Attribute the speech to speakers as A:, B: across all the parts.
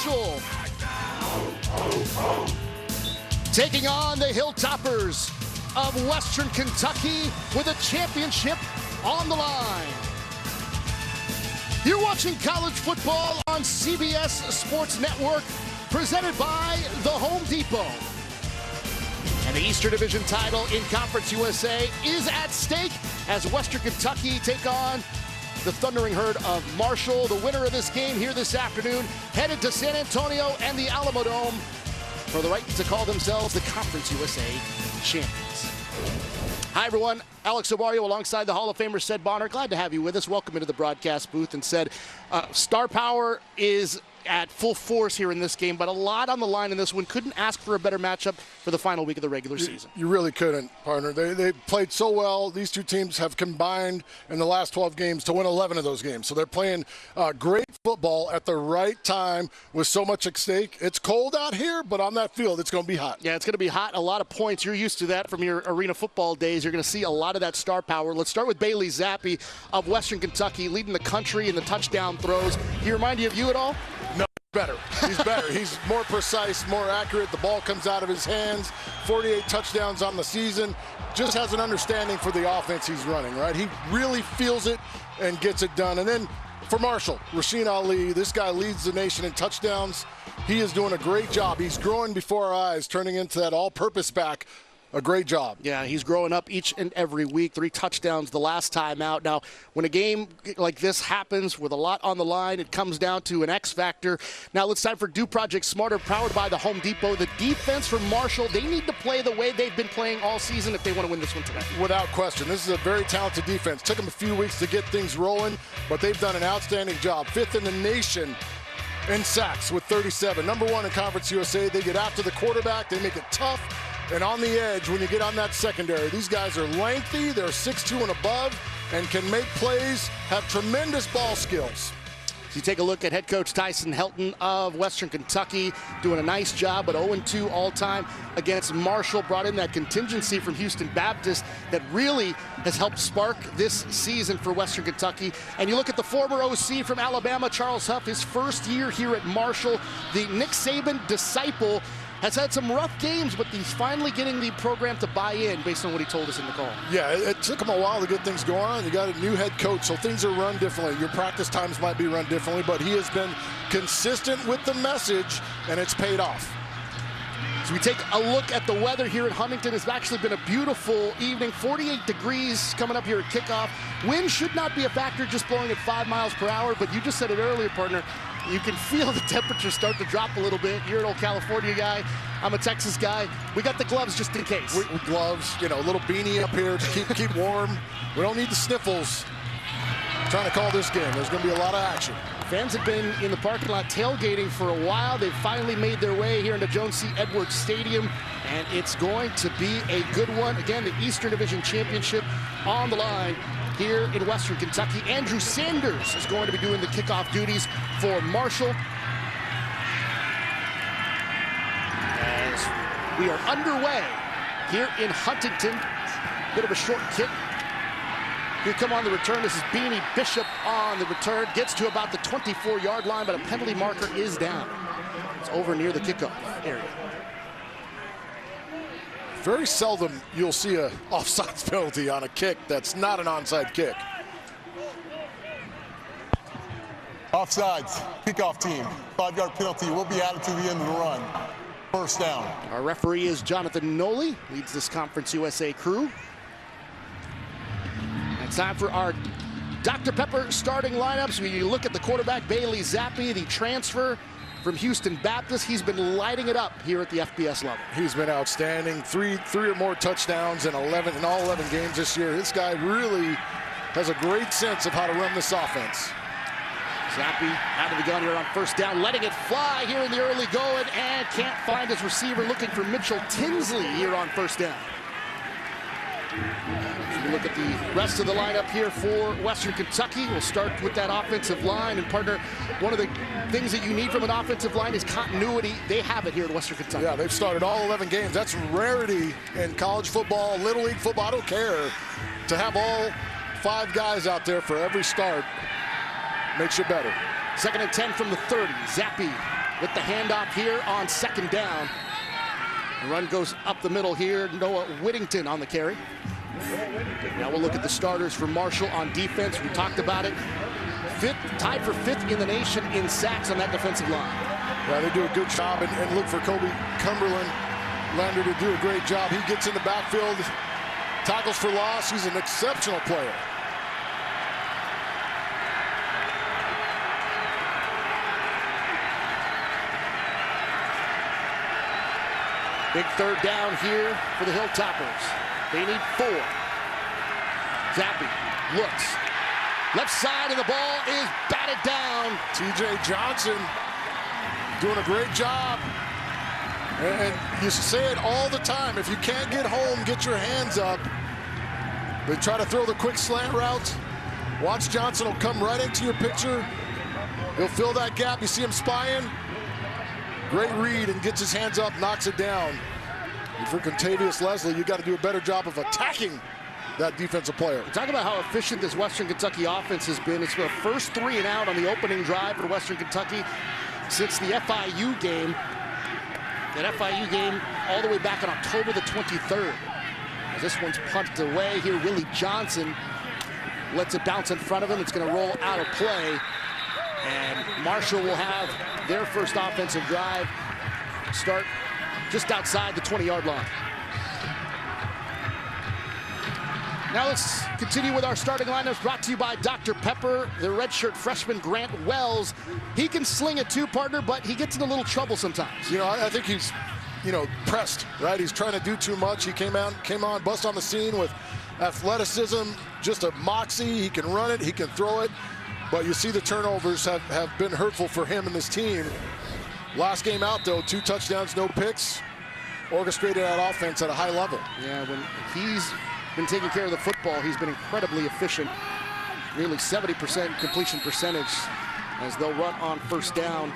A: Marshall. Taking on the Hilltoppers of Western Kentucky with a championship on the line. You're watching college football on CBS Sports Network, presented by the Home Depot. And the Eastern Division title in Conference USA is at stake as Western Kentucky take on the Thundering Herd of Marshall. The winner of this game here this afternoon headed to San Antonio and the Alamo Dome for the right to call themselves the Conference USA champions. Hi, everyone. Alex Obario alongside the Hall of Famer Sed Bonner. Glad to have you with us. Welcome into the broadcast booth. And Sed, star power is at full force here in this game, but a lot on the line in this one. Couldn't ask for a better matchup for the final week of the regular season.
B: You really couldn't, partner. They played so well. These two teams have combined in the last 12 games to win 11 of those games. So they're playing great football at the right time with so much at stake. It's cold out here, but on that field, it's going to be hot.
A: Yeah, it's going to be hot. A lot of points. You're used to that from your arena football days. You're going to see a lot of that star power. Let's start with Bailey Zappi of Western Kentucky, leading the country in the touchdown throws. He remind you of you at all?
B: No. Better. He's better. He's more precise, more accurate. The ball comes out of his hands. 48 touchdowns on the season. Just has an understanding for the offense he's running, right? He really feels it and gets it done. And then for Marshall, Rasheen Ali, this guy leads the nation in touchdowns. He is doing a great job. He's growing before our eyes, turning into that all-purpose back. A great job.
A: Yeah, he's growing up each and every week. 3 touchdowns the last time out. Now, when a game like this happens with a lot on the line, it comes down to an X factor. Now it's time for Do Project Smarter, powered by the Home Depot. The defense for Marshall, they need to play the way they've been playing all season if they want to win this one today.
B: Without question. This is a very talented defense. Took them a few weeks to get things rolling, but they've done an outstanding job. 5th in the nation in sacks with 37. Number 1 in Conference USA. They get after the quarterback. They make it tough. And on the edge, when you get on that secondary, these guys are lengthy, they're 6'2" and above, and can make plays, have tremendous ball skills.
A: So you take a look at head coach Tyson Helton of Western Kentucky, doing a nice job, but 0-2 all-time against Marshall. Brought in that contingency from Houston Baptist that really has helped spark this season for Western Kentucky. And you look at the former OC from Alabama, Charles Huff, his first year here at Marshall, the Nick Saban disciple, has had some rough games, but he's finally getting the program to buy in based on what he told us in the call.
B: Yeah, it took him a while to get things going on. You got a new head coach, so things are run differently. Your practice times might be run differently, but he has been consistent with the message, and it's paid off.
A: So we take a look at the weather here at Huntington. It's actually been a beautiful evening. 48 degrees coming up here at kickoff. Wind should not be a factor, just blowing at 5 miles per hour, but you just said it earlier, partner. You can feel the temperature start to drop a little bit. You're an old California guy. I'm a Texas guy. We got the gloves just in case.
B: With gloves, you know, a little beanie up here to keep warm. We don't need the sniffles. Trying to call this game. There's going to be a lot of action.
A: Fans have been in the parking lot tailgating for a while. They've finally made their way here into Jones C. Edwards Stadium, and it's going to be a good one. Again, the Eastern Division Championship on the line here in Western Kentucky. Andrew Sanders is going to be doing the kickoff duties for Marshall. As we are underway here in Huntington. Bit of a short kick. Here come on the return. This is Beanie Bishop on the return. Gets to about the 24-yard line, but a penalty marker is down. It's over near the kickoff area.
B: Very seldom you'll see an offsides penalty on a kick that's not an onside kick.
C: Offsides, kickoff team. 5-yard penalty will be added to the end of the run. First down.
A: Our referee is Jonathan Noli, leads this Conference USA crew. It's time for our Dr. Pepper starting lineups. We look at the quarterback, Bailey Zappi, the transfer from Houston Baptist. He's been lighting it up here at the FBS level.
B: He's been outstanding. Three or more touchdowns in all 11 games this year. This guy really has a great sense of how to run this offense.
A: Zappi out of the gun here on first down, letting it fly here in the early going, and can't find his receiver, looking for Mitchell Tinsley here on first down. As we look at the rest of the lineup here for Western Kentucky, we'll start with that offensive line. And partner, one of the things that you need from an offensive line is continuity. They have it here at Western Kentucky.
B: Yeah, they've started all 11 games. That's rarity in college football, Little League football. I don't care. To have all 5 guys out there for every start makes you better.
A: 2nd and 10 from the 30. Zappi with the handoff here on second down. The run goes up the middle here. Noah Whittington on the carry. Now we'll look at the starters for Marshall on defense. We talked about it. Tied for 5th in the nation in sacks on that defensive line.
B: Yeah, they do a good job, and look for Kobe Cumberland Lander to do a great job. He gets in the backfield, tackles for loss. He's an exceptional player.
A: Big third down here for the Hilltoppers. They need 4. Zappi looks. Left side of the ball is batted down.
B: T.J. Johnson doing a great job. And you say it all the time. If you can't get home, get your hands up. They try to throw the quick slant route. Watch Johnson will come right into your picture. He'll fill that gap. You see him spying. Great read and gets his hands up, knocks it down. And for Contavious Leslie, you got to do a better job of attacking that defensive player.
A: Talk about how efficient this Western Kentucky offense has been. It's the first 3 and out on the opening drive for Western Kentucky since the FIU game. That FIU game all the way back on October the 23rd. As this one's punted away here, Willie Johnson lets it bounce in front of him. It's going to roll out of play. And Marshall will have their first offensive drive start just outside the 20-yard line. Now let's continue with our starting lineups, brought to you by Dr. Pepper. The redshirt freshman Grant Wells. He can sling it too, partner, but he gets in a little trouble sometimes.
B: You know, I think he's, pressed, right? He's trying to do too much. He came on, bust on the scene with athleticism, just a moxie. He can run it, he can throw it. But you see the turnovers have been hurtful for him and this team. Last game out, though, 2 touchdowns, no picks. Orchestrated that offense at a high level.
A: Yeah, when he's been taking care of the football, he's been incredibly efficient. Nearly 70% completion percentage as they'll run on first down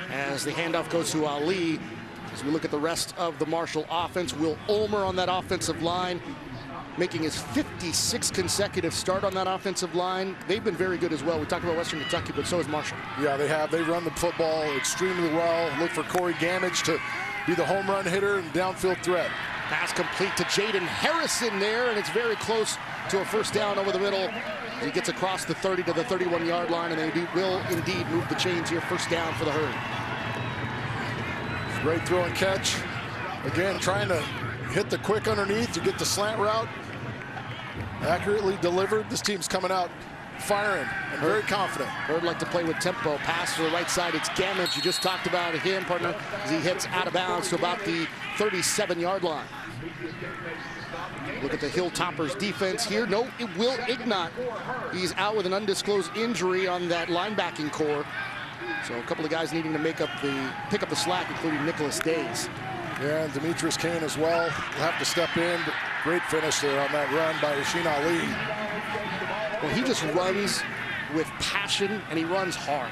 A: as the handoff goes to Ali. As we look at the rest of the Marshall offense, Will Ulmer on that offensive line, making his 56th consecutive start on that offensive line. They've been very good as well. We talked about Western Kentucky, but so has Marshall.
B: Yeah, they have. They run the football extremely well. Look for Corey Gamage to be the home run hitter and downfield threat.
A: Pass complete to Jaden Harrison there, and it's very close to a first down over the middle. He gets across the 30 to the 31-yard line, and they will indeed move the chains here. First down for the Herd.
B: Great throw and catch. Again, trying to hit the quick underneath to get the slant route. Accurately delivered. This team's coming out firing and very confident.
A: Herd like to play with tempo. Pass to the right side. It's Gamage. You just talked about him, partner, as he hits out of bounds to about the 37-yard line. Look at the Hilltoppers defense here. No, Will Ignat. He's out with an undisclosed injury on that linebacking core. So a couple of guys needing to pick up the slack, including Nicholas Days.
B: Yeah, and Demetrius Kane as well will have to step in. But great finish there on that run by Rasheen Ali.
A: Well, he just runs with passion, and he runs hard.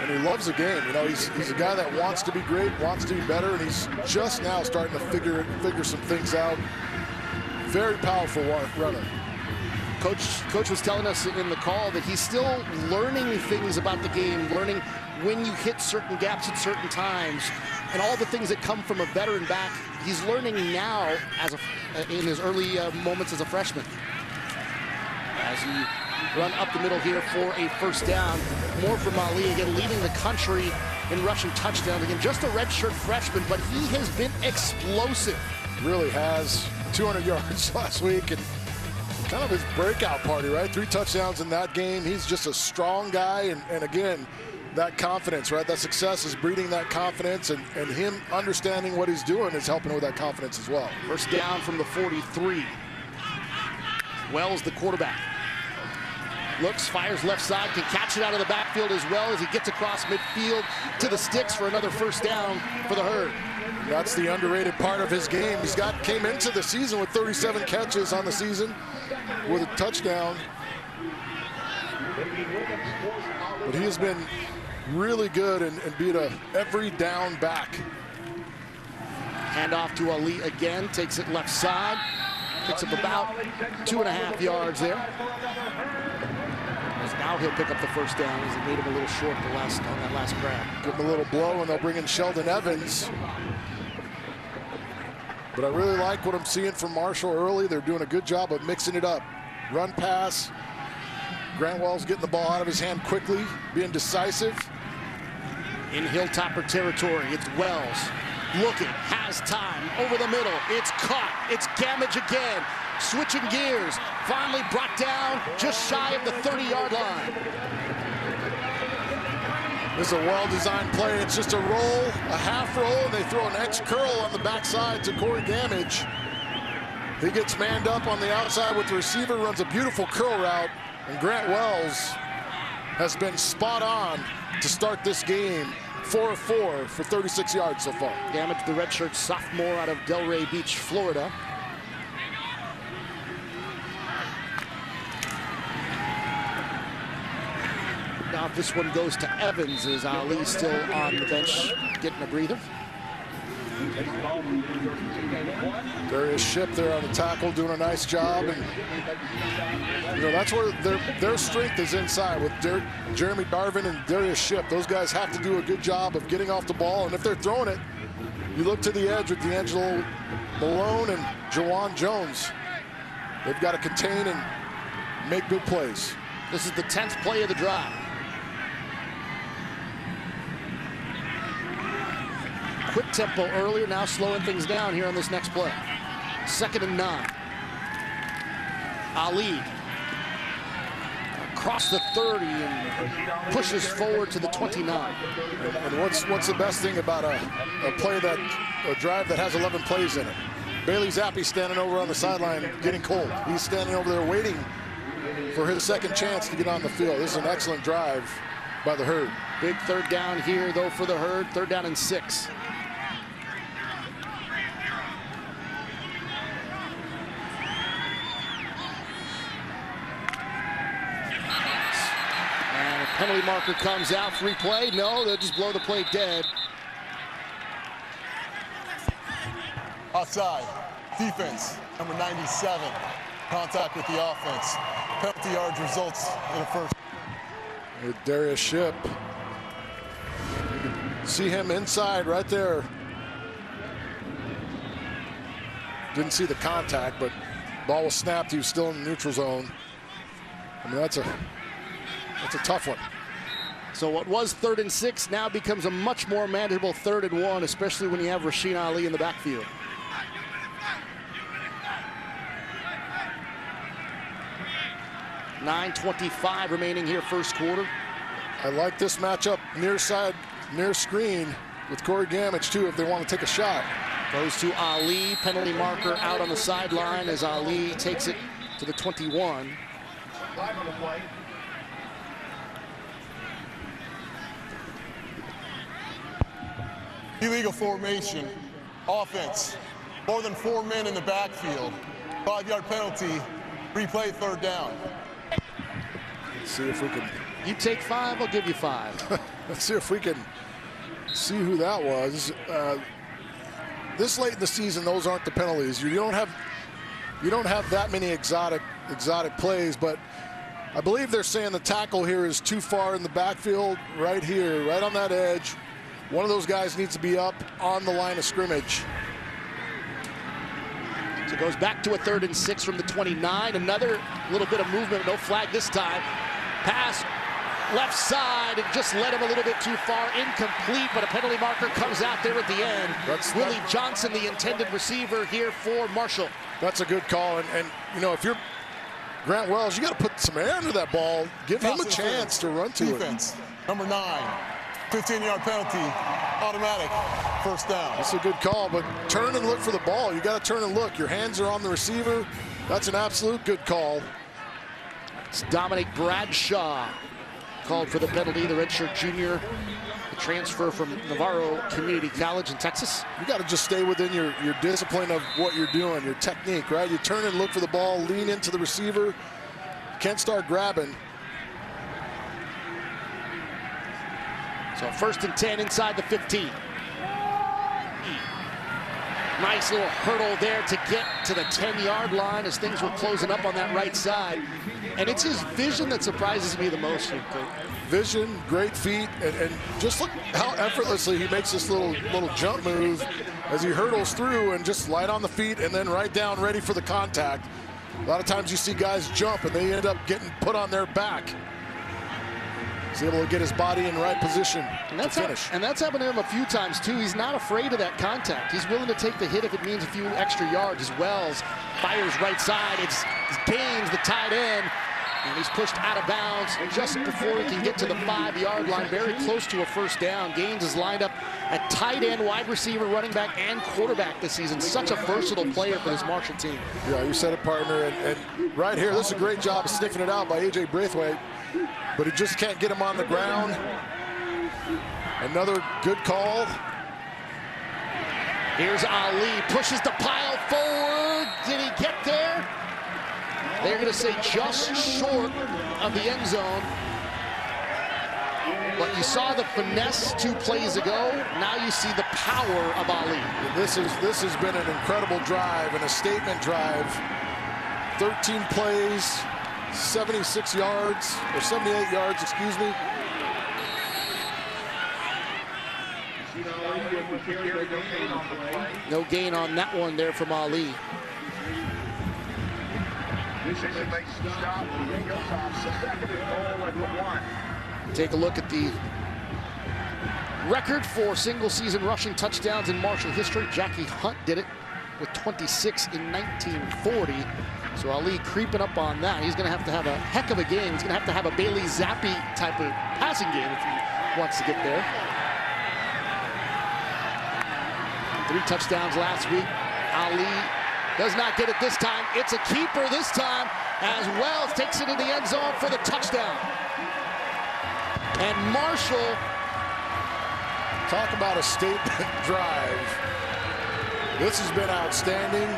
B: And he loves the game. You know, he's a guy that wants to be great, wants to be better, and he's just now starting to figure some things out. Very powerful runner.
A: Coach was telling us in the call that he's still learning things about the game, learning when you hit certain gaps at certain times, and all the things that come from a veteran back. He's learning now in his early moments as a freshman. As he run up the middle here for a first down. More from Ali, again, leading the country in rushing touchdowns. Again, just a redshirt freshman, but he has been explosive.
B: Really has. 200 yards last week, and kind of his breakout party, right? 3 touchdowns in that game. He's just a strong guy, and again, that confidence, right? That success is breeding that confidence, and him understanding what he's doing is helping with that confidence as well.
A: First down from the 43. Wells, the quarterback. Looks, fires left side, can catch it out of the backfield as well as he gets across midfield to the sticks for another first down for the Herd.
B: That's the underrated part of his game. Came into the season with 37 catches on the season with a touchdown. But he has been really good and beat a every down back.
A: Handoff to Ali again, takes it left side. Picks up about 2.5 yards there. As now he'll pick up the first down as he made him a little short on that last grab.
B: Give him a little blow, and they'll bring in Sheldon Evans. But I really like what I'm seeing from Marshall early. They're doing a good job of mixing it up. Run pass. Grant Wells getting the ball out of his hand quickly, being decisive.
A: In Hilltopper territory, it's Wells. Looking, has time, over the middle. It's caught. It's Gamage again. Switching gears. Finally brought down just shy of the 30-yard line.
B: This is a well-designed play. It's just a roll, a half roll, and they throw an X curl on the backside to Corey Gamage. He gets manned up on the outside with the receiver, runs a beautiful curl route, and Grant Wells has been spot on to start this game. 4 of 4 for 36 yards so far.
A: Gamage, the redshirt sophomore out of Delray Beach, Florida. Now if this one goes to Evans, is Ali still on the bench getting a breather?
B: Darius Shipp there on the tackle, doing a nice job. And you know, that's where their strength is inside with Jeremy Darvin and Darius Shipp. Those guys have to do a good job of getting off the ball. And if they're throwing it, you look to the edge with D'Angelo Malone and Jawan Jones. They've got to contain and make good plays.
A: This is the 10th play of the drive. Quick tempo earlier, now slowing things down here on this next play. 2nd and 9. Ali across the 30 and pushes forward to the 29.
B: And what's the best thing about a drive that has 11 plays in it? Bailey Zappi standing over on the sideline getting cold. He's standing over there waiting for his second chance to get on the field. This is an excellent drive by the Herd.
A: Big 3rd down here though for the Herd. 3rd down and 6. Penalty marker comes out, free play. No, they'll just blow the play dead.
C: Outside, defense, number 97. Contact with the offense. Penalty yards results in a first.
B: With Darius Shipp. You can see him inside right there. Didn't see the contact, but ball was snapped. He was still in the neutral zone. I mean, that's a tough one.
A: So what was 3rd and 6 now becomes a much more manageable 3rd and 1, especially when you have Rasheen Ali in the backfield. .9:25 remaining here, first quarter.
B: I like this matchup near side, near screen with Corey Gamage too if they want to take a shot.
A: Goes to Ali, penalty marker out on the sideline as Ali takes it to the 21.
C: Illegal formation, offense, more than 4 men in the backfield, 5-yard penalty, replay 3rd down.
B: Let's see if we can.
A: You take 5, I'll give you 5.
B: Let's see if we can see who that was. This late in the season, those aren't the penalties. You don't have that many exotic plays, but I believe they're saying the tackle here is too far in the backfield, right here, right on that edge. One of those guys needs to be up on the line of scrimmage.
A: So it goes back to a 3rd and 6 from the 29. Another little bit of movement, no flag this time. Pass left side and just led him a little bit too far. Incomplete, but a penalty marker comes out there at the end. That's Willie Johnson, the intended receiver here for Marshall.
B: That's a good call. And you know, if you're Grant Wells, you got to put some air under that ball. Give him a chance to run to it.
C: Defense, number 9. 15-yard penalty, automatic, 1st down.
B: That's a good call, but turn and look for the ball. You got to turn and look. Your hands are on the receiver. That's an absolute good call.
A: It's Dominic Bradshaw called for the penalty, the redshirt junior, the transfer from Navarro Community College in Texas.
B: You got to just stay within your discipline of what you're doing, your technique, right? You turn and look for the ball, lean into the receiver. Can't start grabbing.
A: So 1st and 10 inside the 15. Nice little hurdle there to get to the 10-yard line as things were closing up on that right side. And it's his vision that surprises me the most.
B: Vision, great feet, and just look how effortlessly he makes this little jump move as he hurdles through and just light on the feet and then right down ready for the contact. A lot of times you see guys jump and they end up getting put on their back. He's able to get his body in the right position to finish.
A: And that's happened to him a few times too. He's not afraid of that contact. He's willing to take the hit if it means a few extra yards. As Wells fires right side. It's Gaines, the tight end. And he's pushed out of bounds just before he can get to the 5-yard line, very close to a first down. Gaines is lined up at tight end, wide receiver, running back, and quarterback this season. Such a versatile player for this Marshall team.
B: Yeah, you said it, partner. And right here, this is a great job of sniffing it out by A.J. Braithwaite, but he just can't get him on the ground. Another good call.
A: Here's Ali, pushes the pile forward. Did he get there? They're going to say just short of the end zone. But you saw the finesse 2 plays ago. Now you see the power of Ali.
B: This has been an incredible drive and a statement drive. 13 plays, 76 yards, or 78 yards, excuse me.
A: No gain on that one there from Ali. Take a look at the record for single-season rushing touchdowns in Marshall history. Jackie Hunt did it with 26 in 1940. So Ali creeping up on that. He's going to have a heck of a game. He's going to have a Bailey Zappi type of passing game if he wants to get there. 3 touchdowns last week. Ali does not get it this time. It's a keeper this time as Wells takes it in the end zone for the touchdown. And Marshall.
B: Talk about a statement drive. This has been outstanding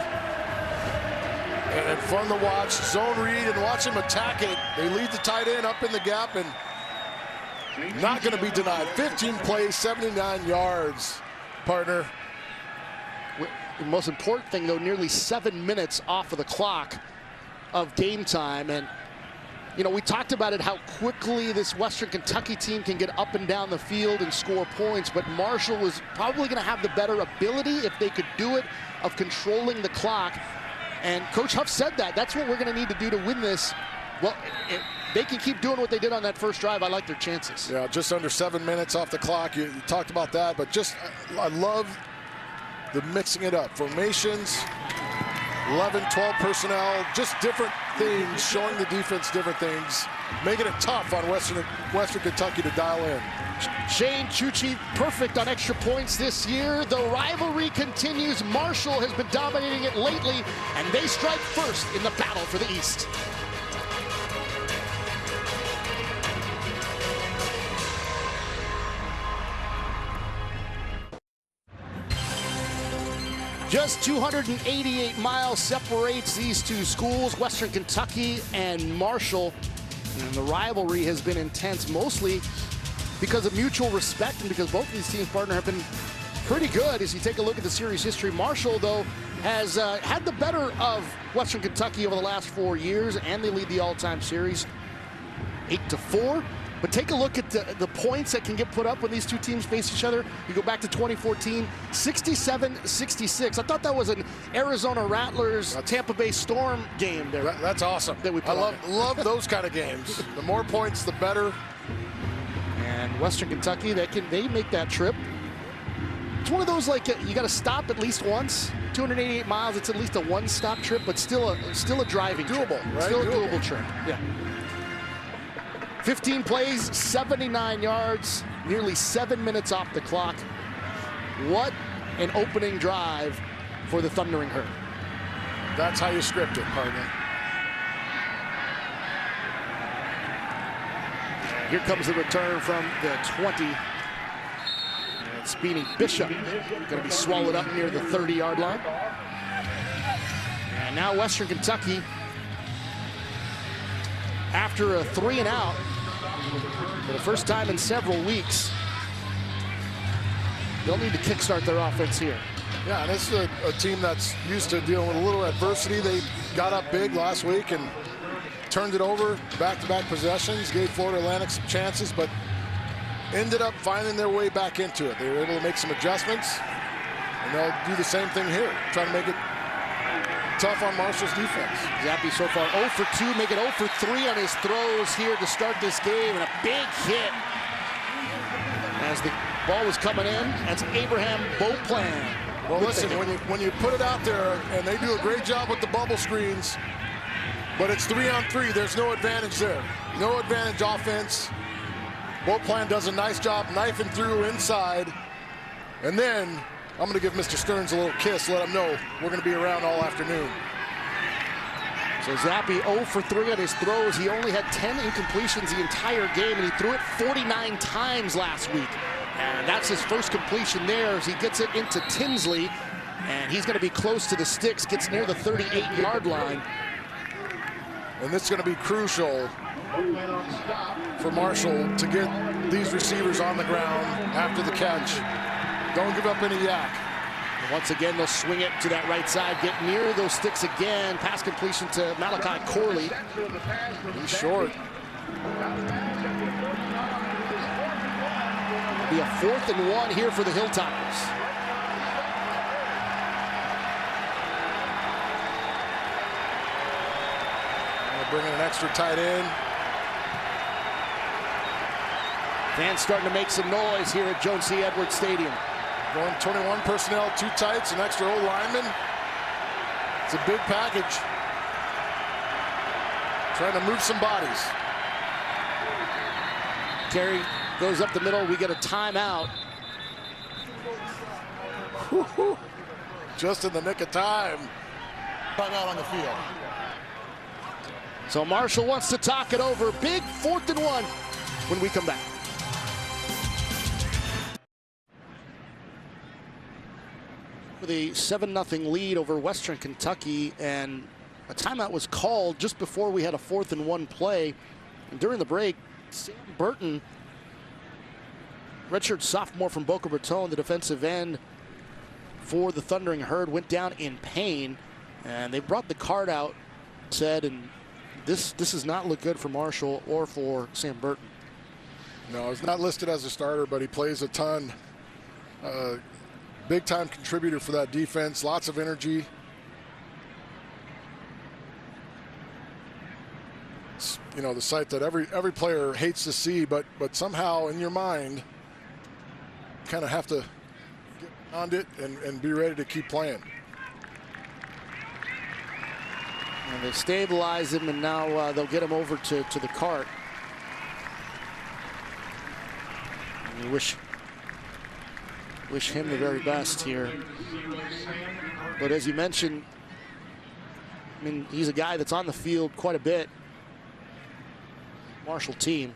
B: and fun to watch. Zone read and watch him attack it. They lead the tight end up in the gap and not going to be denied. 15 plays, 79 yards, partner.
A: The most important thing, though, nearly 7 minutes off of the clock of game time. And, you know, we talked about it, how quickly this Western Kentucky team can get up and down the field and score points. But Marshall was probably going to have the better ability, if they could do it, of controlling the clock. And Coach Huff said that. That's what we're going to need to do to win this. Well, if they can keep doing what they did on that first drive, I like their chances.
B: Yeah, just under 7 minutes off the clock. You talked about that, but just I love the mixing it up. Formations, 11, 12 personnel, just different things, showing the defense different things, making it tough on Western Kentucky to dial in.
A: Shane Chuchi perfect on extra points this year. The rivalry continues. Marshall has been dominating it lately, and they strike first in the battle for the East. Just 288 miles separates these two schools, Western Kentucky and Marshall. And the rivalry has been intense, mostly because of mutual respect and because both of these teams, partner, have been pretty good. As you take a look at the series history, Marshall, though, has had the better of Western Kentucky over the last 4 years, and they lead the all-time series 8-4. But take a look at the points that can get put up when these two teams face each other. You go back to 2014, 67-66. I thought that was an Arizona Rattlers Tampa Bay Storm game there.
B: That's awesome.
A: That we
B: love those kind of games. The more points, the better.
A: And Western Kentucky, they make that trip. It's one of those, like, you got to stop at least once. 288 miles, it's at least a one-stop trip, but still a driving
B: doable,
A: trip.
B: Right?
A: Still a doable trip. Yeah. 15 plays, 79 yards, nearly 7 minutes off the clock. What an opening drive for the Thundering Herd.
B: That's how you script it, partner.
A: Here comes the return from the 20. And Speedy Bishop going to be swallowed up near the 30-yard line. And now Western Kentucky, after a 3-and-out, for the first time in several weeks, they'll need to kickstart their offense here.
B: Yeah, and this is a team that's used to dealing with a little adversity. They got up big last week and turned it over, back-to-back possessions, gave Florida Atlantic some chances, but ended up finding their way back into it. They were able to make some adjustments, and they'll do the same thing here, trying to make it tough on Marshall's defense.
A: Zappe so far 0 for 2, make it 0 for 3 on his throws here to start this game, and a big hit as the ball was coming in. That's Abraham Beauplan.
B: Well, listen, when you put it out there, and they do a great job with the bubble screens, but it's 3-on-3, there's no advantage there. No advantage offense. Beauplan does a nice job knifing through inside, and then I'm going to give Mr. Stearns a little kiss, let him know we're going to be around all afternoon.
A: So Zappe 0 for 3 on his throws. He only had 10 incompletions the entire game, and he threw it 49 times last week. And that's his first completion there as he gets it into Tinsley, and he's going to be close to the sticks, gets near the 38-yard line.
B: And this is going to be crucial for Marshall to get these receivers on the ground after the catch. Don't give up any yak.
A: Once again, they'll swing it to that right side, get near those sticks again. Pass completion to Malachi Corley.
B: He's short.
A: It'll be a 4th and 1 here for the Hilltoppers.
B: Bringing an extra tight end.
A: Fans starting to make some noise here at Joan C. Edwards Stadium.
B: Going 21 personnel, 2 tights, an extra old lineman. It's a big package. Trying to move some bodies.
A: Carey goes up the middle. We get a timeout.
B: Just in the nick of time.
C: Timeout on the field.
A: So Marshall wants to talk it over. Big 4th and 1 when we come back. With a 7-0 lead over Western Kentucky, and a timeout was called just before we had a 4th and 1 play. And during the break, Sam Burton, redshirt sophomore from Boca Raton, the defensive end for the Thundering Herd, went down in pain, and they brought the card out, said, and this does not look good for Marshall or for Sam Burton.
B: No, he's not listed as a starter, but he plays a ton. Big time contributor for that defense, lots of energy. It's, you know, the sight that every player hates to see, but somehow in your mind, kind of have to get beyond it and be ready to keep playing.
A: And they stabilize him, and now they'll get him over to the cart. And we wish him the very best here. But as you mentioned, I mean, he's a guy that's on the field quite a bit. Marshall team.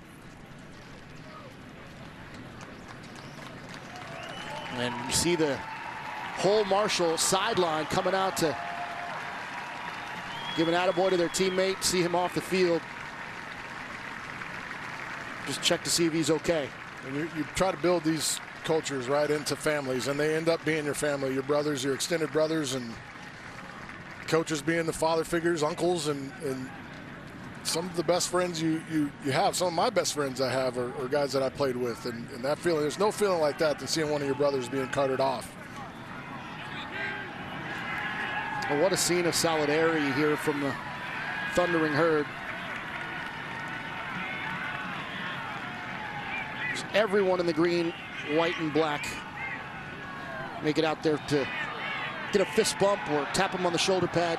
A: And you see the whole Marshall sideline coming out to give an attaboy to their teammate, see him off the field. Just check to see if he's okay.
B: And you try to build these cultures right into families, and they end up being your family, your brothers, your extended brothers, and coaches being the father figures, uncles, and some of the best friends you have. Some of my best friends I have are guys that I played with, and that feeling, there's no feeling like that than seeing one of your brothers being carted off.
A: Well, what a scene of solidarity here from the Thundering Herd. Just everyone in the green, white, and black make it out there to get a fist bump or tap him on the shoulder pad.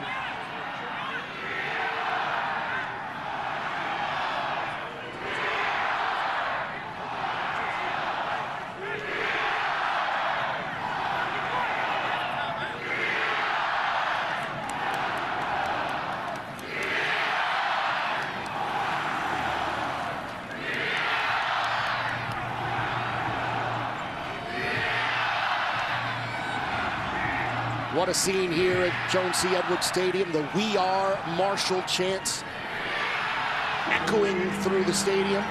A: What a scene here at Joan C. Edwards Stadium. The "We Are Marshall" chants echoing through the stadium.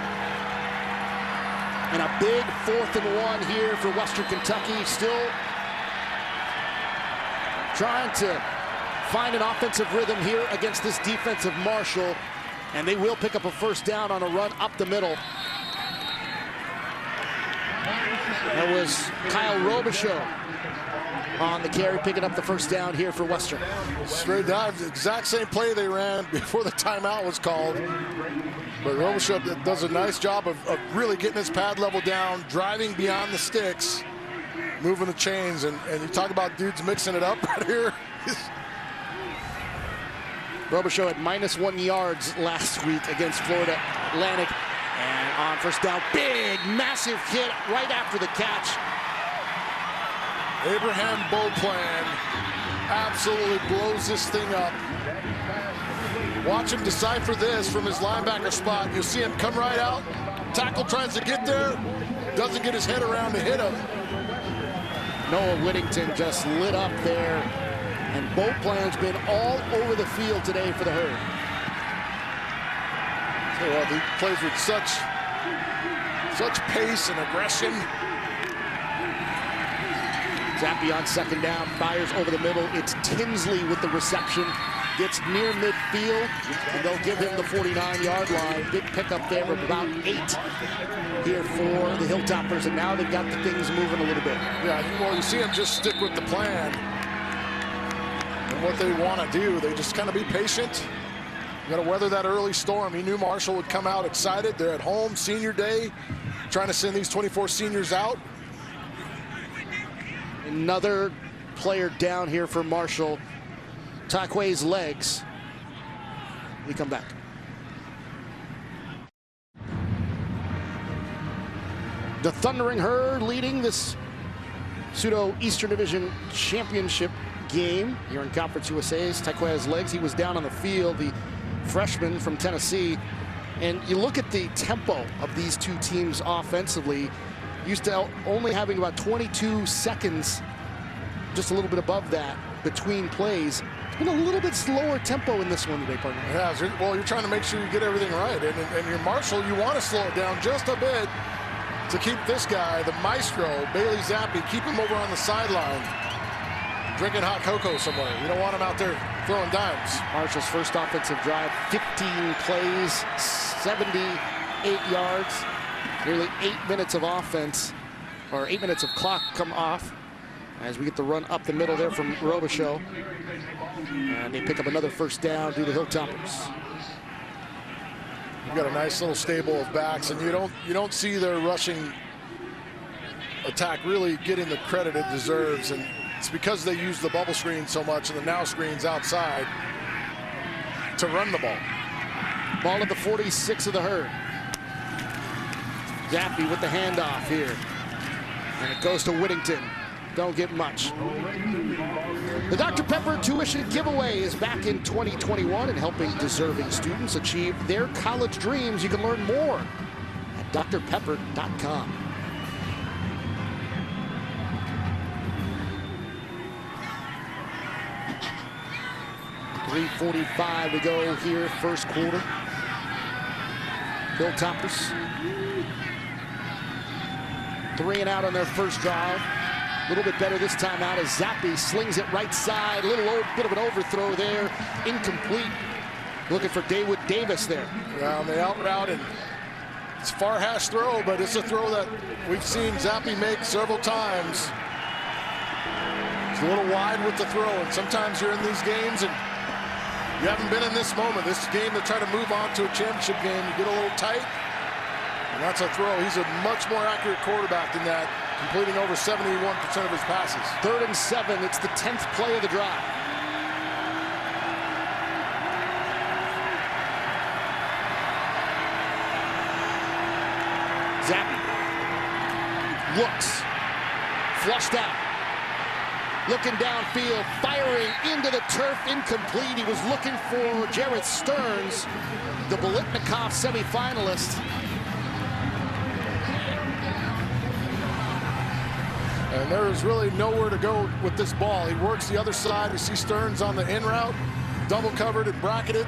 A: And a big 4th and 1 here for Western Kentucky. Still trying to find an offensive rhythm here against this defensive Marshall. And they will pick up a first down on a run up the middle. That was Kyle Robichaux on the carry, picking up the first down here for Western.
B: Straight dive, the exact same play they ran before the timeout was called. But Robichaux does a nice job of really getting his pad level down, driving beyond the sticks, moving the chains. And you talk about dudes mixing it up right here.
A: Robichaux had -1 yards last week against Florida Atlantic. And on first down, big, massive hit right after the catch.
B: Abraham Beauplan absolutely blows this thing up. Watch him decipher this from his linebacker spot. You'll see him come right out. Tackle tries to get there. Doesn't get his head around to hit him.
A: Noah Whittington just lit up there. And Beauplan's been all over the field today for the Herd.
B: So, he plays with such pace and aggression.
A: Zappe on second down, fires over the middle. It's Tinsley with the reception. Gets near midfield, and they'll give him the 49-yard line. Big pickup there of about 8 here for the Hilltoppers, and now they've got the things moving a little bit.
B: Yeah, well, you see them just stick with the plan and what they want to do. They just kind of be patient. You got to weather that early storm. He knew Marshall would come out excited. They're at home, senior day, trying to send these 24 seniors out.
A: Another player down here for Marshall. Taquay's legs. We come back. The Thundering Herd leading this pseudo Eastern Division Championship game here in Conference USA's Taquay's legs. He was down on the field, the freshman from Tennessee. And you look at the tempo of these two teams offensively. Used to only having about 22 seconds, just a little bit above that, between plays. It's been a little bit slower tempo in this one today, partner.
B: Yeah, well, you're trying to make sure you get everything right. And your Marshall, you want to slow it down just a bit to keep this guy, the maestro, Bailey Zappe, keep him over on the sideline, drinking hot cocoa somewhere. You don't want him out there throwing dimes.
A: Marshall's first offensive drive, 15 plays, 78 yards. Nearly 8 minutes of offense, or 8 minutes of clock come off as we get the run up the middle there from Robichaux. And they pick up another first down to the Hilltoppers.
B: You've got a nice little stable of backs, and you don't see their rushing attack really getting the credit it deserves. And it's because they use the bubble screen so much and the now screens outside to run the ball.
A: Ball at the 46 of the Herd. Zappe with the handoff here. And it goes to Whittington. Don't get much. The Dr. Pepper tuition giveaway is back in 2021 and helping deserving students achieve their college dreams. You can learn more at drpepper.com. .345 to go here, first quarter. Hilltoppers 3 and out on their first drive. A little bit better this time out as Zappe slings it right side. A little bit of an overthrow there. Incomplete. Looking for David Davis there.
B: Yeah, they out route, and it's a far hash throw, but it's a throw that we've seen Zappe make several times. It's a little wide with the throw, and sometimes you're in these games and you haven't been in this moment. This game, they're trying to move on to a championship game. You get a little tight, and that's a throw. He's a much more accurate quarterback than that, completing over 71% of his passes. 3rd and 7. It's the 10th play of the drive.
A: Zappe looks, flushed out. Looking downfield, firing into the turf, incomplete. He was looking for Jarrett Stearns, the Bolitnikov semifinalist.
B: And there is really nowhere to go with this ball. He works the other side. You see Stearns on the in route, double covered and bracketed.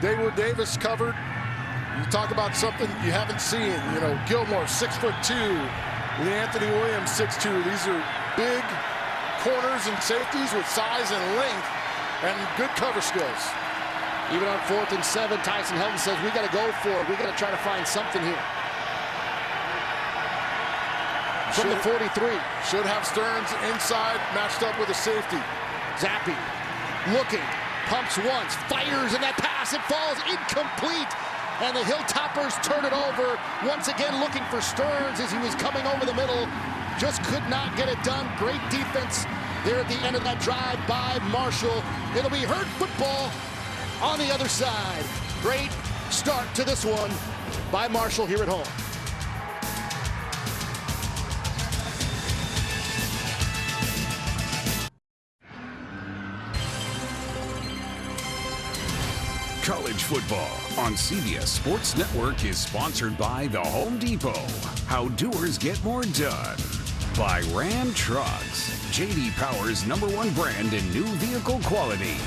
B: David Davis covered. You talk about something you haven't seen. You know, Gilmore, 6'2". Anthony Williams, 6'2". These are big corners and safeties with size and length and good cover skills.
A: Even on 4th and 7, Tyson Helton says, we got to go for it. We got to try to find something here. From the 43.
B: Should have Stearns inside, matched up with a safety.
A: Zappi looking, pumps once, fires, and that pass, it falls incomplete. And the Hilltoppers turn it over. Once again looking for Stearns as he was coming over the middle. Just could not get it done. Great defense there at the end of that drive by Marshall. It'll be Herd football on the other side. Great start to this one by Marshall here at home.
D: College football on CBS Sports Network is sponsored by The Home Depot. How doers get more done. By Ram Trucks, J.D. Power's #1 brand in new vehicle quality.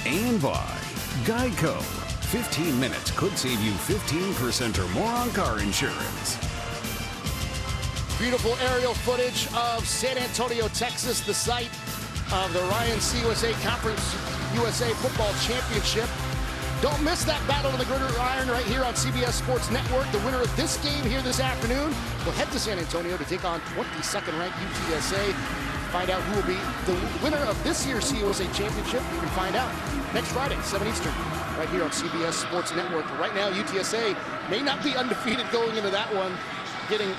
D: And by Geico. 15 minutes could save you 15% or more on car insurance.
A: Beautiful aerial footage of San Antonio, Texas, the site of the Ryan CUSA Conference USA Football Championship. Don't miss that battle of the gridiron right here on CBS Sports Network. The winner of this game here this afternoon will head to San Antonio to take on 22nd ranked UTSA. Find out who will be the winner of this year's CUSA Championship. You can find out next Friday, 7 Eastern, right here on CBS Sports Network. Right now, UTSA may not be undefeated going into that one, getting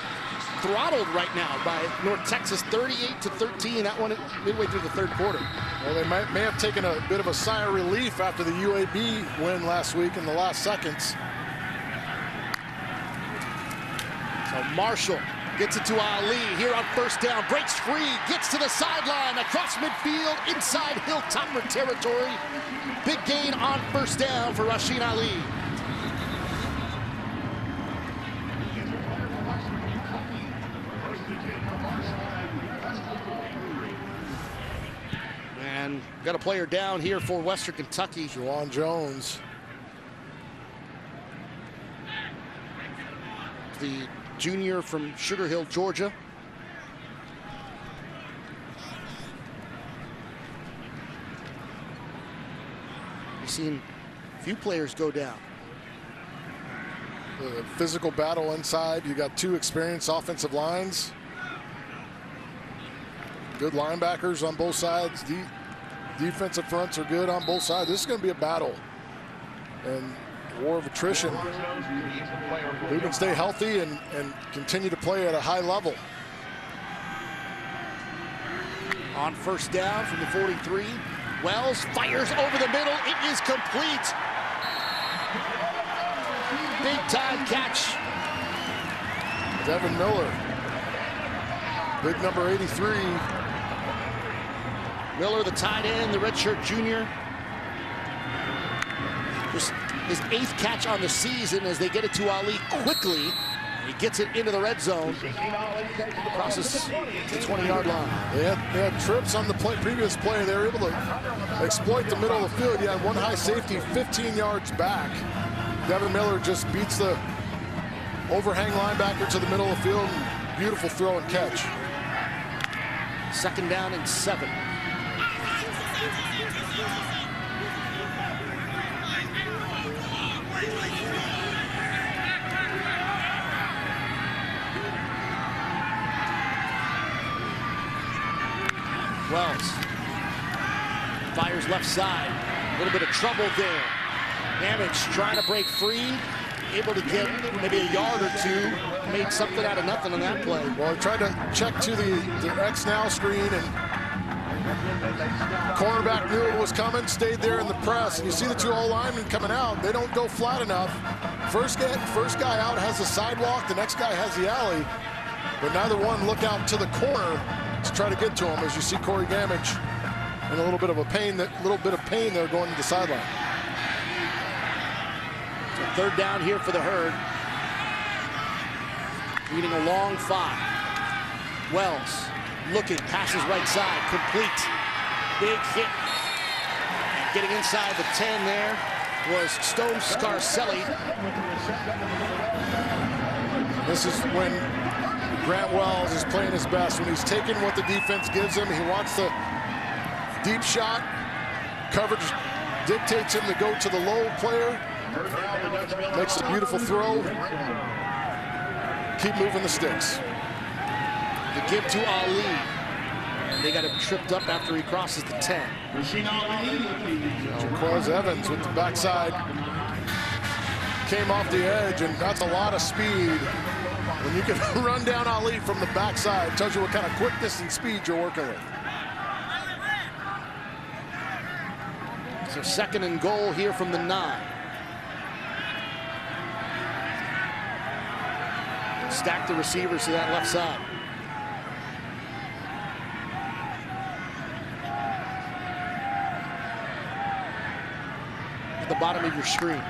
A: throttled right now by North Texas, 38-13. That one midway through the third quarter.
B: Well, they may have taken a bit of a sigh of relief after the UAB win last week in the last seconds.
A: So Marshall gets it to Ali here on first down, breaks free, gets to the sideline, across midfield, inside Hilltopper territory. Big gain on first down for Rasheen Ali. And got a player down here for Western Kentucky.
B: Juwan Jones.
A: The junior from Sugar Hill, Georgia. We've seen a few players go down.
B: The physical battle inside. You got two experienced offensive lines. Good linebackers on both sides. Defensive fronts are good on both sides. This is going to be a battle. And war of attrition. We can stay healthy and continue to play at a high level.
A: On first down from the 43, Wells fires over the middle. It is complete. Big time catch.
B: Devin Miller. Big number 83.
A: Miller, the tight end, the redshirt junior. Just his 8th catch on the season as they get it to Ali quickly. He gets it into the red zone. Crosses the 20-yard line.
B: They had trips on the previous play. They were able to exploit the middle of the field. You had one high safety 15 yards back. Devin Miller just beats the overhang linebacker to the middle of the field. Beautiful throw and catch.
A: 2nd down and 7. Wells fires left side. A little bit of trouble there. Damage trying to break free. Able to get maybe a yard or two. Made something out of nothing on that play.
B: Well, he tried to check to the X now screen, and cornerback knew it was coming, stayed there in the press. And you see the two O-linemen coming out. They don't go flat enough. First guy out has the sidewalk. The next guy has the alley. But neither one look out to the corner to try to get to him, as you see Corey Gamage in a little bit of pain there going to the sideline.
A: So 3rd down here for the Herd. Leading a long 5. Wells looking, passes right side, complete. Big hit. And getting inside the 10 there was Stone Scarcelli.
B: This is when Grant Wells is playing his best, when he's taking what the defense gives him. He wants the deep shot. Coverage dictates him to go to the low player. Makes a beautiful throw. Keep moving the sticks.
A: The give to Ali. And they got him tripped up after he crosses the 10.
B: Jaquez Evans with the backside. Came off the edge, and that's a lot of speed. When you can run down Ali from the backside, tells you what kind of quickness and speed you're working with.
A: So 2nd and goal here from the 9. Stack the receivers to that left side. At the bottom of your screen.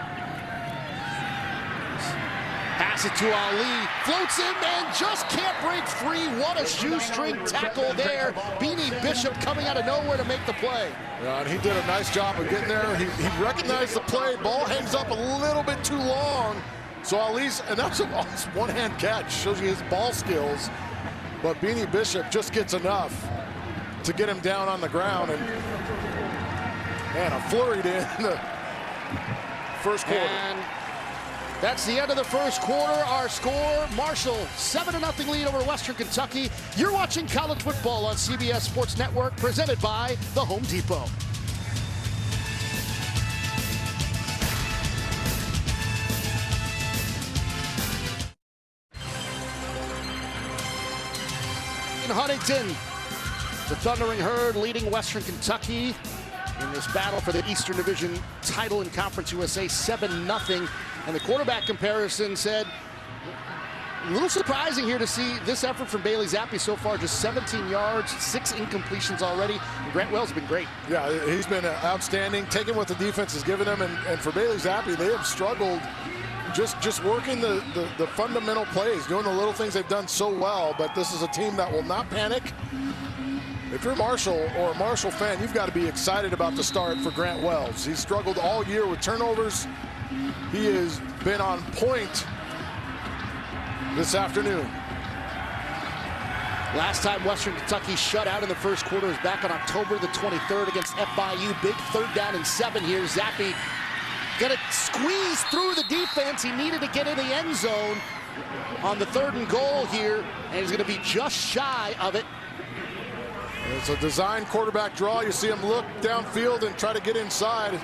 A: Pass it to Ali, floats him and just can't break free. What a shoestring tackle there. Beanie Bishop coming out of nowhere to make the play.
B: Yeah, and he did a nice job of getting there. He recognized the play. Ball hangs up a little bit too long. So Ali's, and that's a one-hand catch. Shows you his ball skills. But Beanie Bishop just gets enough to get him down on the ground. And man, a flurried in the first quarter.
A: And that's the end of the first quarter. Our score, Marshall, 7-0 lead over Western Kentucky. You're watching college football on CBS Sports Network, presented by the Home Depot. In Huntington, the Thundering Herd leading Western Kentucky in this battle for the Eastern Division title in Conference USA, 7-0. And the quarterback comparison said, a little surprising here to see this effort from Bailey Zappi so far, just 17 yards, 6 incompletions already. And Grant Wells has been great.
B: Yeah, he's been outstanding, taking what the defense has given him. And for Bailey Zappi, they have struggled just working the fundamental plays, doing the little things they've done so well. But this is a team that will not panic. If you're Marshall or a Marshall fan, you've got to be excited about the start for Grant Wells. He's struggled all year with turnovers. He has been on point this afternoon.
A: Last time Western Kentucky shut out in the first quarter was back on October the 23rd against FIU. Big 3rd down and 7 here. Zappi gonna squeeze through the defense. He needed to get in the end zone on the 3rd and goal here, and he's gonna be just shy of it.
B: It's a design quarterback draw. You see him look downfield and try to get inside.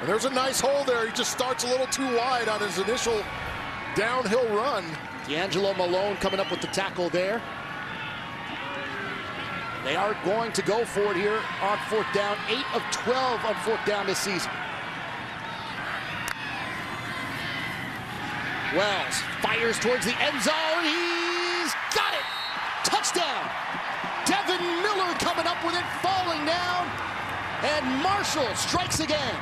B: And there's a nice hole there. He just starts a little too wide on his initial downhill run.
A: D'Angelo Malone coming up with the tackle there. They are going to go for it here on 4th down. 8 of 12 on 4th down this season. Wells fires towards the end zone. He's got it. Touchdown. Devin Miller coming up with it, falling down. And Marshall strikes again.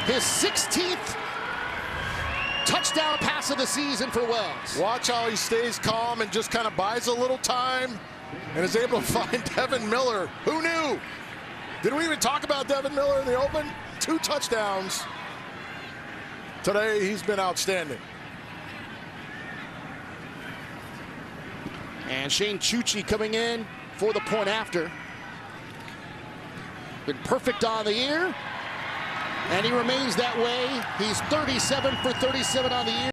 A: His 16th touchdown pass of the season for Wells.
B: Watch how he stays calm and just kind of buys a little time and is able to find Devin Miller. Who knew? Did we even talk about Devin Miller in the open? 2 touchdowns. Today, he's been outstanding.
A: And Shane Chucci coming in for the point after. Been perfect on the year. And he remains that way. He's 37 for 37 on the year.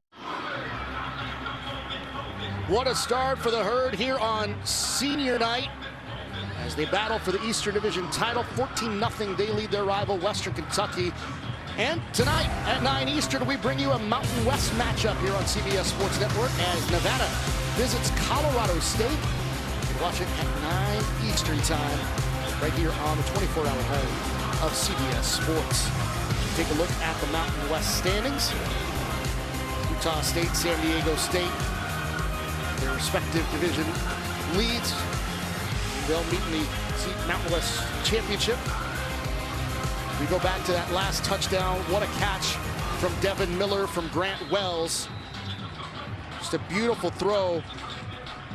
A: What a start for the Herd here on senior night as they battle for the Eastern Division title. 14-0, they lead their rival Western Kentucky. And tonight at 9 Eastern, we bring you a Mountain West matchup here on CBS Sports Network as Nevada visits Colorado State. You can watch it at 9 Eastern time right here on the 24-hour home of CBS Sports. Take a look at the Mountain West standings. Utah State, San Diego State, their respective division leads. They'll meet in the Mountain West Championship. We go back to that last touchdown. What a catch from Devin Miller from Grant Wells. Just a beautiful throw.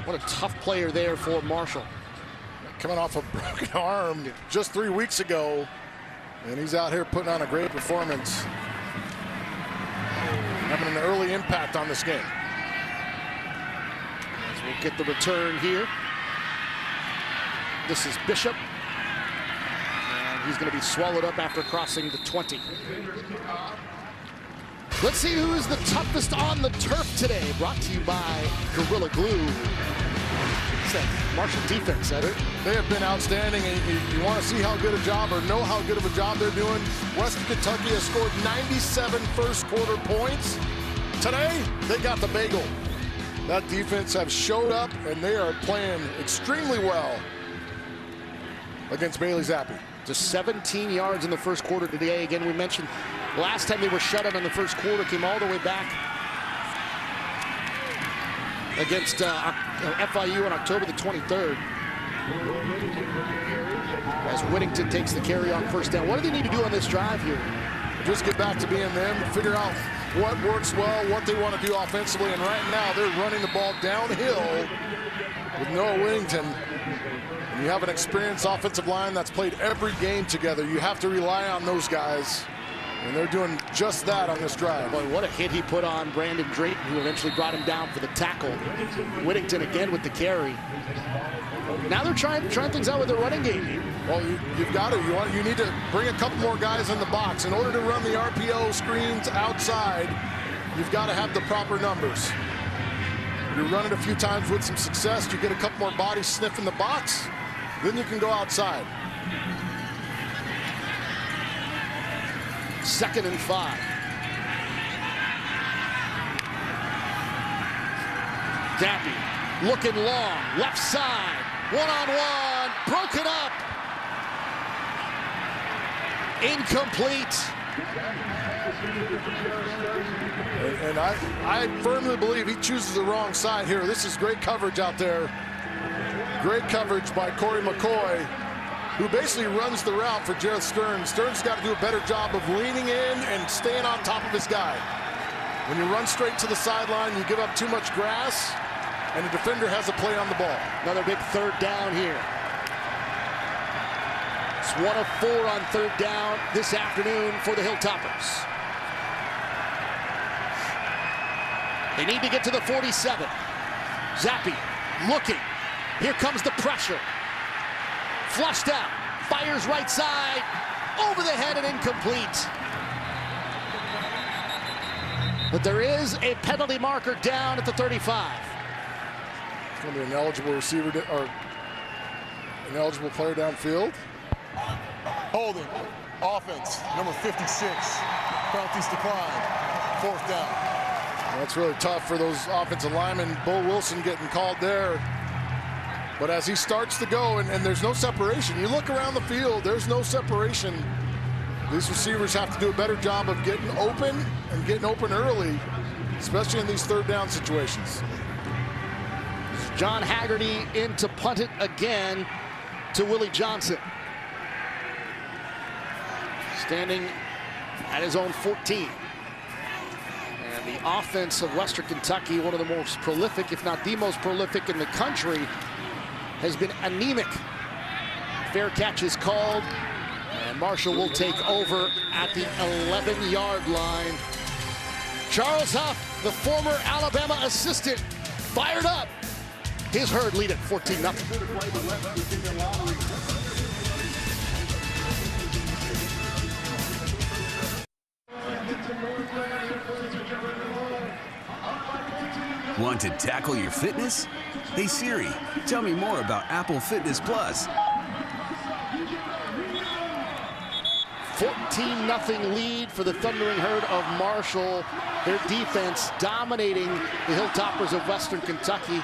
A: What a tough player there for Marshall.
B: Coming off a broken arm just 3 weeks ago. And he's out here putting on a great performance. Having an early impact on this game.
A: As We'll get the return here. This is Bishop. And he's going to be swallowed up after crossing the 20. Let's see who is the toughest on the turf today. Brought to you by Gorilla Glue. It's that Marshall defense, Eder.
B: They have been outstanding, and you want to see how good a job or know how good of a job they're doing. Western Kentucky has scored 97 first quarter points. Today, they got the bagel. That defense have showed up, and they are playing extremely well against Bailey Zappi.
A: Just 17 yards in the first quarter today. Again, we mentioned last time they were shut out in the first quarter, came all the way back against FIU on October the 23rd. As Whittington takes the carry on first down. What do they need to do on this drive here?
B: Just get back to being them, figure out what works well, what they want to do offensively, and right now they're running the ball downhill with Noah Whittington. And you have an experienced offensive line that's played every game together. You have to rely on those guys, and they're doing just that on this drive.
A: Boy, what a hit he put on Brandon Drayton, who eventually brought him down for the tackle. Whittington again with the carry. Now they're trying things out with their running game.
B: Well, you've got to. You need to bring a couple more guys in the box. In order to run the RPO screens outside, you've got to have the proper numbers. You run it a few times with some success, you get a couple more bodies sniffing the box, then you can go outside.
A: 2nd and 5. Dappy looking long, left side, one-on-one, broken up. Incomplete.
B: And I firmly believe he chooses the wrong side here. This is great coverage out there. Great coverage by Corey McCoy, who basically runs the route for Jared Stearns. Stearns got to do a better job of leaning in and staying on top of his guy. When you run straight to the sideline, you give up too much grass, and the defender has a play on the ball.
A: Another big 3rd down here. It's 1 of 4 on 3rd down this afternoon for the Hilltoppers. They need to get to the 47. Zappi looking. Here comes the pressure. Flushed out. Fires right side. Over the head and incomplete. But there is a penalty marker down at the 35.
B: It's going to be an eligible receiver or an eligible player downfield.
C: Holding. Offense. Number 56. Penalties decline. 4th down.
B: That's really tough for those offensive linemen. Bo Wilson getting called there. But as he starts to go, and there's no separation. You look around the field, there's no separation. These receivers have to do a better job of getting open and getting open early, especially in these 3rd down situations.
A: John Haggerty in to punt it again to Willie Johnson. Standing at his own 14. And the offense of Western Kentucky, one of the most prolific, if not the most prolific in the country, has been anemic. Fair catch is called, and Marshall will take over at the 11-yard line. Charles Huff, the former Alabama assistant, fired up. His Herd lead at 14-0.
D: Want to tackle your fitness? Hey Siri, tell me more about Apple Fitness Plus.
A: 14-0 lead for the Thundering Herd of Marshall. Their defense dominating the Hilltoppers of Western Kentucky.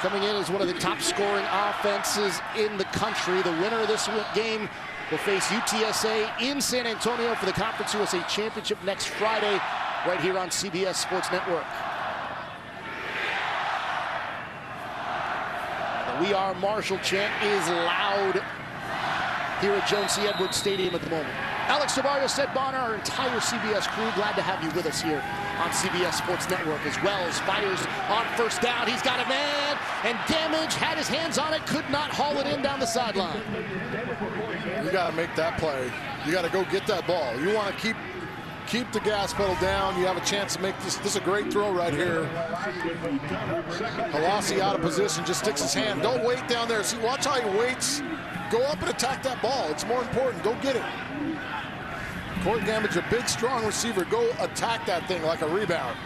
A: Coming in as one of the top scoring offenses in the country. The winner of this game will face UTSA in San Antonio for the Conference USA Championship next Friday, right here on CBS Sports Network. The We Are Marshall chant is loud here at Jones C. Edwards Stadium at the moment. Alex Tabarrio, Seth Bonner, our entire CBS crew, glad to have you with us here on CBS Sports Network. As Wells fires on first down. He's got a man, and Damage had his hands on it, could not haul it in down the sideline.
B: You got to make that play. You got to go get that ball. You want to keep the gas pedal down, you have a chance to make this. This is a great throw right here. Halasi out of position, just sticks his hand. Don't wait down there. See, watch how he waits. Go up and attack that ball. It's more important. Go get it. Court Gambage, a big, strong receiver. Go attack that thing like a rebound.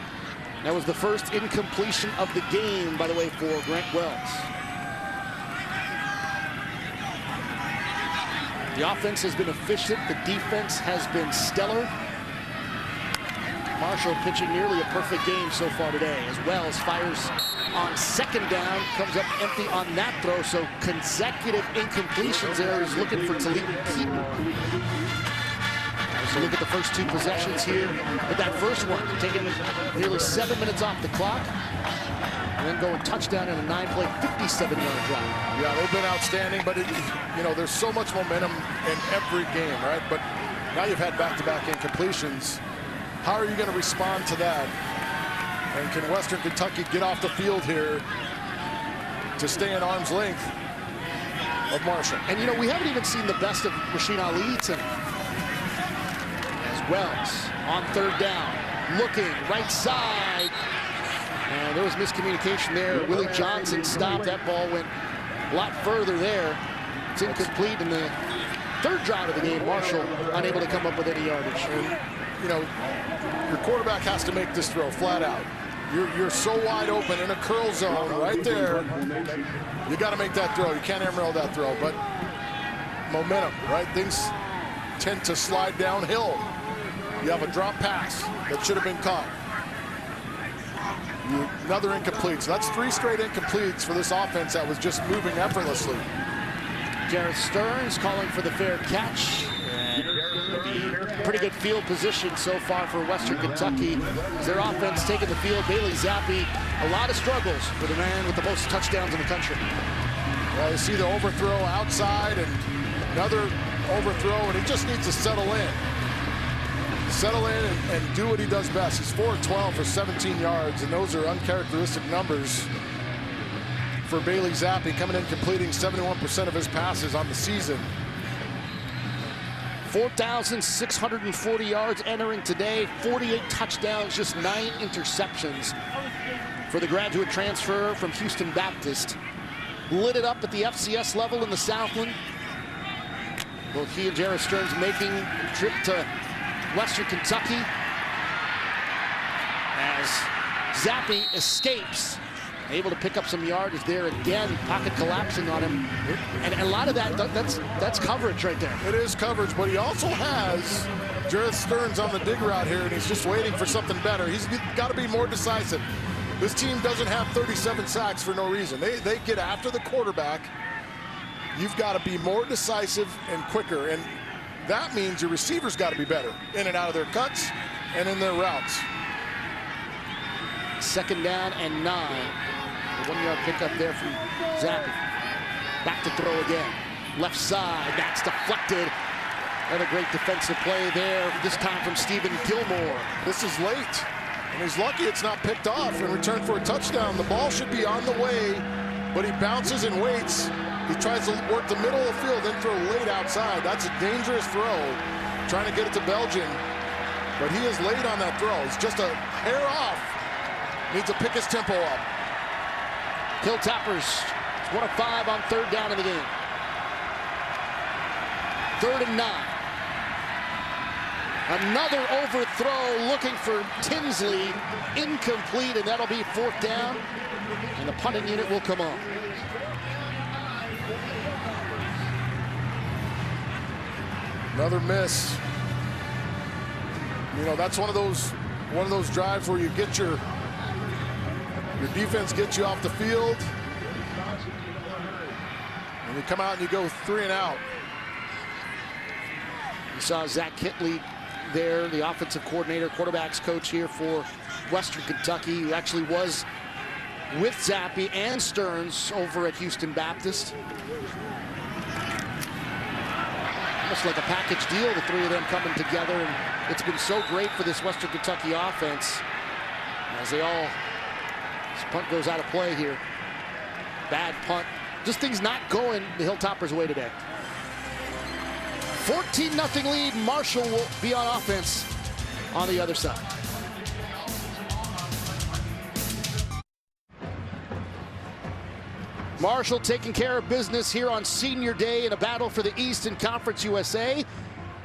A: That was the first incompletion of the game, by the way, for Grant Wells. The offense has been efficient. The defense has been stellar. Marshall pitching nearly a perfect game so far today as Wells fires on second down, comes up empty on that throw, so consecutive incompletions there. He's looking for Talib Keaton. So look at the first two possessions here. But that first one, taking nearly 7 minutes off the clock, and then going touchdown in a 9-play, 57-yard drive.
B: Yeah, they've been outstanding, but you know, there's so much momentum in every game, right? But now you've had back-to-back incompletions. How are you going to respond to that? And can Western Kentucky get off the field here to stay in arm's length of Marshall?
A: And you know, we haven't even seen the best of Rasheen Ali tonight. As Wells on third down, looking right side. And there was miscommunication there. Willie Johnson stopped. That ball went a lot further there. It's incomplete in the third drive of the game. Marshall unable to come up with any yardage.
B: And, you know, your quarterback has to make this throw flat out. You're so wide open in a curl zone right there. You got to make that throw. You can't emerald that throw, but momentum, right? Things tend to slide downhill. You have a drop pass that should have been caught. Another incomplete. So that's 3 straight incompletes for this offense that was just moving effortlessly.
A: Jarrett Stearns calling for the fair catch. Pretty good field position so far for Western Kentucky. Their offense taking the field. Bailey Zappi, a lot of struggles for the man with the most touchdowns in the country.
B: Well, you see the overthrow outside and another overthrow, and he just needs to settle in. Settle in and do what he does best. He's 4-12 for 17 yards, and those are uncharacteristic numbers for Bailey Zappi, coming in completing 71% of his passes on the season.
A: 4,640 yards entering today, 48 touchdowns, just 9 interceptions for the graduate transfer from Houston Baptist. Lit it up at the FCS level in the Southland. Both he and Jarrett Stearns making a trip to Western Kentucky as Zappi escapes, able to pick up some yardage there again. Pocket collapsing on him, and a lot of that's coverage right there.
B: It is coverage, but he also has Jarrett Stearns on the dig route here, and he's just waiting for something better. He's got to be more decisive. This team doesn't have 37 sacks for no reason. They get after the quarterback. You've got to be more decisive and quicker, and that means your receivers got to be better in and out of their cuts and in their routes.
A: Second down and 9. A 1-yard pickup there from Zappi. Back to throw again. Left side, that's deflected. Another great defensive play there, this time from Stephen Gilmore.
B: This is late, and he's lucky it's not picked off in return for a touchdown. The ball should be on the way, but he bounces and waits. He tries to work the middle of the field, then throw late outside. That's a dangerous throw, trying to get it to Belgian. But he is late on that throw. It's just a hair off. Needs to pick his tempo up.
A: Hilltoppers, 1 of 5 on third down in the game. 3rd and 9. Another overthrow looking for Tinsley. Incomplete, and that'll be 4th down. And the punting unit will come on.
B: Another miss. You know, that's one of those drives where you get your defense gets you off the field, and you come out and you go 3 and out.
A: You saw Zach Kitley there, the offensive coordinator, quarterbacks coach here for Western Kentucky, who actually was with Zappi and Stearns over at Houston Baptist. Almost like a package deal, the 3 of them coming together, and it's been so great for this Western Kentucky offense as this punt goes out of play here. Bad punt. Just things not going the Hilltoppers' way today. 14-0 lead. Marshall will be on offense on the other side. Marshall taking care of business here on Senior Day in a battle for the East in Conference USA.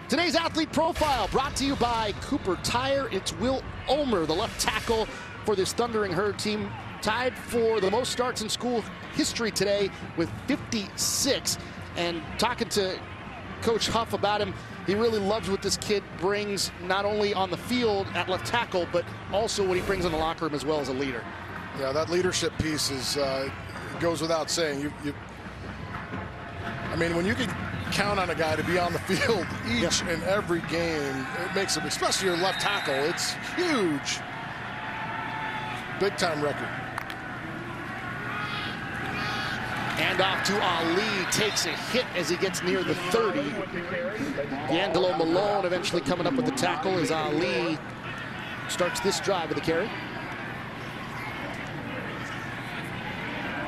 A: Today's athlete profile brought to you by Cooper Tire. It's Will Omer, the left tackle for this Thundering Herd team, tied for the most starts in school history today with 56. And talking to Coach Huff about him, he really loves what this kid brings, not only on the field at left tackle, but also what he brings in the locker room as well as a leader.
B: Yeah, that leadership piece is goes without saying. I mean, when you can count on a guy to be on the field each and every game, it makes him, especially your left tackle, it's huge. Big time record.
A: And off to Ali, takes a hit as he gets near the 30. D'Angelo Malone eventually coming up with the tackle as Ali starts this drive with the carry.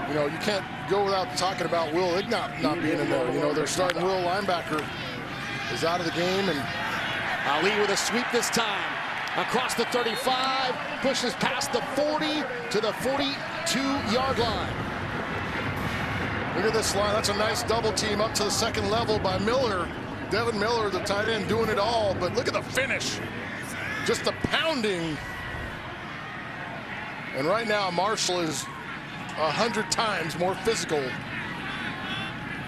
B: You know, you can't go without talking about Will Ignat not being in there. You know, their starting Will linebacker is out of the game. And
A: Ali with a sweep this time. Across the 35, pushes past the 40 to the 42-yard line.
B: Look at this line. That's a nice double team up to the second level by Miller. Devin Miller, the tight end, doing it all. But look at the finish. Just the pounding. And right now, Marshall is 100 times more physical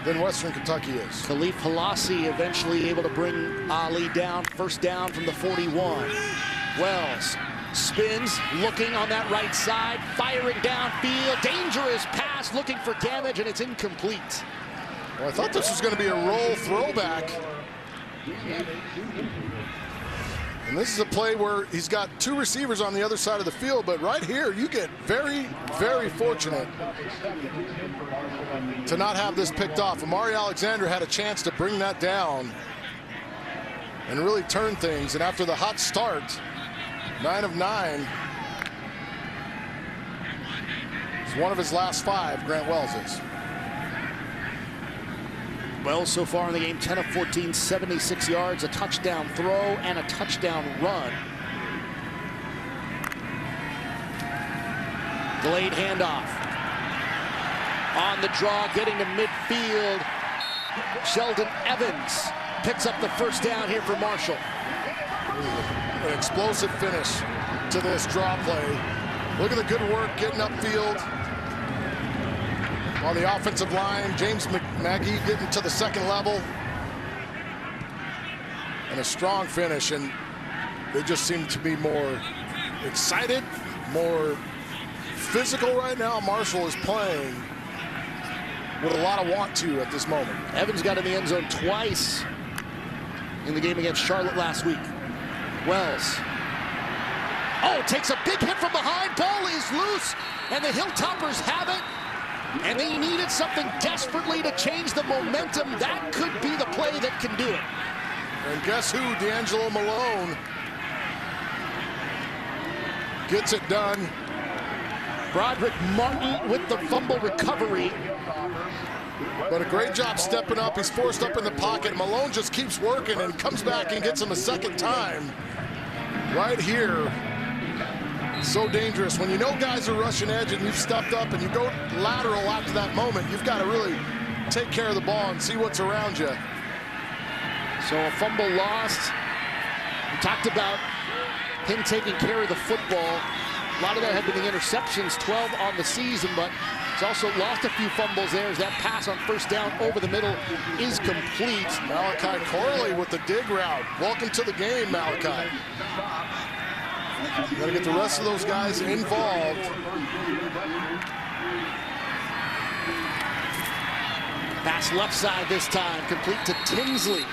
B: than Western Kentucky is.
A: Khalif Halassi eventually able to bring Ali down. First down from the 41. Wells spins, looking on that right side, firing downfield. Dangerous pass, looking for damage, and it's incomplete.
B: Well, I thought this was going to be a roll throwback. And this is a play where he's got two receivers on the other side of the field, but right here you get very, very fortunate to not have this picked off. Amari Alexander had a chance to bring that down and really turn things, and after the hot start, 9 of 9, it's one of his last 5, Grant Wells is.
A: Wells so far in the game, 10 of 14, 76 yards, a touchdown throw, and a touchdown run. Delayed handoff. On the draw, getting to midfield. Sheldon Evans picks up the first down here for Marshall.
B: An explosive finish to this draw play. Look at the good work getting upfield on the offensive line. James McMagee getting to the second level. And a strong finish, and they just seem to be more excited, more physical right now. Marshall is playing with a lot of want to at this moment.
A: Evans got in the end zone twice in the game against Charlotte last week. Wells. Oh, takes a big hit from behind. Ball is loose, and the Hilltoppers have it. And they needed something desperately to change the momentum. That could be the play that can do it.
B: And guess who? D'Angelo Malone gets it done.
A: Broderick Martin with the fumble recovery.
B: But a great job stepping up. He's forced up in the pocket. Malone just keeps working and comes back and gets him a second time. Right here. So dangerous. When you know guys are rushing edge and you've stepped up and you go lateral after that moment, you've got to really take care of the ball and see what's around you.
A: So a fumble lost. We talked about him taking care of the football. A lot of that had been the interceptions, 12 on the season, but he's also lost a few fumbles there as that pass on first down over the middle is complete.
B: Malachi Corley with the dig route. Welcome to the game, Malachi. Got to get the rest of those guys involved.
A: Pass left side this time, complete to Tinsley.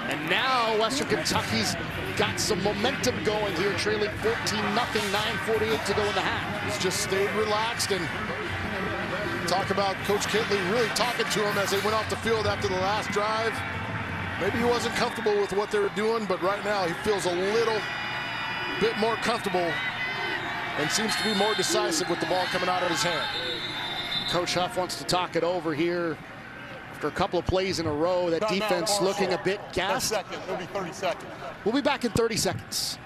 A: And now Western Kentucky's got some momentum going here, trailing 14-0, 9:48 to go in the half.
B: He's just stayed relaxed, and talk about Coach Kitley really talking to him as they went off the field after the last drive. Maybe he wasn't comfortable with what they were doing, but right now he feels a little bit more comfortable and seems to be more decisive with the ball coming out of his hand.
A: Coach Huff wants to talk it over here after a couple of plays in a row. That defense looking a bit gassed.
C: It'll be 30 seconds.
A: We'll be back in 30 seconds.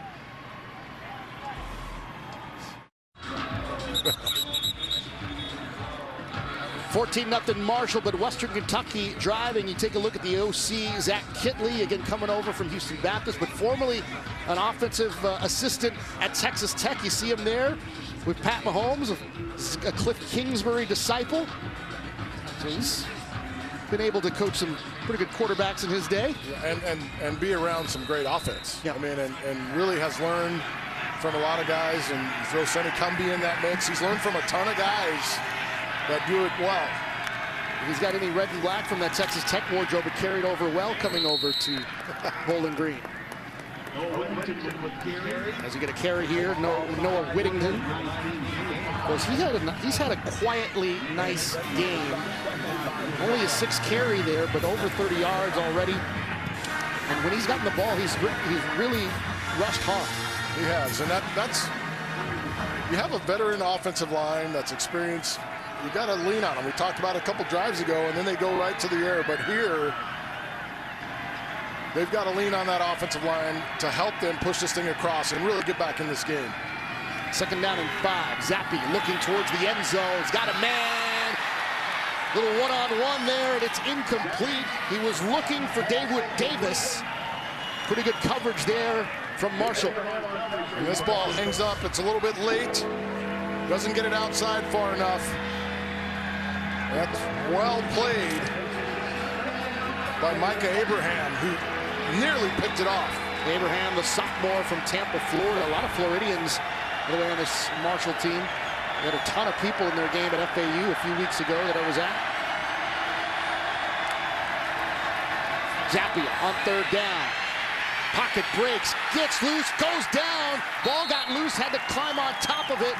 A: 14-0 Marshall, but Western Kentucky driving. You take a look at the OC, Zach Kitley, again coming over from Houston Baptist, but formerly an offensive assistant at Texas Tech. You see him there with Pat Mahomes, a Cliff Kingsbury disciple. So he's been able to coach some pretty good quarterbacks in his day.
B: And be around some great offense.
A: Yeah.
B: I mean, and really has learned from a lot of guys, and you throw Sonny Cumbie in that mix. He's learned from a ton of guys that do it well.
A: If he's got any red and black from that Texas Tech wardrobe, it carried over well coming over to Bowling Green. As you get a carry here, Noah Whittington. Of course, he's had a quietly nice game. Only a 6th carry there, but over 30 yards already. And when he's gotten the ball, he's really rushed hard.
B: He has, and that's you have a veteran offensive line that's experienced. You got to lean on them. We talked about it a couple drives ago, and then they go right to the air. But here, they've got to lean on that offensive line to help them push this thing across and really get back in this game.
A: 2nd down and 5. Zappi looking towards the end zone. He's got a man. Little one-on-one there, and it's incomplete. He was looking for David Davis. Pretty good coverage there from Marshall.
B: And this ball hangs up. It's a little bit late. Doesn't get it outside far enough. That's well played by Micah Abraham, who nearly picked it off.
A: Abraham, the sophomore from Tampa, Florida. A lot of Floridians, by the way, on this Marshall team. They had a ton of people in their game at FAU a few weeks ago that I was at. Zappi on 3rd down. Pocket breaks, gets loose, goes down. Ball got loose, had to climb on top of it.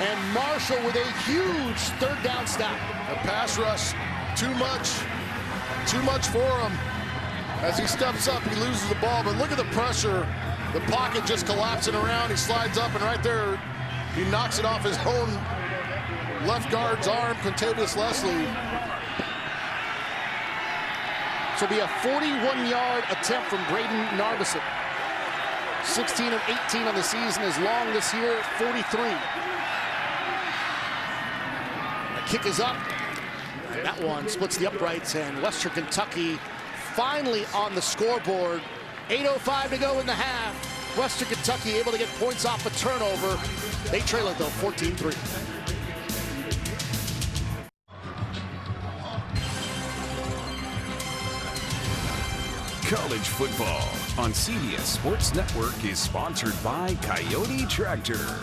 A: And Marshall with a huge 3rd down stop.
B: The pass rush, too much for him. As he steps up, he loses the ball, but look at the pressure. The pocket just collapsing around. He slides up, and right there, he knocks it off his own left guard's arm, Contavious Leslie.
A: This will be a 41-yard attempt from Braden Narveson. 16 of 18 on the season, is long this year, 43. The kick is up. That one splits the uprights, and Western Kentucky finally on the scoreboard. 8:05 to go in the half. Western Kentucky able to get points off a turnover. They trail it, though, 14-3.
D: College football on CBS Sports Network is sponsored by Coyote Tractor,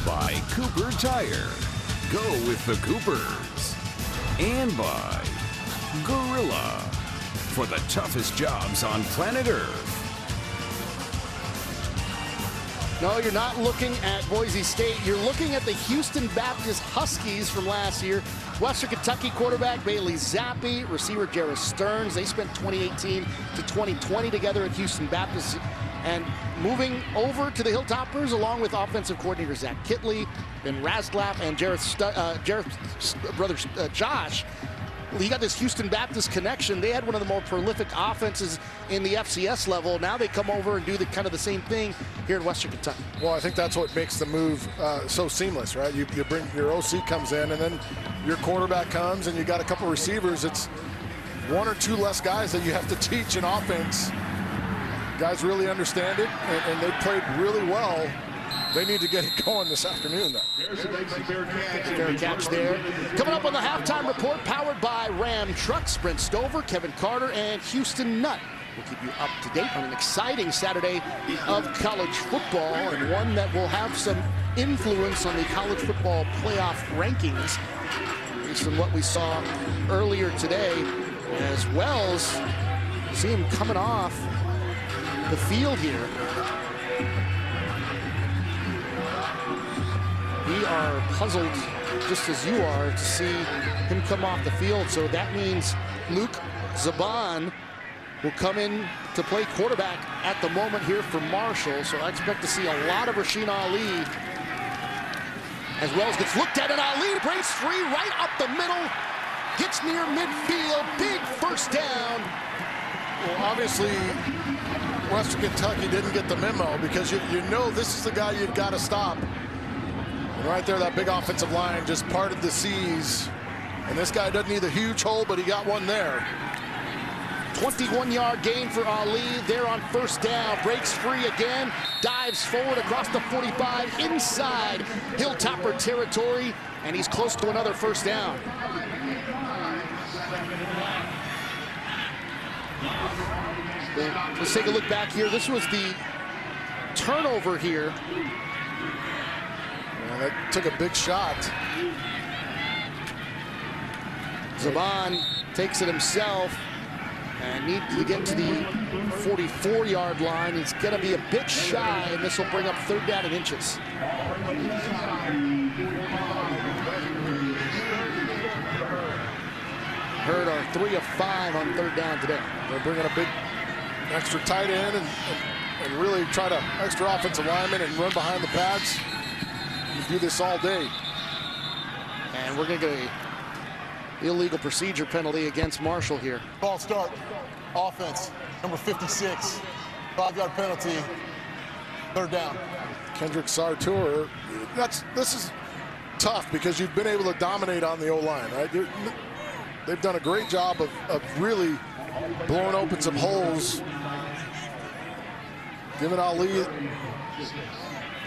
D: by Cooper Tire, go with the Coopers, and by Gorilla, for the toughest jobs on planet Earth.
A: No, you're not looking at Boise State. You're looking at the Houston Baptist Huskies from last year. Western Kentucky quarterback Bailey Zappi, receiver Jarrett Stearns. They spent 2018 to 2020 together at Houston Baptist. And moving over to the Hilltoppers, along with offensive coordinator Zach Kitley, Ben Rasdlap, and Jarrett's brother Josh. You got this Houston Baptist connection. They had one of the more prolific offenses in the FCS level. Now they come over and do the kind of the same thing here in Western Kentucky.
B: Well, I think that's what makes the move so seamless, right? You bring your OC comes in, and then your quarterback comes, and you got a couple receivers. It's 1 or 2 less guys that you have to teach in offense. Guys really understand it, and they played really well. They need to get it going this afternoon, though.
A: Fair catch there. Coming up on the halftime report, powered by Ram Trucks, Brent Stover, Kevin Carter, and Houston Nutt. We'll keep you up to date on an exciting Saturday of college football, and one that will have some influence on the college football playoff rankings, based on what we saw earlier today, as Wells, see him coming off the field here. We are puzzled, just as you are, to see him come off the field. So that means Luke Zaban will come in to play quarterback at the moment here for Marshall. So I expect to see a lot of Rasheen Ali as Wells gets looked at, and Ali breaks free right up the middle, gets near midfield, big first down.
B: Well, obviously, Western Kentucky didn't get the memo, because you know this is the guy you've got to stop. And right there, that big offensive line just parted the seas And this guy doesn't need a huge hole, but he got one there.
A: 21-yard gain for Ali. There on first down. Breaks free again. Dives forward across the 45 inside Hilltopper territory. And he's close to another first down. Let's take a look back here. This was the turnover here.
B: Well, that took a big shot.
A: Zaban takes it himself and needs to get to the 44-yard line. It's going to be a bit shy, and this will bring up third down and inches. Hurd are 3 of 5 on third down today.
B: They're bringing a big extra tight end and really try to extra offensive lineman and run behind the pads. You do this all day.
A: And we're going to get a illegal procedure penalty against Marshall here.
C: Ball start. Offense. Number 56. 5-yard penalty. Third down.
B: Kendrick Sartour. This is tough because you've been able to dominate on the O-line, right? They've done a great job of really blowing open some holes. Giving Ali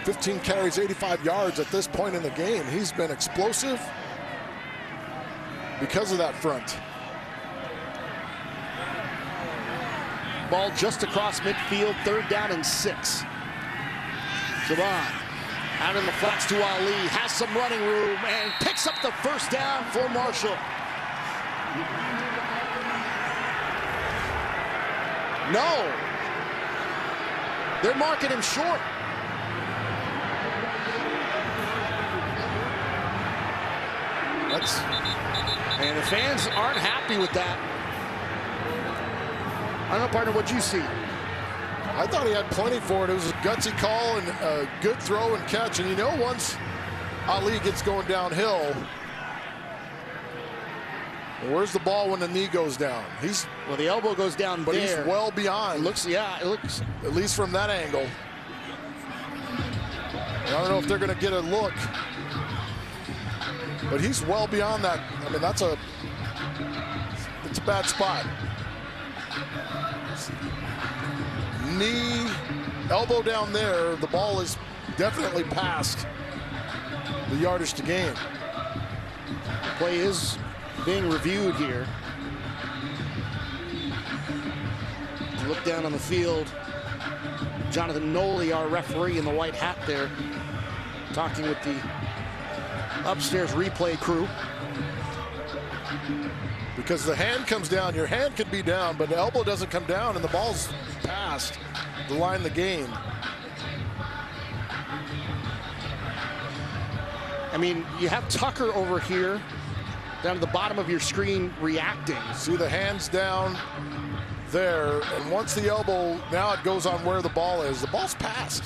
B: 15 carries, 85 yards at this point in the game. He's been explosive because of that front.
A: Ball just across midfield, third down and 6. Zaban out in the flats to Ali, has some running room and picks up the first down for Marshall. No. They're marking him short. And the fans aren't happy with that. I don't know, partner, what'd you see?
B: I thought he had plenty for it. It was a gutsy call and a good throw and catch. And you know, once Ali gets going downhill, where's the ball when the knee goes down?
A: Well, the elbow goes down
B: but
A: there.
B: He's well beyond.
A: It looks,
B: at least from that angle. I don't know if they're going to get a look, but he's well beyond that. I mean, it's a bad spot. Knee, elbow down there. The ball is definitely past the yardage to gain.
A: Play is being reviewed here. Look down on the field. Jonathan Noley, our referee in the white hat there, talking with the upstairs replay crew.
B: Because the hand comes down, your hand could be down, but the elbow doesn't come down and the ball's past the line of the game.
A: I mean, you have Tucker over here down at the bottom of your screen reacting.
B: See the hands down there, and once the elbow, now it goes on where the ball is. The ball's passed.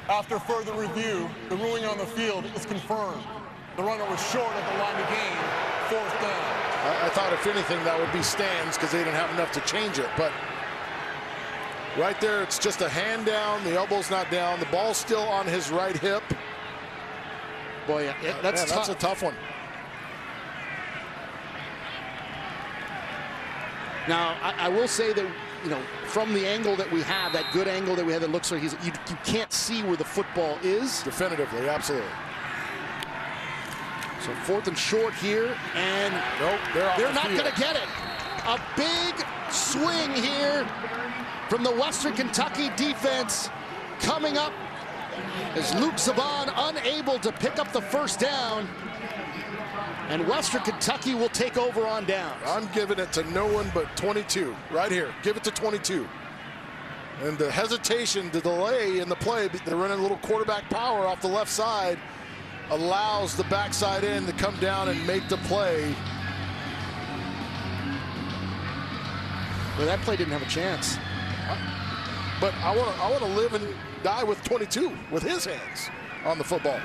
C: After further review, the ruling on the field is confirmed. The runner was short at the line of gain, fourth down.
B: I thought if anything that would be stands because they didn't have enough to change it, but right there it's just a hand down, the elbow's not down, the ball's still on his right hip.
A: Boy, that's
B: a tough one.
A: Now, I will say that, you know, from the angle that we have, that good angle that we have, that looks like you can't see where the football is.
B: Definitively, absolutely.
A: So fourth and short here, and
B: nope,
A: they're not going to get it. A big swing here from the Western Kentucky defense coming up as Luke Zaban unable to pick up the first down. And Western Kentucky will take over on downs.
B: I'm giving it to no one but 22, right here. Give it to 22. And the hesitation, the delay in the play, they're running a little quarterback power off the left side, allows the backside end to come down and make the play.
A: Well, that play didn't have a chance.
B: But I want to live and die with 22, with his hands on the football.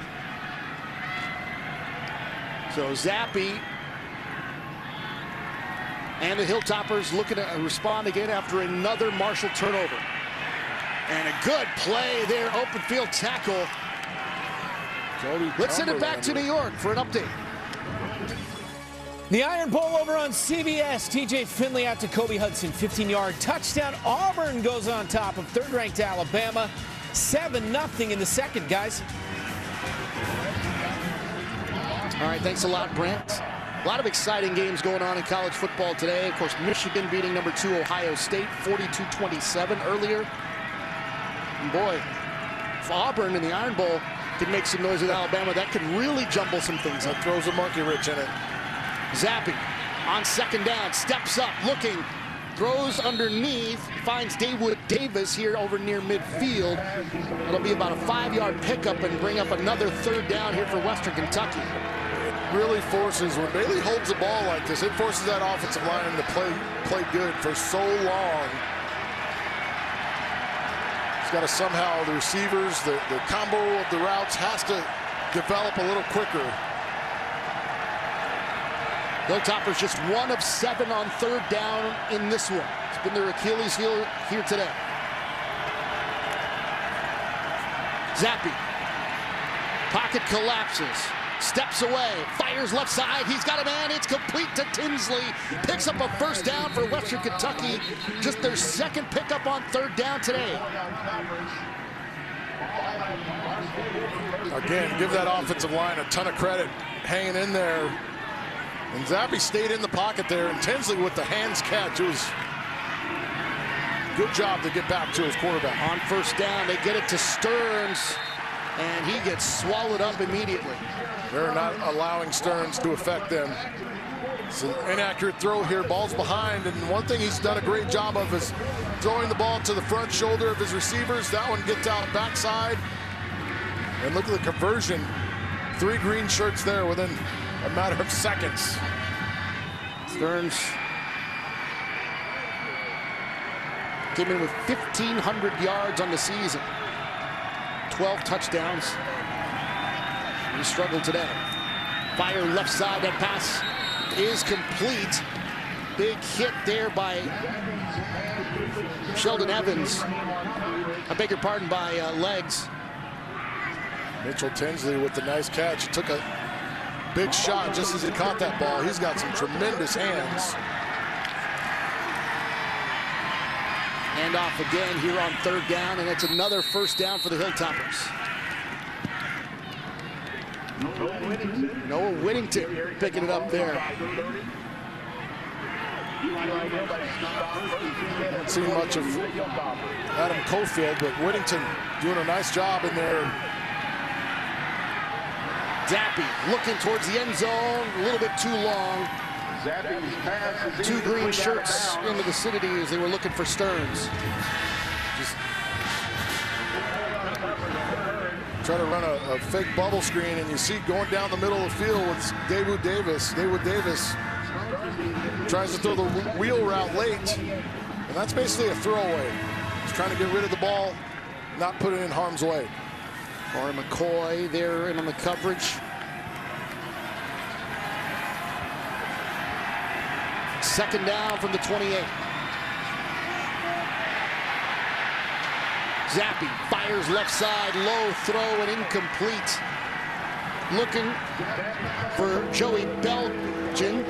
A: So Zappi and the Hilltoppers looking to respond again after another Marshall turnover. And a good play there, open field tackle. Let's send it back to New York for an update.
E: The Iron Bowl over on CBS. TJ Finley out to Kobe Hudson, 15-yard touchdown. Auburn goes on top of third-ranked Alabama, 7-0 in the second, guys.
A: All right, thanks a lot, Brent. A lot of exciting games going on in college football today. Of course, Michigan beating number 2 Ohio State 42-27 earlier. And boy, if Auburn in the Iron Bowl can make some noise with Alabama, that could really jumble some things up.
B: That throws a monkey wrench in it.
A: Zappi on second down, steps up, looking, throws underneath, finds Dawood Davis here over near midfield. It'll be about a 5-yard pickup and bring up another third down here for Western Kentucky.
B: It really forces, when Bailey holds the ball like this, it forces that offensive line to play good for so long. He's got to somehow, the receivers, the combo of the routes has to develop a little quicker.
A: Hilltoppers just 1 of 7 on third down in this one. It's been their Achilles heel here today. Zappi. Pocket collapses. Steps away. Fires left side. He's got a man. It's complete to Tinsley. Picks up a first down for Western Kentucky. Just their second pickup on third down today.
B: Again, give that offensive line a ton of credit hanging in there. And Zappi stayed in the pocket there, and Tinsley with the hands catch. It was good job to get back to his quarterback.
A: On first down, they get it to Stearns, and he gets swallowed up immediately.
B: They're not allowing Stearns to affect them. It's an inaccurate throw here. Ball's behind, and one thing he's done a great job of is throwing the ball to the front shoulder of his receivers. That one gets out backside. And look at the conversion. 3 green shirts there within a matter of seconds.
A: Stearns came in with 1,500 yards on the season. 12 touchdowns. He struggled today. Fire left side. That pass is complete. Big hit there by Sheldon Evans. I beg your pardon, by Legs.
B: Mitchell Tinsley with the nice catch. He took a big shot just as he caught that ball. He's got some tremendous hands.
A: Hand off again here on third down, and it's another first down for the Hilltoppers. Noah Whittington picking it up there.
B: Haven't seen much of Adam Cofield, but Whittington doing a nice job in there.
A: Zappi looking towards the end zone, a little bit too long. 2 green shirts in the vicinity as they were looking for Stearns.
B: Just try to run a fake bubble screen, and you see going down the middle of the field with Dawood Davis. Dawood Davis tries to throw the wheel route late, and that's basically a throwaway. He's trying to get rid of the ball, not put it in harm's way.
A: Corey McCoy there in on the coverage. Second down from the 28. Zappi fires left side, low throw and incomplete. Looking for Joey Belgian.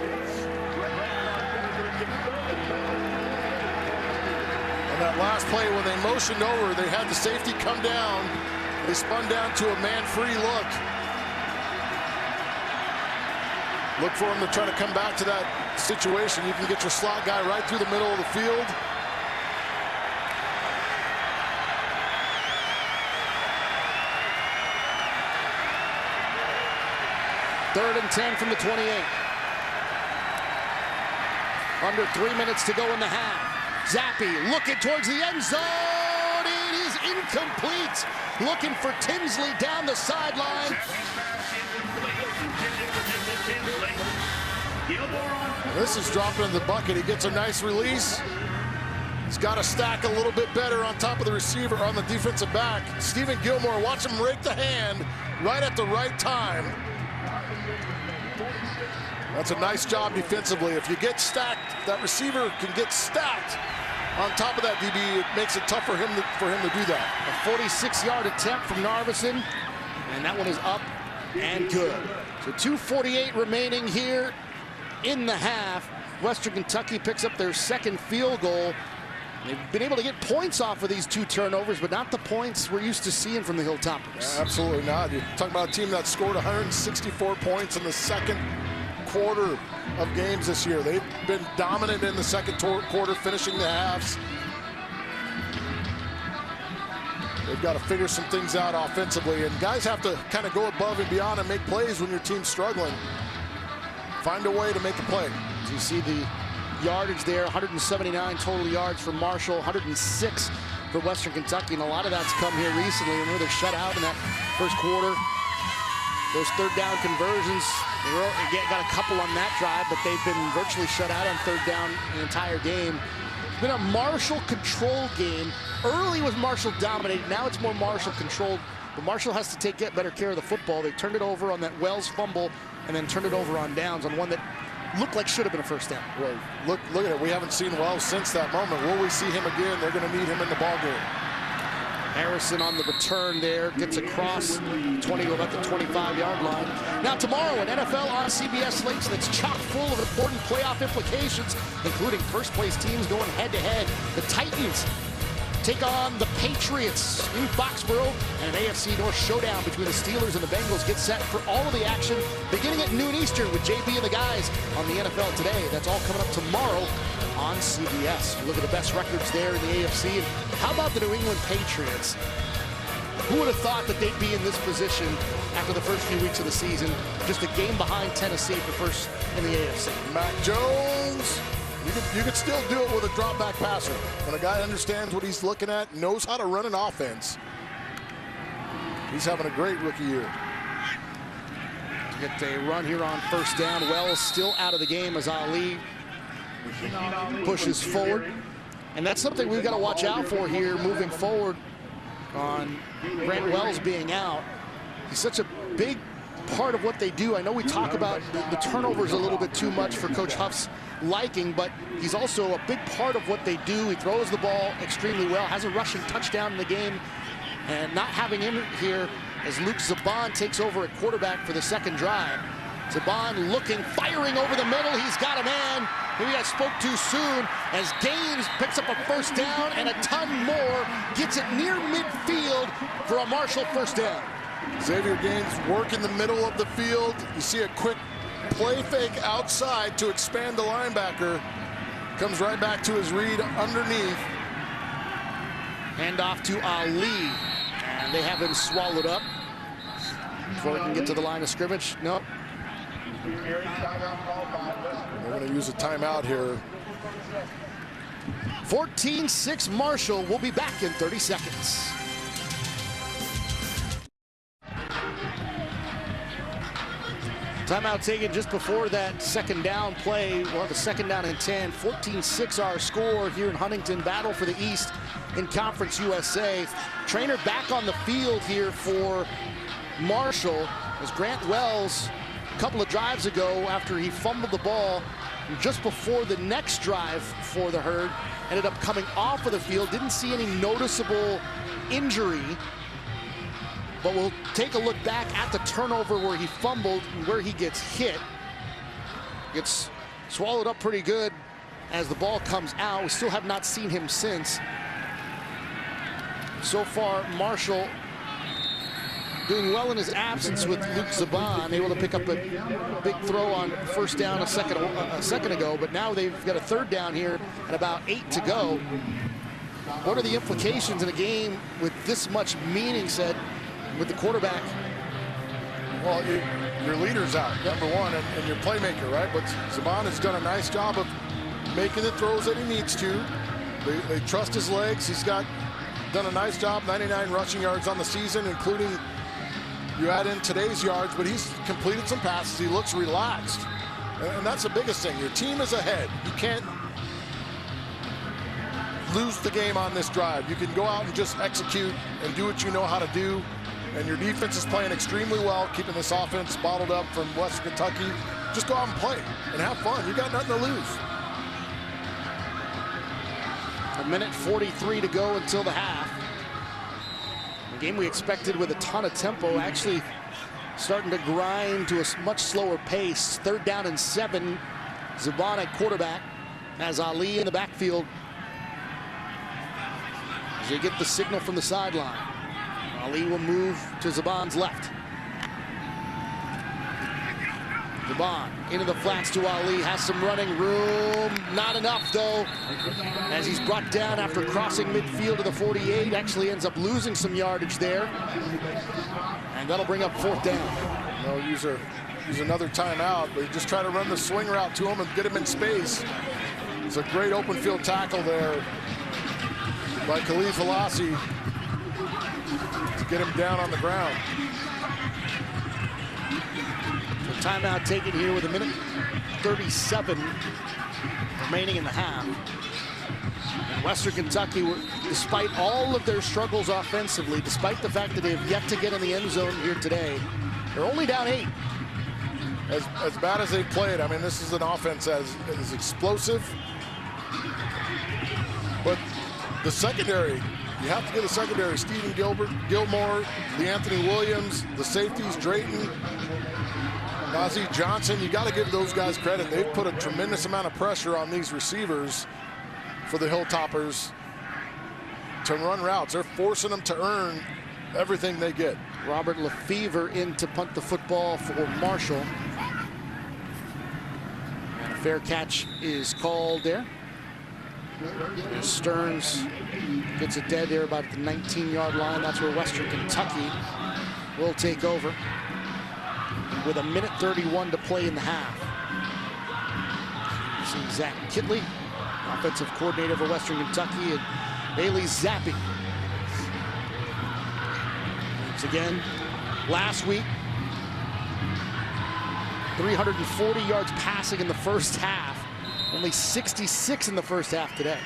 B: On that last play, when they motioned over, they had the safety come down. They spun down to a man-free look. Look for him to try to come back to that situation. You can get your slot guy right through the middle of the field.
A: Third and 10 from the 28. Under 3 minutes to go in the half. Zappi looking towards the end zone. It is incomplete. Looking for Tinsley down the sideline.
B: This is dropping in the bucket. He gets a nice release. He's got to stack a little bit better on top of the receiver, on the defensive back. Stephen Gilmore, watch him rake the hand right at the right time. That's a nice job defensively. If you get stacked, that receiver can get stacked on top of that DB. It makes it tough for him to do that.
A: A 46-yard attempt from Narveson, and that one is up and good. So 2:48 remaining here in the half. Western Kentucky picks up their second field goal. They've been able to get points off of these 2 turnovers, but not the points we're used to seeing from the Hilltoppers.
B: Yeah, absolutely not. You're talking about a team that scored 164 points in the second quarter of games this year. They've been dominant in the second quarter, finishing the halves. They've got to figure some things out offensively, and guys have to kind of go above and beyond and make plays when your team's struggling. Find a way to make a play.
A: As you see the yardage there, 179 total yards for Marshall, 106 for Western Kentucky, and a lot of that's come here recently. Remember, they're shut out in that first quarter. Those third down conversions, they got a couple on that drive, but they've been virtually shut out on third down the entire game. It's been a Marshall control game. Early was Marshall dominated. Now it's more Marshall controlled. But Marshall has to get better care of the football. They turned it over on that Wells fumble and then turned it over on downs on one that looked like should have been a first down.
B: Well, look at it. We haven't seen Wells since that moment. Will we see him again? They're going to need him in the ball game.
A: Harrison on the return there, gets across 20 to about the 25-yard line. Now tomorrow, an NFL on CBS slate that's chock full of important playoff implications, including first-place teams going head-to-head. The Titans take on the Patriots in Foxborough, and an AFC North showdown between the Steelers and the Bengals gets set for all of the action beginning at noon Eastern with JB and the guys on the NFL Today. That's all coming up tomorrow on CBS. You look at the best records there in the AFC. And how about the New England Patriots? Who would have thought that they'd be in this position after the first few weeks of the season? Just a game behind Tennessee for first in the AFC.
B: Mac Jones. You could still do it with a drop back passer. When a guy understands what he's looking at, knows how to run an offense, he's having a great rookie year.
A: Get a run here on first down. Wells still out of the game as Ali pushes forward. And that's something we've got to watch out for here moving forward on Grant Wells being out. He's such a big part of what they do. I know we talk about the turnovers a little bit too much for Coach Huff's liking, but he's also a big part of what they do. He throws the ball extremely well, has a rushing touchdown in the game, and not having him here as Luke Zabon takes over at quarterback for the second drive. Zabon looking, firing over the middle. He's got a man. Maybe I spoke too soon as Gaines picks up a first down and a ton more, gets it near midfield for a Marshall first down.
B: Xavier Gaines work in the middle of the field. You see a quick play fake outside to expand the linebacker. Comes right back to his read underneath.
A: Hand off to Ali. And they have him swallowed up before we can get to the line of scrimmage. Nope.
B: We're going to use a timeout here.
A: 14-6 Marshall. We'll be back in 30 seconds. Timeout taken just before that second down play. We'll have a second down and 10. 14-6 our score here in Huntington. Battle for the East in Conference USA. Trainer back on the field here for Marshall as Grant Wells, a couple of drives ago after he fumbled the ball just before the next drive for the Herd, ended up coming off of the field. Didn't see any noticeable injury. But we'll take a look back at the turnover where he fumbled and where he gets hit. Gets swallowed up pretty good as the ball comes out. We still have not seen him since. So far, Marshall doing well in his absence with Luke Zabon, able to pick up a big throw on first down a second ago. But now they've got a third down here and about 8 to go. What are the implications in a game with this much meaning said with the quarterback?
B: Well, your leader's out, number one, and your playmaker, right? But Zabon has done a nice job of making the throws that he needs to. They trust his legs. He's done a nice job, 99 rushing yards on the season, including, you add in today's yards, but he's completed some passes. He looks relaxed. And that's the biggest thing. Your team is ahead. You can't lose the game on this drive. You can go out and just execute and do what you know how to do. And your defense is playing extremely well, keeping this offense bottled up from Western Kentucky. Just go out and play and have fun. You got nothing to lose.
A: A minute 43 to go until the half. A game we expected with a ton of tempo, actually starting to grind to a much slower pace. Third down and 7 Zubon at quarterback has Ali in the backfield as they get the signal from the sideline. Ali will move to Zubon's left. Zubon into the flats to Ali, has some running room. Not enough, though, as he's brought down after crossing midfield to the 48. Actually ends up losing some yardage there. And that'll bring up 4th down.
B: No, use another timeout, but just try to run the swing route to him and get him in space. It's a great open field tackle there by Khalid Falassi to get him down on the ground.
A: So timeout taken here with 1:37 remaining in the half. And Western Kentucky, despite all of their struggles offensively, despite the fact that they have yet to get in the end zone here today, they're only down 8.
B: As bad as they played, I mean, this is an offense that is explosive. But the secondary, you have to get a secondary. Stephen Gilmore, Anthony Williams, the safeties, Drayton, Nazeeh Johnson. You got to give those guys credit. They've put a tremendous amount of pressure on these receivers for the Hilltoppers to run routes. They're forcing them to earn everything they get.
A: Robert Lefevre in to punt the football for Marshall. And a fair catch is called there. Stearns gets it dead there about the 19-yard line. That's where Western Kentucky will take over with 1:31 to play in the half. See Zach Kitley, offensive coordinator for Western Kentucky, and Bailey Zappi. Once again, last week, 340 yards passing in the first half. Only 66 in the first half today.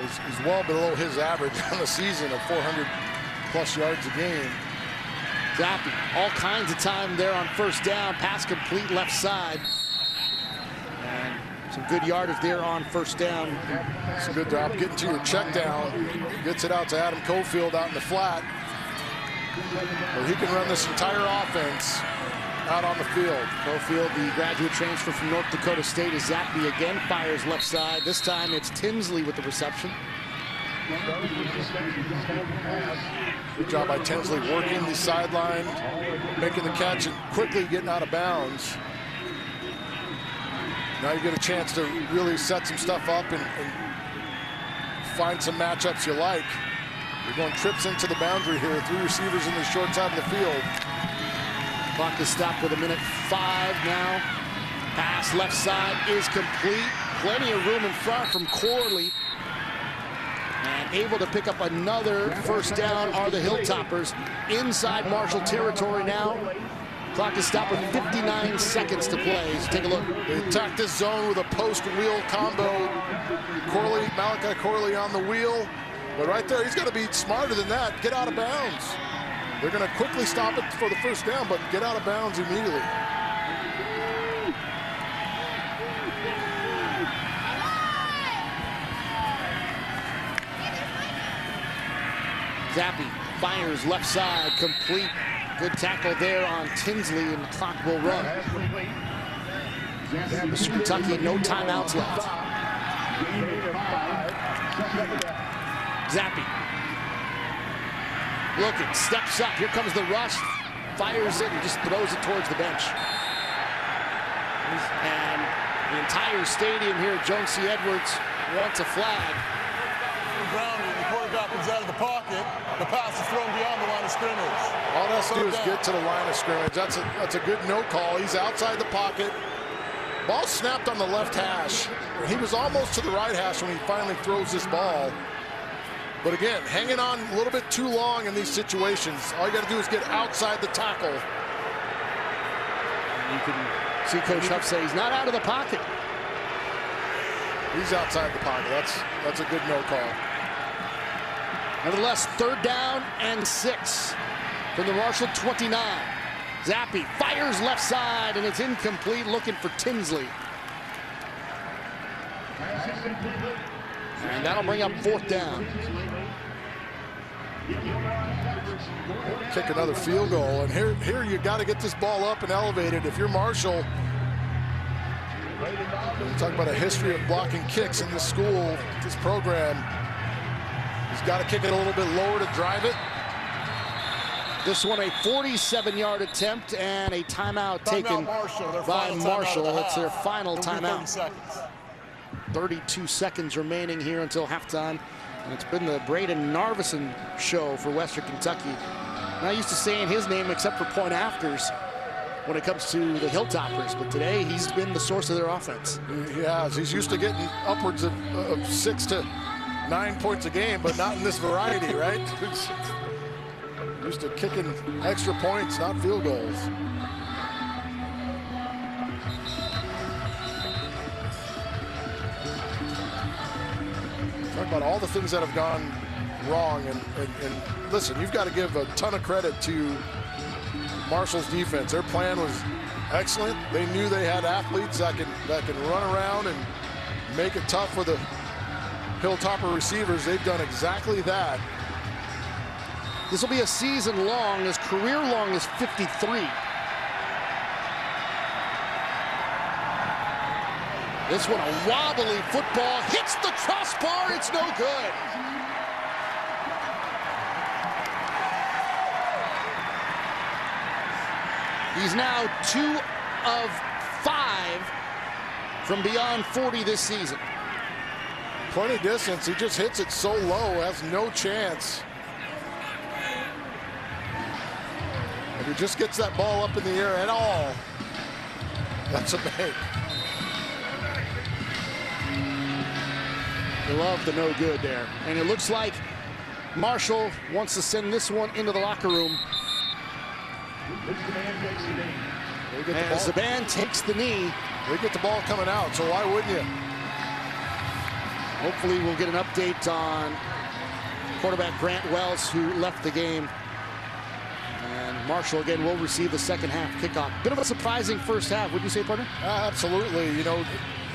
B: He's well below his average on the season of 400+ yards a game.
A: Zappi, all kinds of time there on 1st down. Pass complete left side. And some good yardage there on 1st down.
B: It's a good job getting to your check down. Gets it out to Adam Cofield out in the flat. But he can run this entire offense out on the field.
A: Cofield, the graduate transfer from North Dakota State, as Zappi again fires left side. This time it's Tinsley with the reception.
B: Good job by Tinsley working the sideline, making the catch, and quickly getting out of bounds. Now you get a chance to really set some stuff up and find some matchups you like. You're going trips into the boundary here. 3 receivers in the short side of the field.
A: Clock is stopped with 1:05 now. Pass left side is complete. Plenty of room in front from Corley. And able to pick up another 1st down are the Hilltoppers inside Marshall territory now. Clock is stopped with 59 seconds to play. So take a look.
B: They attack this zone with a post-wheel combo. Malachi Corley on the wheel. But right there, he's got to be smarter than that. Get out of bounds. They're going to quickly stop it for the 1st down, but get out of bounds immediately.
A: Zappi fires left side, complete. Good tackle there on Tinsley, and the clock will run. Western Kentucky, no timeouts left. Zappi. Looking, steps up. Here comes the rush. Fires it and just throws it towards the bench. And the entire stadium here at Jones C. Edwards wants a flag.
C: Grounded, the quarterback comes out of the pocket. The pass is thrown beyond the line of scrimmage.
B: All he has to do is get to the line of scrimmage. That's a good no call. He's outside the pocket. Ball snapped on the left hash. He was almost to the right hash when he finally throws this ball. But again, hanging on a little bit too long in these situations. All you got to do is get outside the tackle.
A: You can see Coach Huff say he's not out of the pocket.
B: He's outside the pocket. That's a good no call.
A: Nevertheless, 3rd down and 6 from the Marshall 29. Zappi fires left side, and it's incomplete, looking for Tinsley. And that'll bring up 4th down.
B: Kick another field goal, and here you got to get this ball up and elevated. If you're Marshall, Talk about a history of blocking kicks in this school, this program. He's got to kick it a little bit lower to drive it.
A: This one a 47-yard attempt and a timeout taken by Marshall. It's their final timeout. 32 seconds remaining here until halftime. And it's been the Braden Narveson show for Western Kentucky. Not used to saying his name except for point afters when it comes to the Hilltoppers, but today he's been the source of their offense.
B: He has. He's used to getting upwards of 6 to 9 points a game, but not in this variety, right? Used to kicking extra points, not field goals. Talk about all the things that have gone wrong, and listen, you've got to give a ton of credit to Marshall's defense. Their plan was excellent. They knew they had athletes that can run around and make it tough for the Hilltopper receivers. They've done exactly that.
A: This will be a season long. His career long is 53. This one a wobbly football, hits the crossbar, it's no good. He's now 2 of 5 from beyond 40 this season.
B: Plenty distance, he just hits it so low, has no chance. If he just gets that ball up in the air at all, that's a make.
A: They love the no good there. And it looks like Marshall wants to send this one into the locker room. As the band takes the knee.
B: They get the ball coming out, so why wouldn't you?
A: Hopefully we'll get an update on quarterback Grant Wells, who left the game. And Marshall, again, will receive the second half kickoff. Bit of a surprising first half, would you say, partner?
B: Absolutely. You know,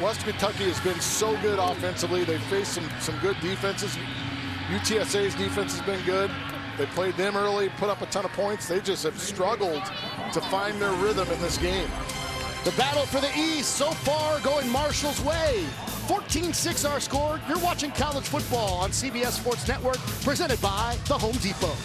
B: Western Kentucky has been so good offensively. They've faced some good defenses. UTSA's defense has been good. They played them early, put up a ton of points. They just have struggled to find their rhythm in this game.
A: The battle for the East so far going Marshall's way. 14-6 our score. You're watching college football on CBS Sports Network, presented by the Home Depot.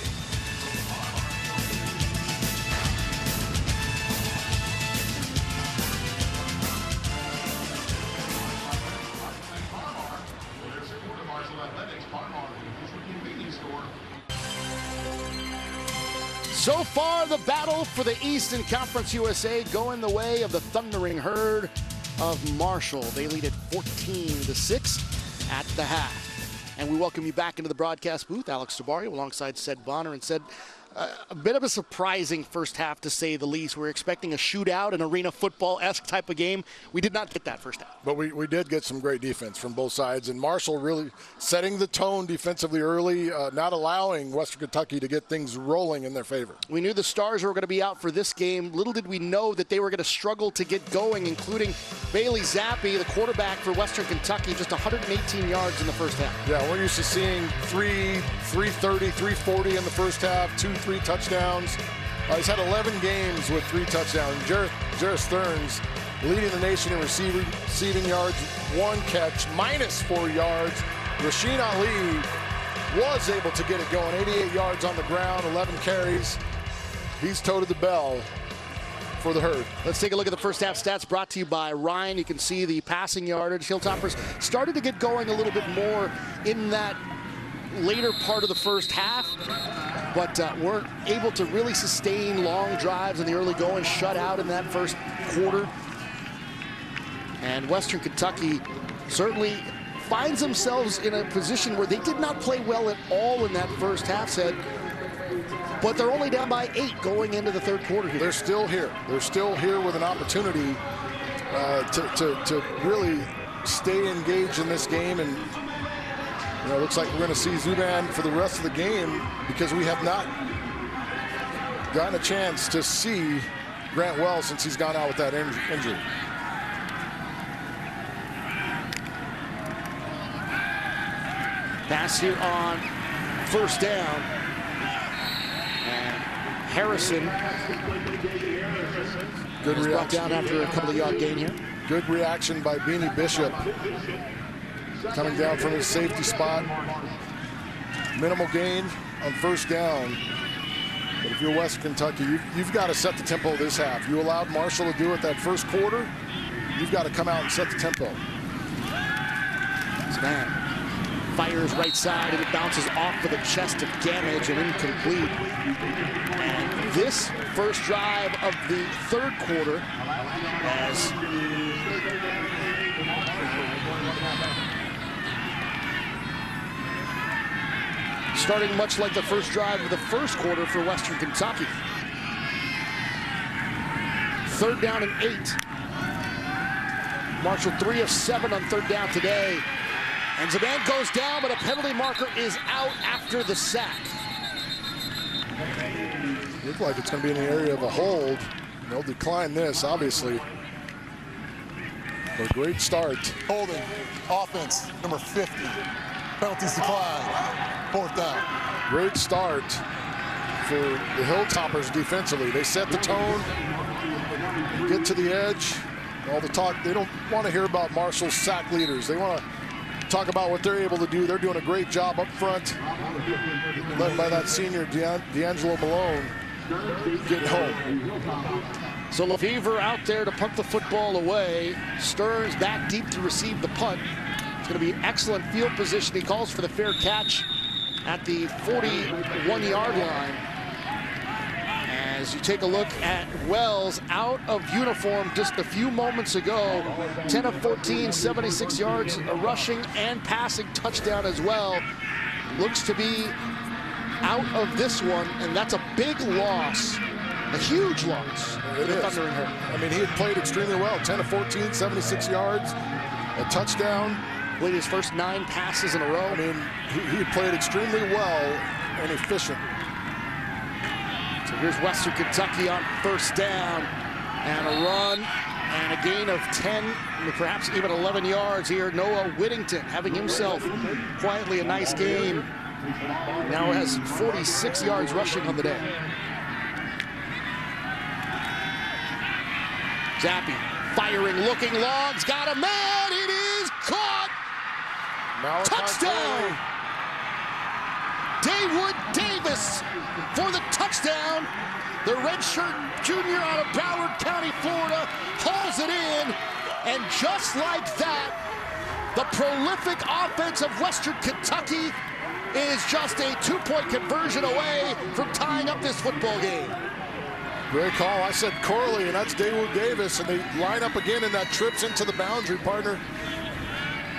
A: So far, the battle for the East in Conference USA going the way of the Thundering Herd of Marshall. They lead it 14-6 at the half. And we welcome you back into the broadcast booth. Alex Tabarrio alongside Ced Bonner. And Ced, a bit of a surprising first half, to say the least. We're expecting a shootout, an arena football-esque type of game. We did not get that first half.
B: But we did get some great defense from both sides. And Marshall really setting the tone defensively early, not allowing Western Kentucky to get things rolling in their favor.
A: We knew the stars were going to be out for this game. Little did we know that they were going to struggle to get going, including Bailey Zappi, the quarterback for Western Kentucky, just 118 yards in the first half.
B: Yeah, we're used to seeing 330, 340 in the first half, 2-3 touchdowns. He's had 11 games with 3 touchdowns. Jarrett Stearns leading the nation in receiving yards, 1 catch, -4 yards. Rasheen Ali was able to get it going, 88 yards on the ground, 11 carries. He's toted the bell for the Herd.
A: Let's take a look at the first half stats brought to you by Ryan. You can see the passing yardage. Hilltoppers started to get going a little bit more in that later part of the first half, but weren't able to really sustain long drives in the early going, shut out in that first quarter. And Western Kentucky certainly finds themselves in a position where they did not play well at all in that first half set, but they're only down by 8 going into the third quarter here.
B: They're still here. They're still here with an opportunity to really stay engaged in this game. And you know, it looks like we're going to see Zuban for the rest of the game, because we have not gotten a chance to see Grant Wells since he's gone out with that injury.
A: Pass here on first down. And Harrison
B: good
A: was brought down after a couple of yard gain here.
B: Good reaction by Beanie Bishop. Coming down from his safety spot. Minimal gain on first down. But if you're Western Kentucky, you've got to set the tempo this half. You allowed Marshall to do it that first quarter. You've got to come out and set the tempo.
A: Span fires right side, and it bounces off of the chest of Gamage and incomplete. And this first drive of the third quarter, as starting much like the first drive of the first quarter for Western Kentucky. Third down and 8. Marshall 3 of 7 on third down today. And Zaban goes down, but a penalty marker is out after the sack.
B: Looks like it's going to be in the area of a hold. They'll decline this, obviously. But a great start.
C: Holding, offense, number 50. Penalties decline, fourth down.
B: Great start for the Hilltoppers defensively. They set the tone, get to the edge. All the talk, they don't want to hear about Marshall's sack leaders. They want to talk about what they're able to do. They're doing a great job up front, led by that senior D'Angelo Malone, getting home.
A: So Lefevre out there to punt the football away. Stearns back deep to receive the punt. It's going to be excellent field position. He calls for the fair catch at the 41-yard line. As you take a look at Wells, out of uniform just a few moments ago, 10 of 14, 76 yards, a rushing and passing touchdown as well. Looks to be out of this one, and that's a big loss, a huge loss for the Thundering Herd.
B: I mean, he had played extremely well, 10 of 14, 76 yards, a touchdown.
A: Played his first 9 passes in a row.
B: I mean, he had played extremely well and efficient.
A: So here's Western Kentucky on first down, and a run and a gain of 10, perhaps even 11 yards here. Noah Whittington having himself quietly a nice game. Now has 46 yards rushing on the day. Zappi firing, looking, Logs got a man. It is caught. Touchdown. Dawood Davis for the touchdown. The redshirt junior out of Broward County, Florida, hauls it in. And just like that, the prolific offense of Western Kentucky is just a 2-point conversion away from tying up this football game.
B: Great call. I said Corley, and that's Dawood Davis, and they line up again, and that trips into the boundary, partner.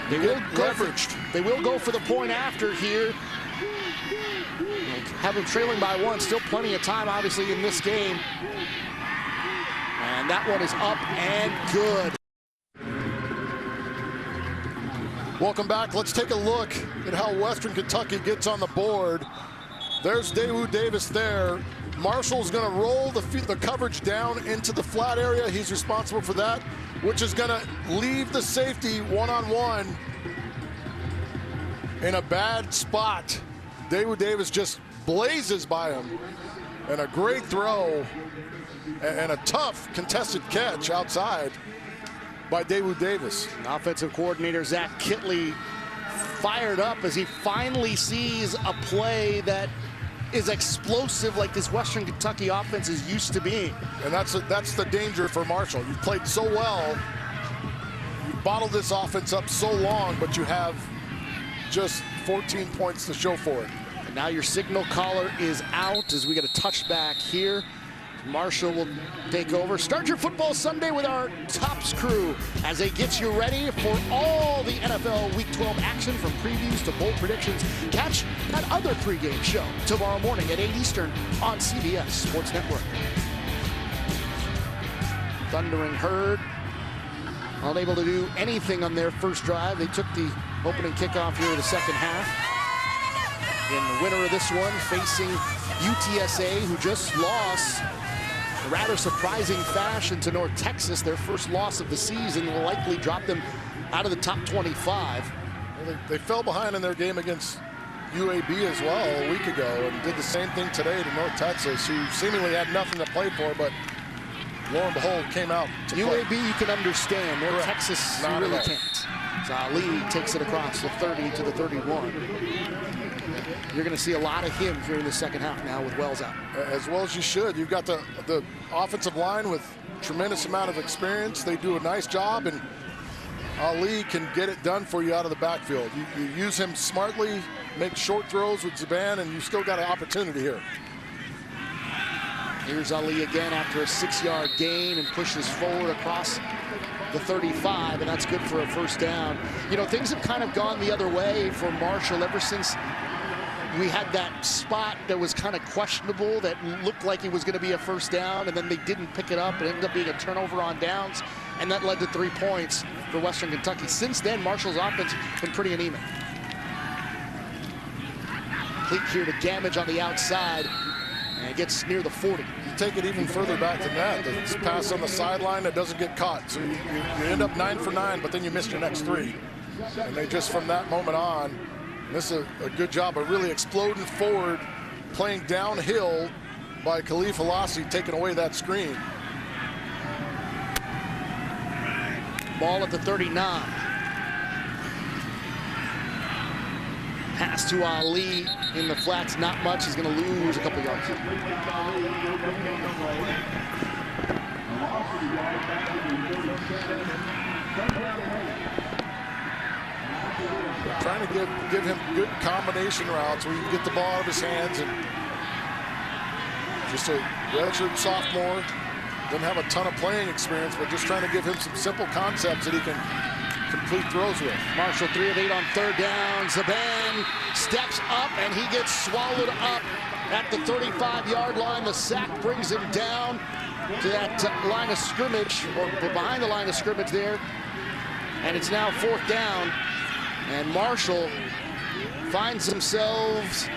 A: They will go for the point after here. Have them trailing by 1. Still plenty of time, obviously, in this game. And that one is up and good.
B: Welcome back. Let's take a look at how Western Kentucky gets on the board. There's Dawood Davis there. Marshall's going to roll the coverage down into the flat area. He's responsible for that, which is going to leave the safety one-on-one in a bad spot. Dawood Davis just blazes by him. And a great throw and a tough contested catch outside by Dawood Davis.
A: Offensive coordinator Zach Kitley fired up as he finally sees a play that is explosive like this Western Kentucky offense is used to being.
B: And that's the danger for Marshall. You've played so well. You've bottled this offense up so long, but you have just 14 points to show for it.
A: And now your signal caller is out as we get a touchback here. Marshall will take over. Start your football Sunday with our Tops crew as they get you ready for all the NFL Week 12 action, from previews to bold predictions. Catch that other pregame show tomorrow morning at 8 Eastern on CBS Sports Network. Thundering Herd unable to do anything on their first drive. They took the opening kickoff here in the second half. In the winner of this one, facing UTSA, who just lost in rather surprising fashion to North Texas. Their first loss of the season will likely drop them out of the top 25.
B: Well, they fell behind in their game against UAB as well a week ago, and did the same thing today to North Texas, who seemingly had nothing to play for, but lo and behold, came out to play.
A: UAB you can understand. North Texas,
B: Not
A: you really
B: at all.
A: can't. So Ali takes it across the 30 to the 31. You're going to see a lot of him here in the second half now with Wells out.
B: As well as you should. You've got the offensive line with tremendous amount of experience. They do a nice job, and Ali can get it done for you out of the backfield. You use him smartly, make short throws with Zaban, and you still got an opportunity here.
A: Here's Ali again after a 6-yard gain and pushes forward across the 35, and that's good for a first down. You know, things have kind of gone the other way for Marshall ever since we had that spot that was kind of questionable, that looked like it was going to be a first down, and then they didn't pick it up. It ended up being a turnover on downs, and that led to 3 points for Western Kentucky. Since then, Marshall's offense has been pretty anemic. Complete here to Gamage on the outside, and gets near the 40.
B: You take it even further back than that. It's pass on the sideline that doesn't get caught. So you end up 9 for 9, but then you missed your next 3. And they just, from that moment on, this is a good job of really exploding forward, playing downhill by Khalif Halassi, taking away that screen.
A: Ball at the 39. Pass to Ali in the flats, not much. He's going to lose a couple yards.
B: Trying to give him good combination routes where you can get the ball out of his hands, and just a redshirt sophomore, doesn't have a ton of playing experience, but just trying to give him some simple concepts that he can complete throws with.
A: Marshall 3 of 8 on third down. Zaban steps up and he gets swallowed up at the 35-yard line. The sack brings him down to that line of scrimmage, or behind the line of scrimmage there. And it's now 4th down. And Marshall finds themselves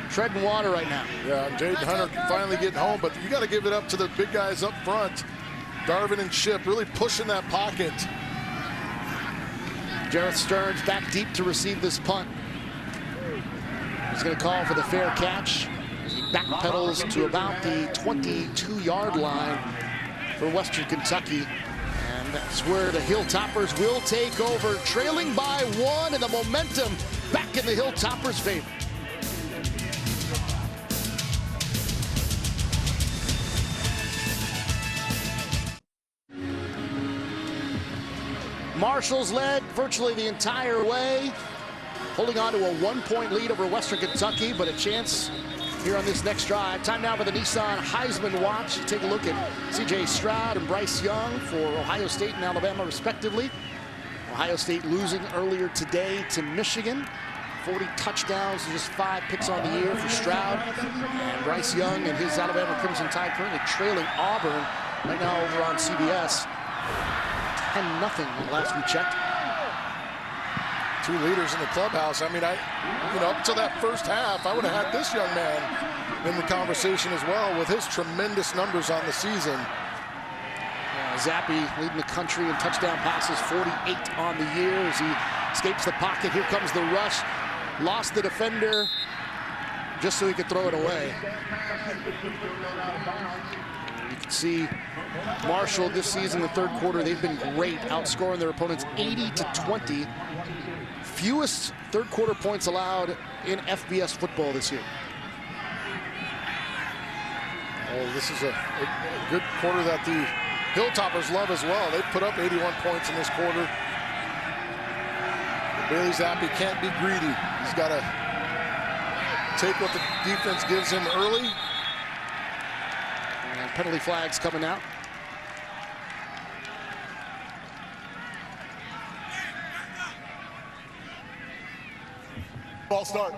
A: treading water right now.
B: Yeah, and Jaden Hunter finally getting home, but you got to give it up to the big guys up front. Darvin and Ship really pushing that pocket.
A: Jareth Stearns back deep to receive this punt. He's going to call for the fair catch as he backpedals to about the 22-yard line for Western Kentucky. And that's where the Hilltoppers will take over, trailing by 1, and the momentum back in the Hilltoppers' favor. Marshall's led virtually the entire way, holding on to a 1-point lead over Western Kentucky, but a chance here on this next drive. Time now for the Nissan Heisman Watch. Take a look at C.J. Stroud and Bryce Young for Ohio State and Alabama, respectively. Ohio State losing earlier today to Michigan. 40 touchdowns and just 5 picks on the year for Stroud. And Bryce Young and his Alabama Crimson Tide currently trailing Auburn right now over on CBS. 10-0 last we checked.
B: 2 leaders in the clubhouse. I mean, up to that first half, I would have had this young man in the conversation as well with his tremendous numbers on the season.
A: Zappi leading the country in touchdown passes, 48 on the year as he escapes the pocket. Here comes the rush. Lost the defender just so he could throw it away. You can see Marshall this season, the third quarter, they've been great, outscoring their opponents 80-20. Fewest third quarter points allowed in FBS football this year.
B: Oh, this is a good quarter that the Hilltoppers love as well. They've put up 81 points in this quarter. Bailey Zappi can't be greedy. He's got to take what the defense gives him early.
A: And penalty flags coming out.
C: Ball start.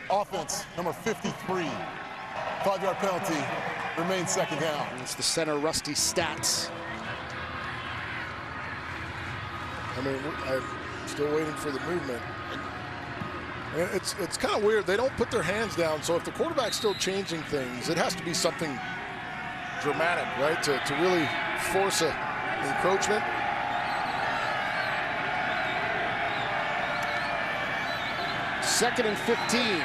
C: Offense, number 53. 5-yard penalty. Remains second down.
A: It's the center, Rusty Stats.
B: I mean, I'm still waiting for the movement. And it's kind of weird. They don't put their hands down. So if the quarterback's still changing things, it has to be something dramatic, right? To really force a encroachment.
A: Second and 15.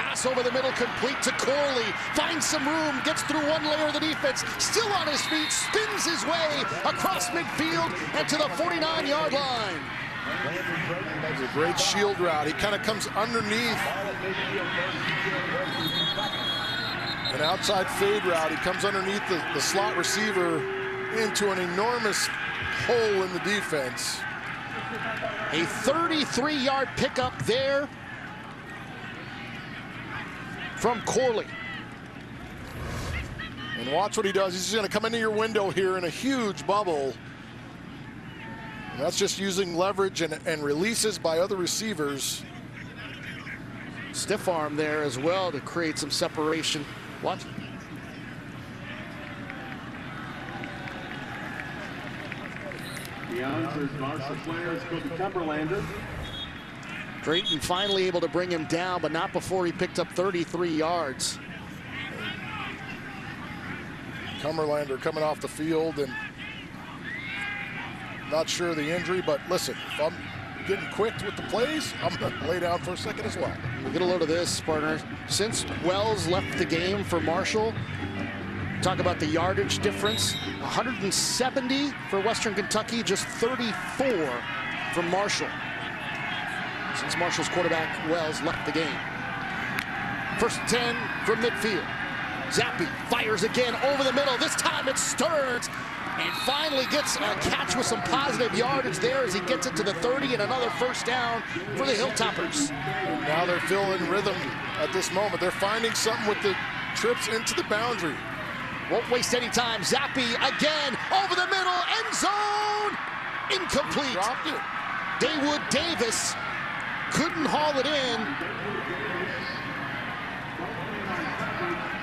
A: pass over the middle, complete to Corley. Finds some room, gets through one layer of the defense. Still on his feet, spins his way across midfield and to the 49-yard line.
B: That's a great shield route. He kind of comes underneath. An outside fade route. He comes underneath the slot receiver into an enormous hole in the defense.
A: A 33-yard pickup there from Corley.
B: And watch what he does. He's just going to come into your window here in a huge bubble. And that's just using leverage and releases by other receivers.
A: Stiff arm there as well to create some separation. Watch.
F: The announcers march the players go to Cumberlander.
A: Drayton finally able to bring him down, but not before he picked up 33 yards.
B: Cumberlander coming off the field, and not sure of the injury, but listen, if I'm getting quick with the plays, I'm going to lay down for a second as well.
A: We'll get a load of this, partner. Since Wells left the game for Marshall, talk about the yardage difference. 170 for Western Kentucky, just 34 from Marshall. Since Marshall's quarterback, Wells, left the game. First 10 from midfield. Zappi fires again over the middle. This time it's Stearns. And finally gets a catch with some positive yardage there as he gets it to the 30 and another first down for the Hilltoppers.
B: Now they're feeling rhythm at this moment. They're finding something with the trips into the boundary.
A: Won't waste any time. Zappi again over the middle, end zone, incomplete.
B: Dropped it.
A: Dawood Davis couldn't haul it in.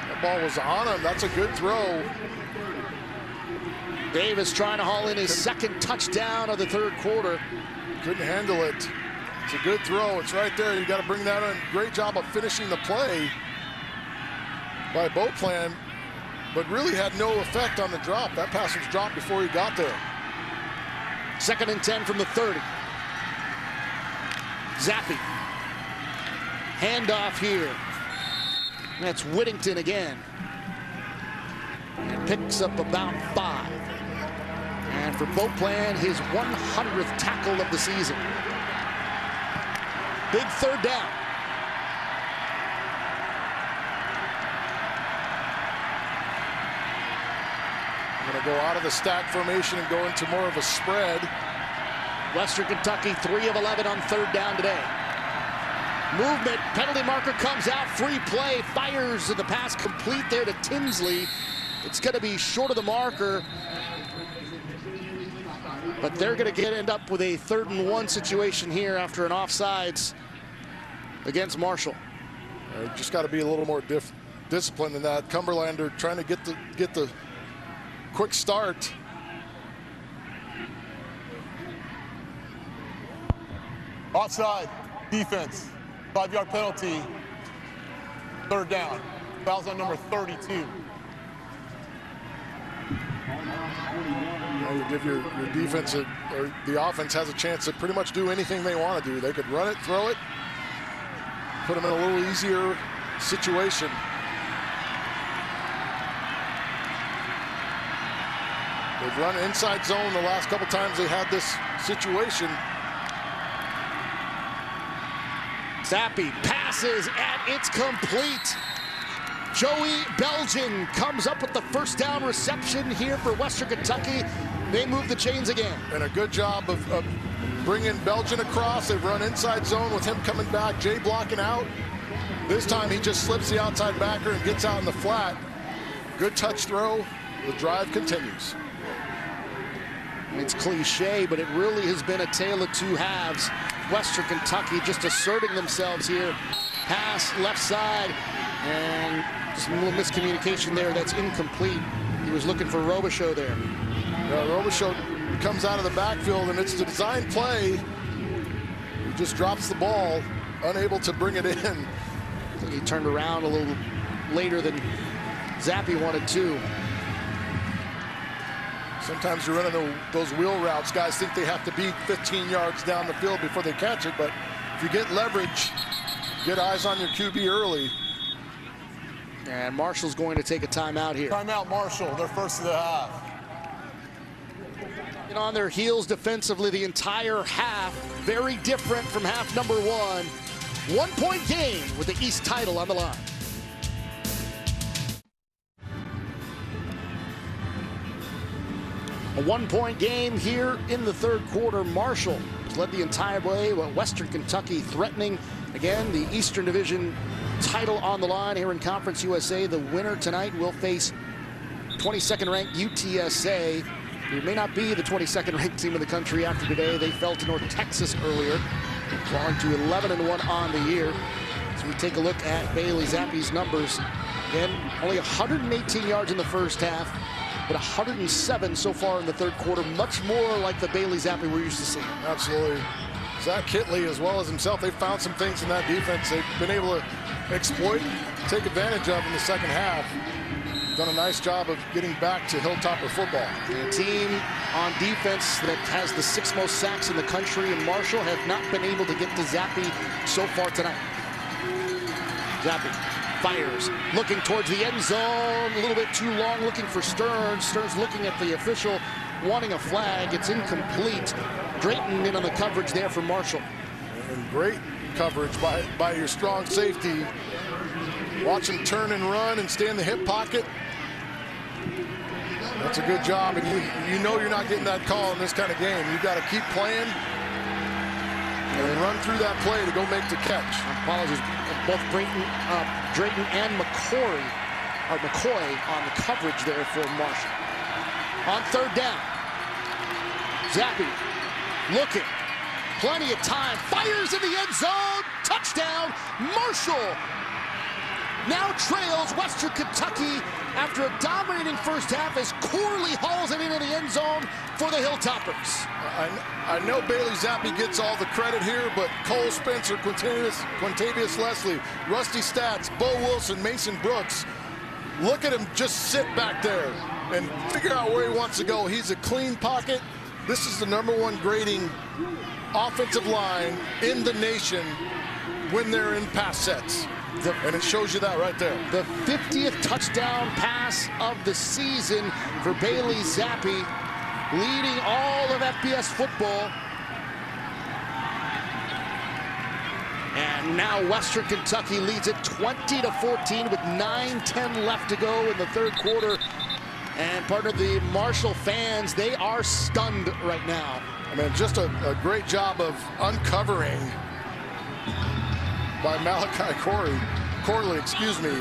B: That ball was on him. That's a good throw.
A: Davis trying to haul in his second touchdown of the third quarter.
B: Couldn't handle it. It's a good throw. It's right there. You got to bring that in. Great job of finishing the play by Beauplan, but really had no effect on the drop. That pass was dropped before he got there.
A: Second and 10 from the 30. Zappi. Handoff here. That's Whittington again. And picks up about 5. And for Beauplan, his 100th tackle of the season. Big third down.
B: I'm going to go out of the stack formation and go into more of a spread.
A: Western Kentucky 3 of 11 on third down today. Movement, penalty marker comes out, free play, fires, and the pass complete there to Tinsley. It's going to be short of the marker, but they're going to end up with a 3rd and 1 situation here after an offsides against Marshall.
B: Just got to be a little more disciplined than that. Cumberlander trying to get the quick start.
C: Offside, defense, 5-yard penalty, third down. Fouls on number 32.
B: You give your defense or the offense has a chance to pretty much do anything they want to do. They could run it, throw it, put them in a little easier situation. They've run inside zone the last couple times they had this situation.
A: Zappi passes, and it's complete. Joey Belgian comes up with the first down reception here for Western Kentucky. They move the chains again.
B: And a good job of bringing Belgian across. They've run inside zone with him coming back, Jay blocking out. This time he just slips the outside backer and gets out in the flat. Good touch throw. The drive continues.
A: It's cliche, but it really has been a tale of two halves. Western Kentucky just asserting themselves here. Pass left side, and just a little miscommunication there. That's incomplete. He was looking for Robichaux there.
B: Robichaux comes out of the backfield, and it's the design play. He just drops the ball, unable to bring it in.
A: I think he turned around a little later than Zappi wanted to.
B: Sometimes you're running those wheel routes. Guys think they have to be 15 yards down the field before they catch it, but if you get leverage, get eyes on your QB early.
A: And Marshall's going to take a timeout here.
C: Timeout, Marshall. They're first of the half.
A: And on their heels defensively the entire half. Very different from half number 1. 1-point game with the East title on the line. A 1-point game here in the third quarter. Marshall has led the entire way, but Western Kentucky threatening, again, the Eastern Division title on the line here in Conference USA. The winner tonight will face 22nd ranked UTSA, who may not be the 22nd ranked team in the country after today. They fell to North Texas earlier, falling to 11-1 on the year. So we take a look at Bailey Zappe's numbers. Again, only 118 yards in the first half, but 107 so far in the third quarter. Much more like the Bailey Zappe we're used to seeing.
B: Absolutely. Zach Kitley, as well as himself, they found some things in that defense they've been able to exploit, take advantage of in the second half. Done a nice job of getting back to Hilltopper football.
A: The team on defense that has the 6th most sacks in the country, and Marshall have not been able to get to Zappe so far tonight. Zappe fires, looking towards the end zone, a little bit too long, looking for Stearns. Stearns looking at the official, wanting a flag. It's incomplete. Drayton in on the coverage there for Marshall.
B: And great coverage by your strong safety. Watch him turn and run and stay in the hip pocket. That's a good job, and you know you're not getting that call in this kind of game. You've got to keep playing and run through that play to go make the catch.
A: Apologies, both Drayton and McCoy on the coverage there for Marshall. On third down, Zappe looking, plenty of time, fires in the end zone, touchdown, Marshall now trails Western Kentucky after a dominating first half as Corley hauls it into the end zone for the Hilltoppers.
B: I know Bailey Zappe gets all the credit here, but Cole Spencer, Quintavious Leslie, Rusty Stats, Bo Wilson, Mason Brooks, look at him just sit back there and figure out where he wants to go. He's a clean pocket. This is the #1 grading offensive line in the nation when they're in pass sets. And it shows you that right there.
A: The 50th touchdown pass of the season for Bailey Zappe, leading all of FBS football. And now Western Kentucky leads it 20-14 with 9:10 left to go in the third quarter. And partner, the Marshall fans, they are stunned right now.
B: I mean, just a great job of uncovering by Malachi Corley, excuse me.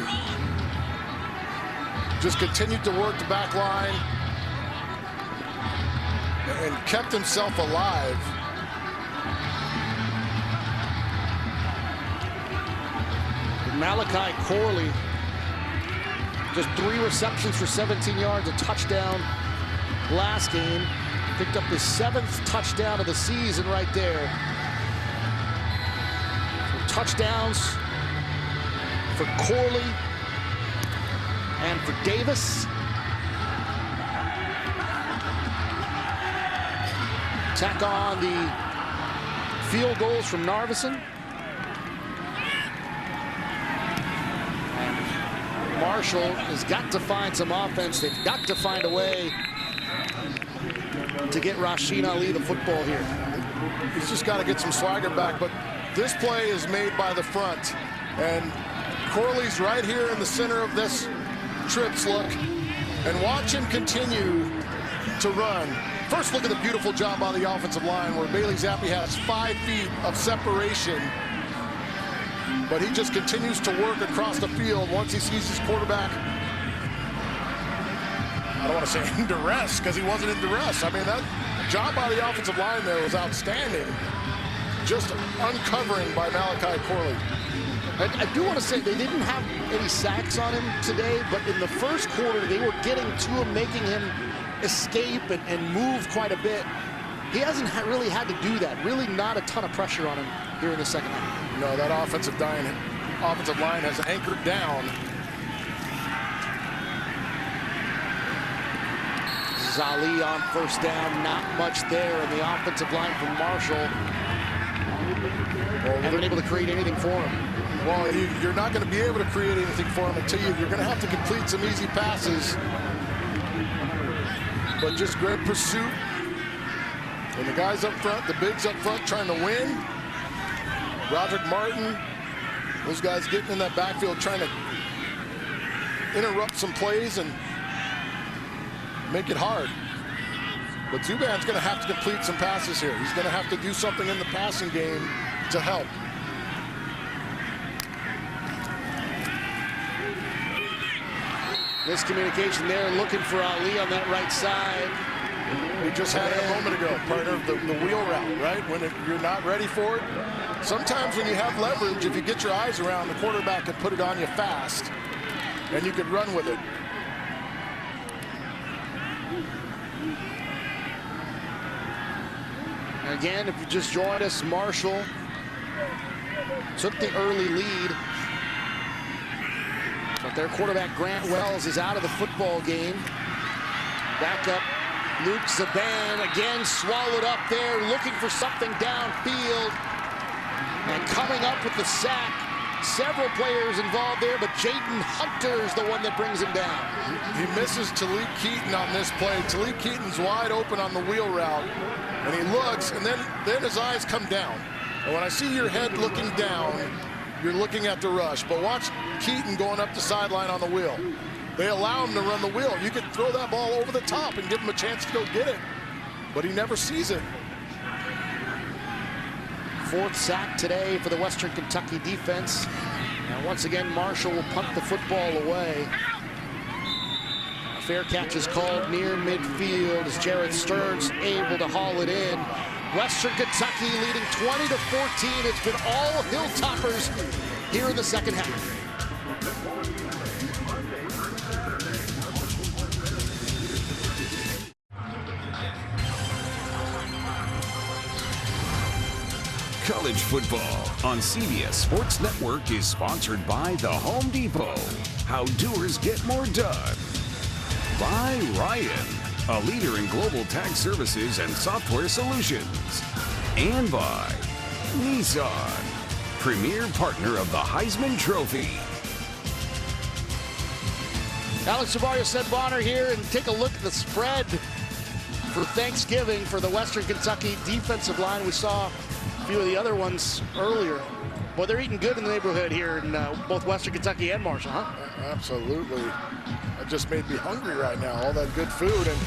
B: Just continued to work the back line and kept himself alive.
A: Malachi Corley, just 3 receptions for 17 yards, a touchdown last game. Picked up his 7th touchdown of the season right there. Touchdowns for Corley and for Davis. Tack on the field goals from Narveson. And Marshall has got to find some offense. They've got to find a way to get Rasheen Ali the football here.
B: He's just got to get some swagger back, but this play is made by the front, and Corley's right here in the center of this trips look, and watch him continue to run. First, look at the beautiful job on the offensive line where Bailey Zappe has 5 feet of separation, but he just continues to work across the field once he sees his quarterback. I don't want to say in duress, because he wasn't in duress. I mean, that job by the offensive line there was outstanding. Just uncovering by Malachi Corley.
A: I do want to say they didn't have any sacks on him today, but in the first quarter, they were getting to him, making him escape and move quite a bit. He hasn't really had to do that. Really not a ton of pressure on him here in the second half.
B: No, that offensive line has anchored down.
A: Zali on first down, not much there in the offensive line from Marshall. haven't been able to create anything for him.
B: Well, you're not going to be able to create anything for him until you're going to have to complete some easy passes. But just great pursuit. And the guys up front, the bigs up front trying to win. Roderick Martin, those guys getting in that backfield trying to interrupt some plays and make it hard. But Zuban's going to have to complete some passes here. He's going to have to do something in the passing game to help.
A: Miscommunication there, looking for Ali on that right side.
B: We just had it a moment ago, partner, the wheel route, right? When you're not ready for it. Sometimes when you have leverage, if you get your eyes around, the quarterback can put it on you fast, and you can run with it.
A: Again, if you just joined us, Marshall took the early lead. But their quarterback, Grant Wells, is out of the football game. Back up, Luke Zaban, again swallowed up there, looking for something downfield. And coming up with the sack. Several players involved there, but Jaden Hunter's the one that brings him down.
B: He misses Talib Keaton on this play. Talib Keaton's wide open on the wheel route. And he looks, and then his eyes come down. And when I see your head looking down, you're looking at the rush. But watch Keaton going up the sideline on the wheel. They allow him to run the wheel. You could throw that ball over the top and give him a chance to go get it. But he never sees it.
A: Fourth sack today for the Western Kentucky defense. And once again, Marshall will punt the football away. A fair catch is called near midfield as Jared Stearns able to haul it in. Western Kentucky leading 20-14. It's been all Hilltoppers here in the second half.
D: College football on CBS Sports Network is sponsored by The Home Depot. How doers get more done. By Ryan, a leader in global tax services and software solutions. And by Nissan, premier partner of the Heisman Trophy.
A: Alex Savario, Seth Bonner here, and take a look at the spread for Thanksgiving for the Western Kentucky defensive line. We saw a few of the other ones earlier. Well, they're eating good in the neighborhood here in both Western Kentucky and Marshall, huh?
B: Absolutely. That just made me hungry right now, all that good food. And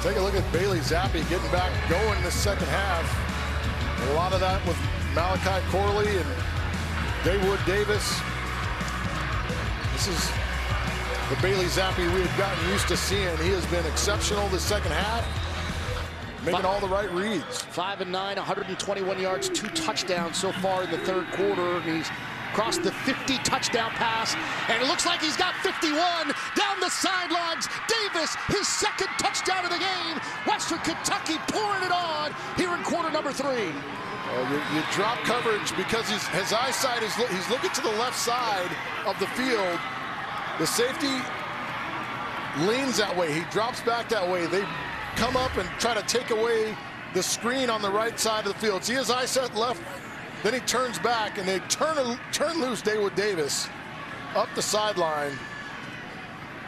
B: take a look at Bailey Zappi getting back going this second half. A lot of that with Malachi Corley and Daywood Davis. This is the Bailey Zappi we had gotten used to seeing. He has been exceptional this second half, making all the right reads.
A: 5 and 9, 121 yards, 2 touchdowns so far in the third quarter. He's crossed the 50 touchdown pass, and it looks like he's got 51 down the sidelines. Davis, his second touchdown of the game. Western Kentucky pouring it on here in quarter number 3.
B: You drop coverage because his eyesight is he's looking to the left side of the field. The safety leans that way. He drops back that way. They come up and try to take away the screen on the right side of the field. See his eyesight left, then he turns back, and they turn loose Daywood Davis up the sideline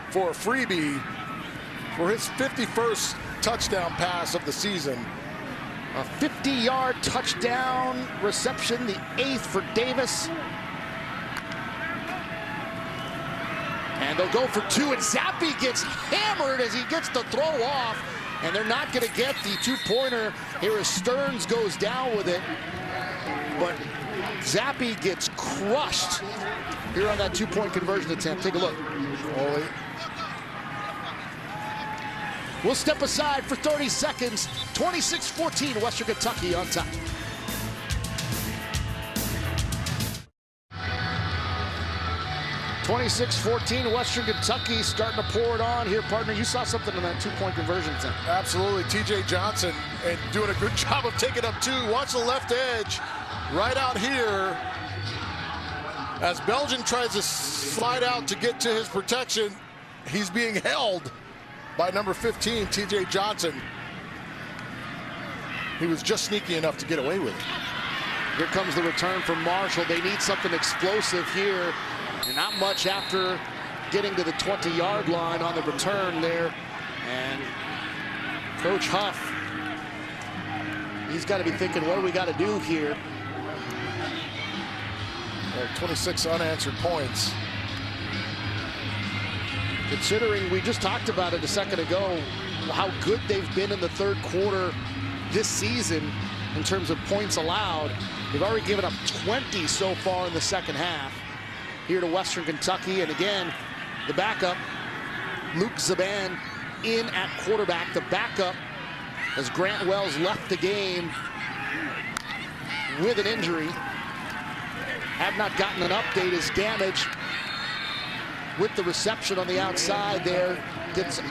B: for a freebie for his 51st touchdown pass of the season.
A: A 50-yard touchdown reception, the 8th for Davis. And they'll go for 2, and Zappi gets hammered as he gets the throw off. And they're not going to get the 2-pointer here as Stearns goes down with it. But Zappi gets crushed here on that 2-point conversion attempt. Take a look. We'll step aside for 30 seconds. 26-14, Western Kentucky on top. (26-14) Western Kentucky starting to pour it on here, partner. You saw something in that 2-point conversion attempt.
B: Absolutely. TJ Johnson and doing a good job of taking up 2. Watch the left edge right out here as Belgian tries to slide out to get to his protection. He's being held by number 15, TJ Johnson. He was just sneaky enough to get away with it.
A: Here comes the return from Marshall. They need something explosive here, and not much after getting to the 20-yard line on the return there. And Coach Huff, he's got to be thinking, what do we got to do here?
B: 26 unanswered points.
A: Considering we just talked about it a second ago, how good they've been in the third quarter this season in terms of points allowed. They've already given up 20 so far in the second half here to Western Kentucky. And again, the backup, Luke Zaban, in at quarterback. The backup, as Grant Wells left the game with an injury. Have not gotten an update as Gamage, with the reception on the outside there, gets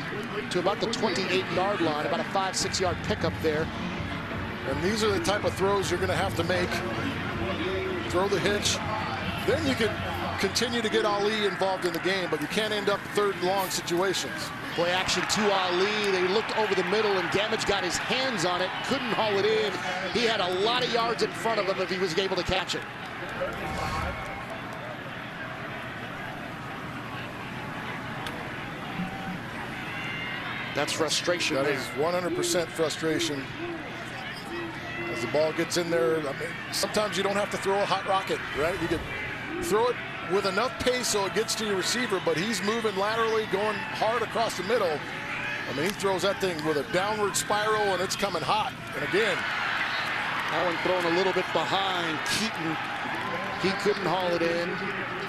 A: to about the 28-yard line, about a 5-6 yard pickup there.
B: And these are the type of throws you're going to have to make. Throw the hitch. Then you can continue to get Ali involved in the game, but you can't end up third and long situations.
A: Play action to Ali. They looked over the middle, and Gamage got his hands on it, couldn't haul it in. He had a lot of yards in front of him if he was able to catch it. That's frustration.
B: That is 100% frustration. As the ball gets in there, I mean, sometimes you don't have to throw a hot rocket, right? You can throw it with enough pace so it gets to your receiver, but he's moving laterally, going hard across the middle. I mean, he throws that thing with a downward spiral, and it's coming hot. And again,
A: that one thrown a little bit behind Keaton. He couldn't haul it in.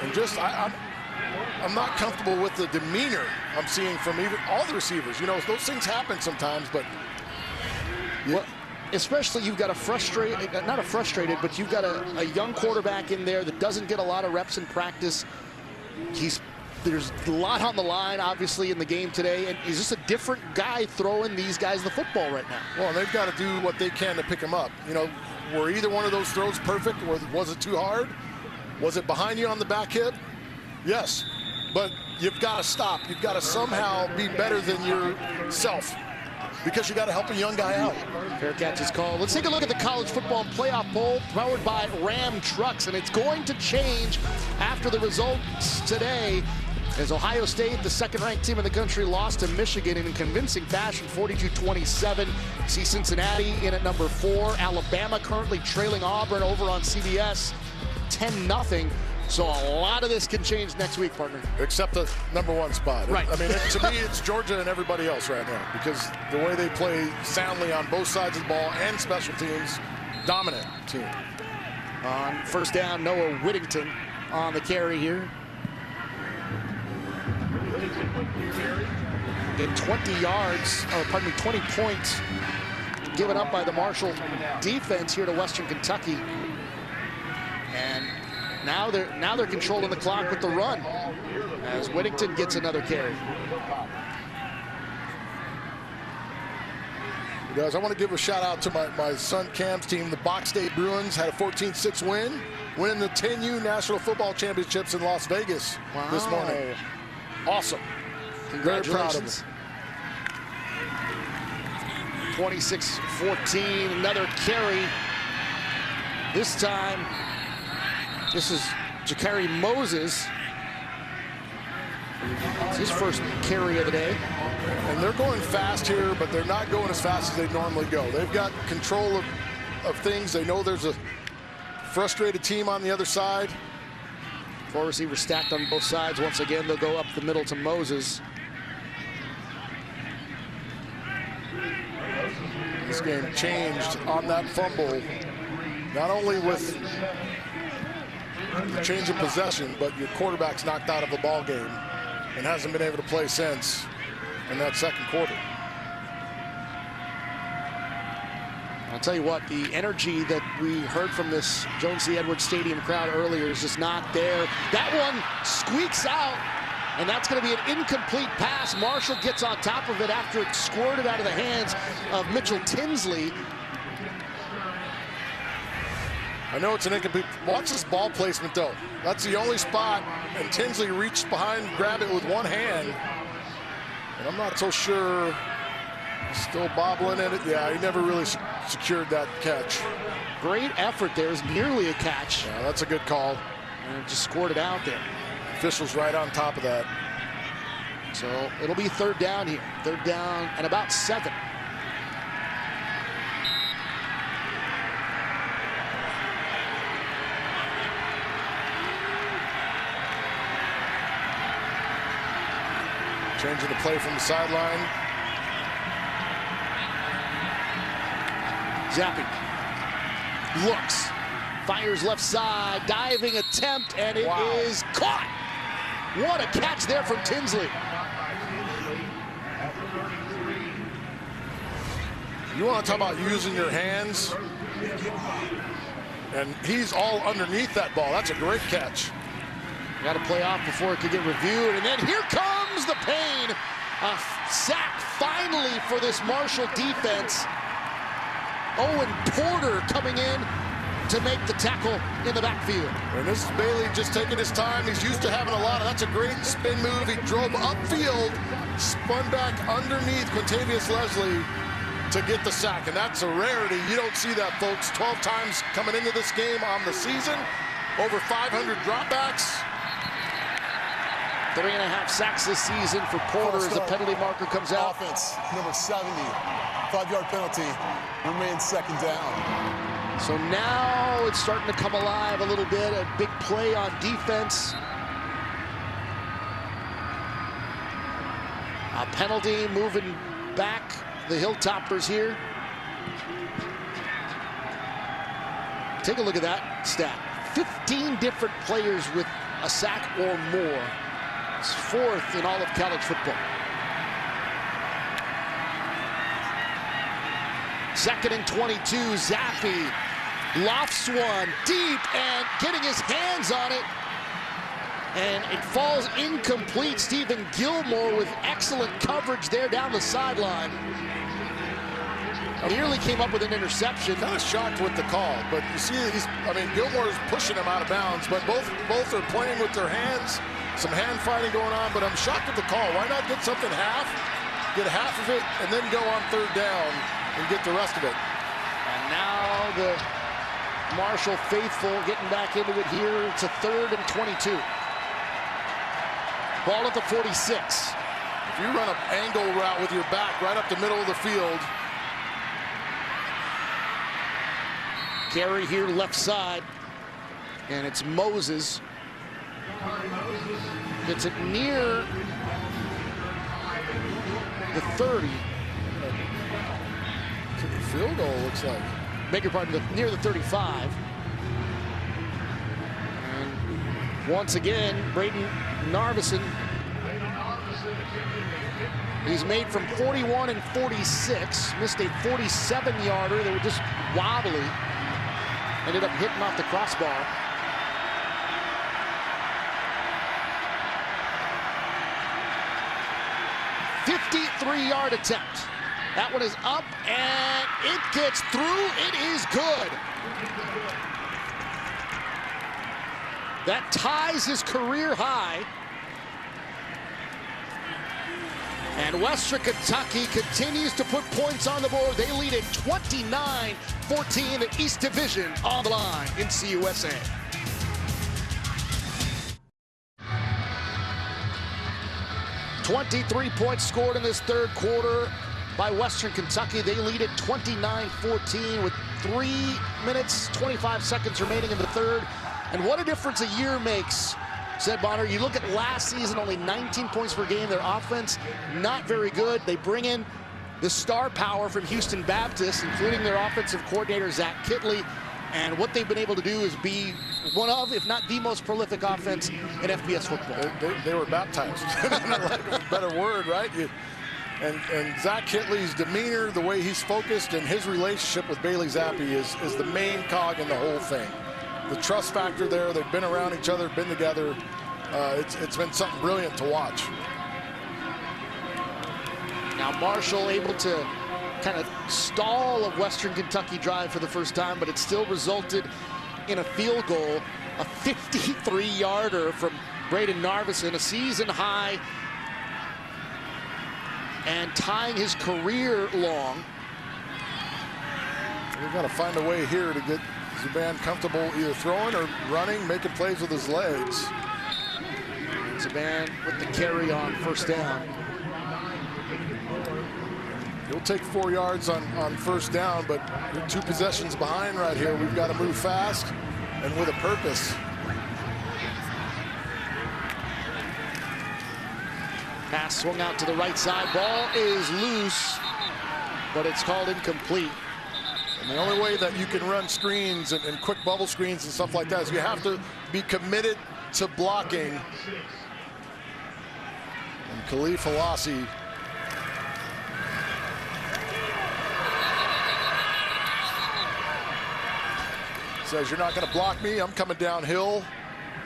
B: And just, I'm not comfortable with the demeanor I'm seeing from even all the receivers. You know, those things happen sometimes, but
A: well, especially you've got a frustrated, not a frustrated, but you've got a young quarterback in there that doesn't get a lot of reps in practice. There's a lot on the line, obviously, in the game today, and he's just a different guy throwing these guys the football right now.
B: Well, they've got to do what they can to pick him up. You know, were either one of those throws perfect, or was it too hard? Was it behind you on the back hip? Yes, but you've got to stop. You've got to somehow be better than yourself, because you got to help a young guy out.
A: Fair catch is called. Let's take a look at the college football playoff poll powered by Ram Trucks, and it's going to change after the results today, as Ohio State, the second-ranked team in the country, lost to Michigan in convincing fashion, 42-27. See Cincinnati in at number 4. Alabama currently trailing Auburn over on CBS, 10-0. So a lot of this can change next week, partner.
B: Except the #1 spot.
A: Right.
B: I mean, to me, it's Georgia and everybody else right now, because the way they play soundly on both sides of the ball and special teams, dominant team.
A: On first down, Noah Whittington on the carry here. Get 20 yards, or pardon me, 20 points given up by the Marshall defense here to Western Kentucky. And now they're controlling the clock with the run as Whittington gets another carry.
B: Guys, I want to give a shout out to my son Cam's team. The Box State Bruins had a 14-6 win, winning the 10U National Football Championships in Las Vegas this morning. Awesome.
A: Congratulations. 26-14, another carry. This time, this is Jakari Moses. It's his first carry of the day.
B: And they're going fast here, but they're not going as fast as they normally go. They've got control of things. They know there's a frustrated team on the other side.
A: 4 receivers stacked on both sides. Once again, they'll go up the middle to Moses.
B: This game changed on that fumble, not only with the change of possession, but your quarterback's knocked out of the ball game and hasn't been able to play since in that second quarter.
A: I'll tell you what, the energy that we heard from this Jones C. Edwards Stadium crowd earlier is just not there. That one squeaks out, and that's going to be an incomplete pass. Marshall gets on top of it after it squirted out of the hands of Mitchell Tinsley.
B: I know it's an incomplete. Watch this ball placement, though. That's the only spot, and Tinsley reached behind, grabbed it with one hand. And I'm not so sure Still bobbling in it. Yeah, he never really secured that catch.
A: Great effort there. Is nearly a catch.
B: Yeah, that's a good call.
A: And just scored it out there.
B: Officials right on top of that.
A: So it'll be third down here. Third down and about 7.
B: Changing the play from the sideline.
A: Zappi looks, fires left side, diving attempt, and it is caught. What a catch there from Tinsley.
B: You want to talk about using your hands? And he's all underneath that ball. That's a great catch.
A: Got to play off before it could get reviewed, and then here comes the pain. A sack finally for this Marshall defense. Owen Porter coming in to make the tackle in the backfield.
B: And this is Bailey just taking his time. He's used to having a lot of, that's a great spin move. He drove upfield, spun back underneath Quintavious Leslie to get the sack, and that's a rarity. You don't see that, folks. 12 times coming into this game on the season, over 500 dropbacks.
A: 3.5 sacks this season for Porter as the penalty marker comes out.
C: Offense, number 70, 5-yard penalty, remains second down.
A: So now it's starting to come alive a little bit. A big play on defense. A penalty moving back the Hilltoppers here. Take a look at that stat. 15 different players with a sack or more. It's 4th in all of college football. 2nd and 22, Zappi lofts one deep and getting his hands on it. And it falls incomplete. Stephen Gilmore with excellent coverage there down the sideline. Nearly came up with an interception.
B: Kind of shocked with the call, but you see Gilmore's pushing him out of bounds, but both are playing with their hands. Some hand fighting going on, but I'm shocked with the call. Why not get something half, get half of it, and then go on third down and get the rest of it?
A: And now the Marshall faithful getting back into it here. It's a 3rd and 22. Ball at the 46.
B: If you run an angle route with your back right up the middle of the field.
A: Carry here left side, and it's Moses. Gets it near the 30.
B: Field goal looks like.
A: Beg your pardon, near the 35. And once again, Braden Narveson. He's made from 41 and 46. Missed a 47-yarder. They were just wobbly. Ended up hitting off the crossbar. 53-yard attempt. That one is up, and it gets through. It is good. That ties his career high. And Western Kentucky continues to put points on the board. They lead at 29-14. The East Division on the line in CUSA. "23 points scored in this third quarter by Western Kentucky. They lead at 29-14 with 3 minutes, 25 seconds remaining in the third. And what a difference a year makes, said Bonner. You look at last season, only 19 points per game. Their offense, not very good. They bring in the star power from Houston Baptist, including their offensive coordinator, Zach Kittley. And what they've been able to do is be one of, if not the most prolific offense in FBS football.
B: They were baptized. Like a better word, right? And Zach Kittley's demeanor, the way he's focused, and his relationship with Bailey Zappi is the main cog in the whole thing. The trust factor there, they've been around each other, been together. It's been something brilliant to watch.
A: Now Marshall able to kind of stall a Western Kentucky drive for the first time, but it still resulted in a field goal, a 53-yarder from Braden Narveson, a season high and tying his career long.
B: We've got to find a way here to get Zuban comfortable either throwing or running, making plays with his legs.
A: Zuban with the carry on first down.
B: He'll take 4 yards on first down, but we're 2 possessions behind right here. We've got to move fast and with a purpose.
A: Pass swung out to the right side. Ball is loose, but it's called incomplete.
B: And the only way that you can run screens and quick bubble screens and stuff like that is you have to be committed to blocking. And Khalif Halassi says, you're not going to block me. I'm coming downhill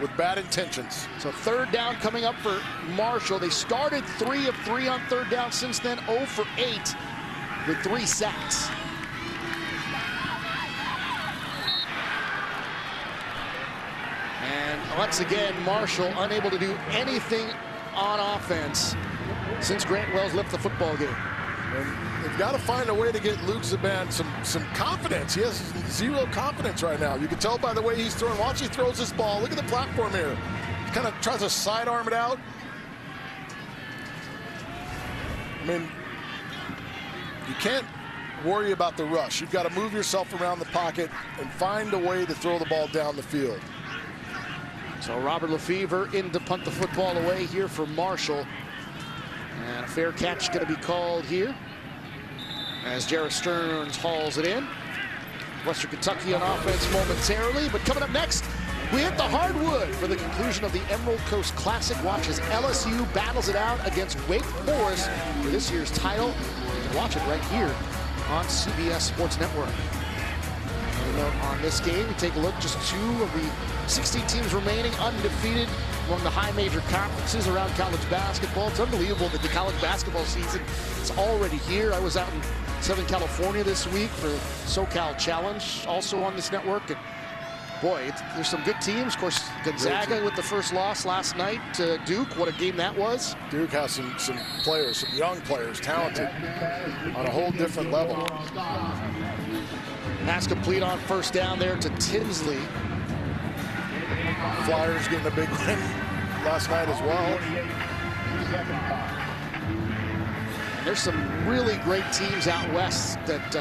B: with bad intentions.
A: So third down coming up for Marshall. They started 3 of 3 on third down. Since then, 0 for 8 with 3 sacks. And once again, Marshall unable to do anything on offense since Grant Wells left the football game.
B: And they've got to find a way to get Luke Zuban some confidence. He has 0 confidence right now. You can tell by the way he's throwing. Watch, he throws this ball. Look at the platform here. He kind of tries to sidearm it out. I mean, you can't worry about the rush. You've got to move yourself around the pocket and find a way to throw the ball down the field.
A: So Robert Lefevre in to punt the football away here for Marshall. And a fair catch going to be called here as Jarrett Stearns hauls it in. Western Kentucky on offense momentarily, but coming up next, we hit the hardwood for the conclusion of the Emerald Coast Classic. Watch as LSU battles it out against Wake Forest for this year's title. You can watch it right here on CBS Sports Network. On this game, we take a look, just 2 of the 16 teams remaining undefeated among the high major conferences around college basketball. It's unbelievable that the college basketball season is already here. I was out in Southern California this week for SoCal Challenge, also on this network. And boy, there's some good teams. Of course, Gonzaga with the first loss last night to Duke. What a game that was.
B: Duke has some players, some young players, talented on a whole different level.
A: Pass complete on first down there to Tinsley.
B: Flyers getting a big win last night as well.
A: And there's some really great teams out west that,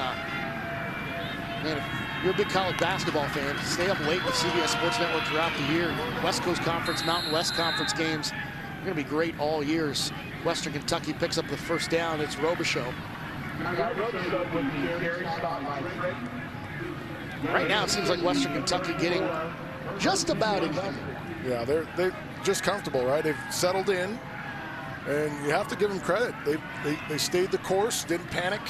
A: man, if you're a big college basketball fan, stay up late with CBS Sports Network throughout the year. West Coast Conference, Mountain West Conference games are going to be great all years. Western Kentucky picks up the first down. It's Robichaux. Right now, it seems like Western Kentucky getting just about in.
B: Yeah, they're just comfortable, right? They've settled in, and you have to give them credit. They stayed the course, didn't panic,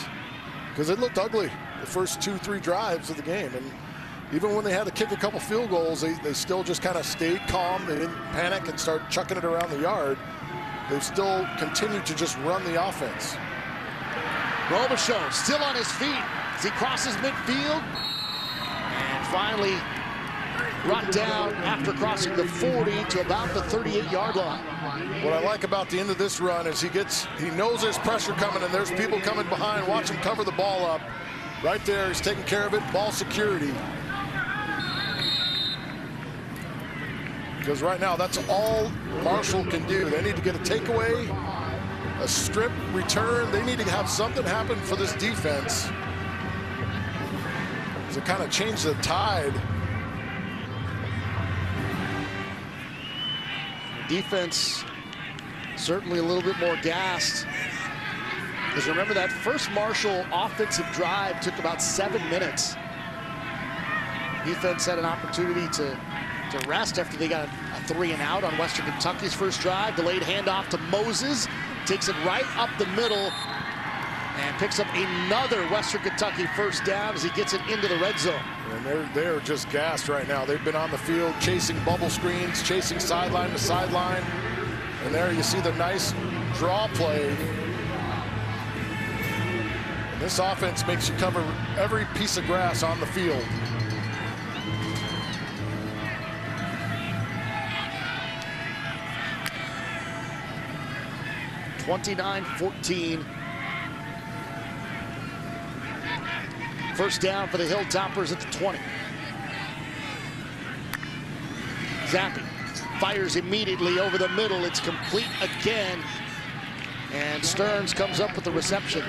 B: because it looked ugly the first 2-3 drives of the game. And even when they had to kick a couple field goals, they still just kind of stayed calm. They didn't panic and start chucking it around the yard. They've still continued to just run the offense.
A: Robichaux still on his feet as he crosses midfield. And finally brought down after crossing the 40 to about the 38-yard line.
B: What I like about the end of this run is he knows there's pressure coming and there's people coming behind. Watch him cover the ball up. Right there, he's taking care of it, ball security. Because right now, that's all Marshall can do. They need to get a takeaway, a strip return. They need to have something happen for this defense to kind of change the tide.
A: Defense certainly a little bit more gassed. Because remember, that first Marshall offensive drive took about 7 minutes. Defense had an opportunity to rest after they got a 3-and-out on Western Kentucky's first drive. Delayed handoff to Moses. Takes it right up the middle and picks up another Western Kentucky first down as he gets it into the red zone.
B: And they're just gassed right now. They've been on the field chasing bubble screens, chasing sideline to sideline. And there you see the nice draw play. And this offense makes you cover every piece of grass on the field.
A: 29-14. First down for the Hilltoppers at the 20. Zappi fires immediately over the middle. It's complete again. And Stearns comes up with the reception.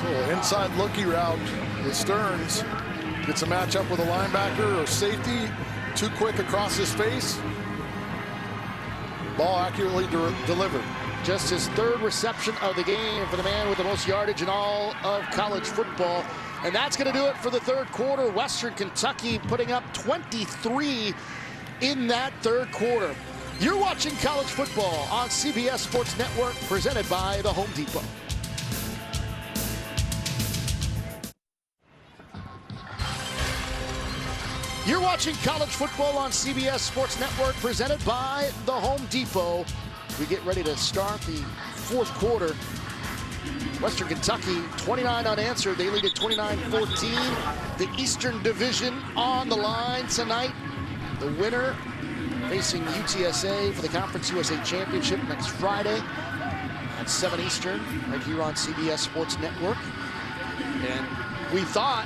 B: So inside looky route with Stearns. Gets a matchup with a linebacker or safety. Too quick across his face. Ball accurately delivered.
A: Just his third reception of the game for the man with the most yardage in all of college football. And that's going to do it for the third quarter. Western Kentucky putting up 23 in that third quarter. You're watching college football on CBS Sports Network, presented by the Home Depot. You're watching college football on CBS Sports Network, presented by the Home Depot. We get ready to start the fourth quarter. Western Kentucky, 29 unanswered. They lead at 29-14. The Eastern Division on the line tonight. The winner facing UTSA for the Conference USA Championship next Friday at 7 Eastern, right here on CBS Sports Network. And we thought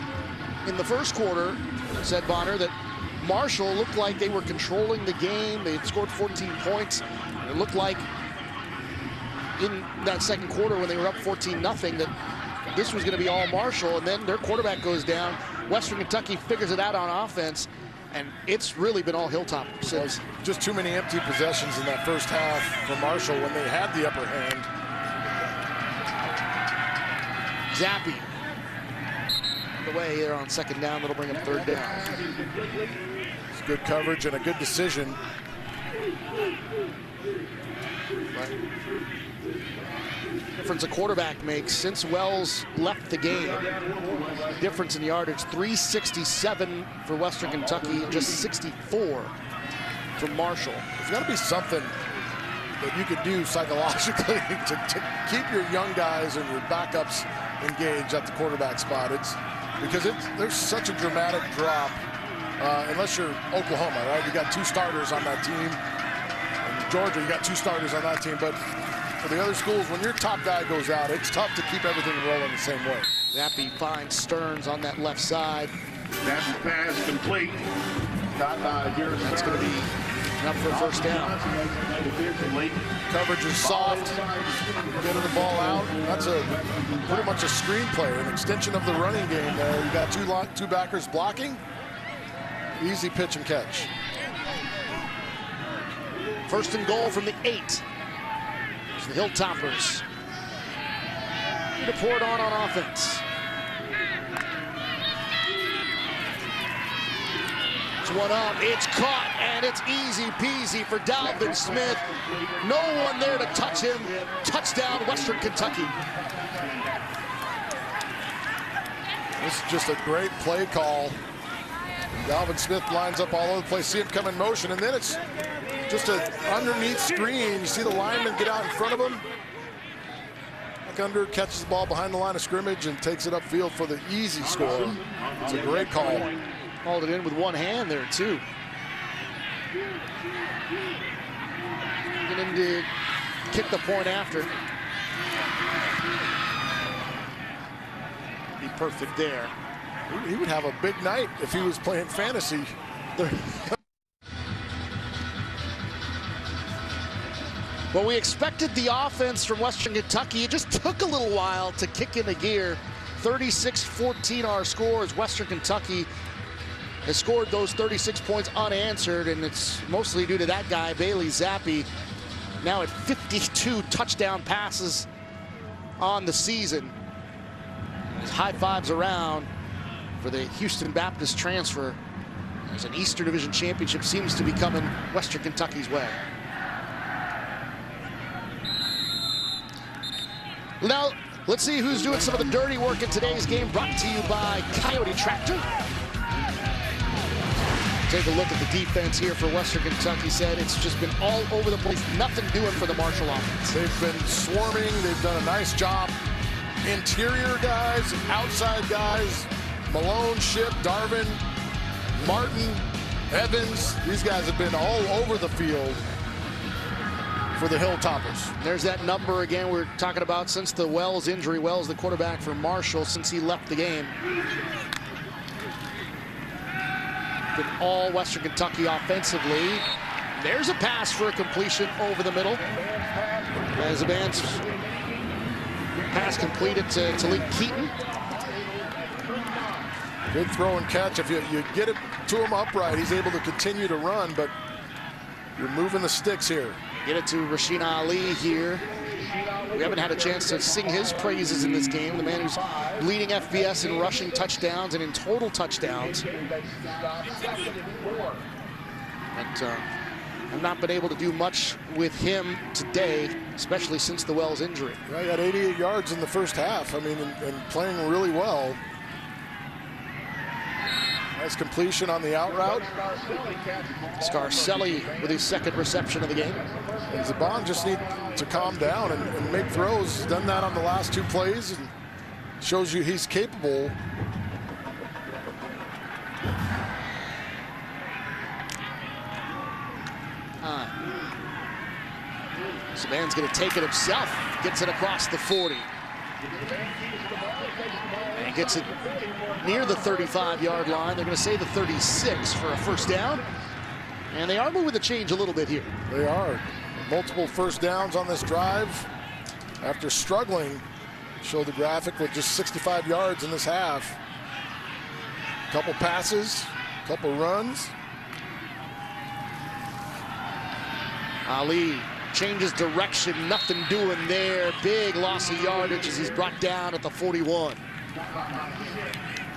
A: in the first quarter, said Bonner, that Marshall looked like they were controlling the game. They had scored 14 points. It looked like in that second quarter when they were up 14-0 that this was going to be all Marshall, and then their quarterback goes down. Western Kentucky figures it out on offense, and it's really been all Hilltoppers since.
B: Just too many empty possessions in that first half for Marshall when they had the upper hand.
A: Zappi. The way here on second down, that'll bring up third down.
B: It's good coverage and a good decision.
A: Right. Difference a quarterback makes since Wells left the game. Difference in yardage, 367 for Western Kentucky, just 64 from Marshall.
B: There's got to be something that you could do psychologically to keep your young guys and your backups engaged at the quarterback spot. Because there's such a dramatic drop, unless you're Oklahoma, right? You got two starters on that team. And Georgia, you got two starters on that team. But for the other schools, when your top guy goes out, it's tough to keep everything rolling the same way.
A: Zappi finds Stearns on that left side.
F: That pass complete.
A: That's going to be enough for a first down.
B: Coverage is soft. Getting the ball out. That's pretty much a screenplay, an extension of the running game there. You got two backers blocking. Easy pitch and catch.
A: First and goal from the 8. It's the Hilltoppers to pour it on offense. One up, it's caught, and it's easy peasy for Dalvin Smith. No one there to touch him. Touchdown, Western Kentucky.
B: This is just a great play call. Dalvin Smith lines up all over the place. See him come in motion, and then it's just an underneath screen. You see the lineman get out in front of him. Back under, catches the ball behind the line of scrimmage, and takes it upfield for the easy score. It's a great call.
A: Hauled it in with one hand there, too. Get him to kick the point after. Be perfect there.
B: He would have a big night if he was playing fantasy.
A: Well, we expected the offense from Western Kentucky. It just took a little while to kick into gear. 36-14 our score as Western Kentucky has scored those 36 points unanswered, and it's mostly due to that guy, Bailey Zappi, now at 52 touchdown passes on the season. His high fives around for the Houston Baptist transfer as an Eastern Division championship seems to be coming Western Kentucky's way. Now, let's see who's doing some of the dirty work in today's game, brought to you by Coyote Tractor. Take a look at the defense here for Western Kentucky. Said it's just been all over the place. Nothing doing for the Marshall offense.
B: They've been swarming. They've done a nice job. Interior guys, outside guys, Malone, Ship, Darvin, Martin, Evans. These guys have been all over the field for the Hilltoppers.
A: There's that number again we're talking about since the Wells injury. Wells, the quarterback for Marshall, since he left the game. Been all Western Kentucky offensively. There's a pass for a completion over the middle. As Zaban's pass completed to Talik Keaton.
B: Good throw and catch. If you get it to him upright, he's able to continue to run, but you're moving the sticks here.
A: Get it to Rasheen Ali here. We haven't had a chance to sing his praises in this game. The man who's leading FBS in rushing touchdowns and in total touchdowns. But I've not been able to do much with him today, especially since the Wells injury.
B: Yeah, he had 88 yards in the first half. I mean, and playing really well. Nice completion on the out route.
A: Scarcelli with his second reception of the game.
B: And Zaban just needs to calm down and make throws. He's done that on the last 2 plays and shows you he's capable.
A: Zaban's going to take it himself. Gets it across the 40. And gets it near the 35-yard line. They're going to say the 36 for a first down. And they are moving the change a little bit here.
B: They are. Multiple first downs on this drive. After struggling, show the graphic with just 65 yards in this half. Couple passes, couple runs.
A: Ali changes direction, nothing doing there. Big loss of yardage as he's brought down at the 41.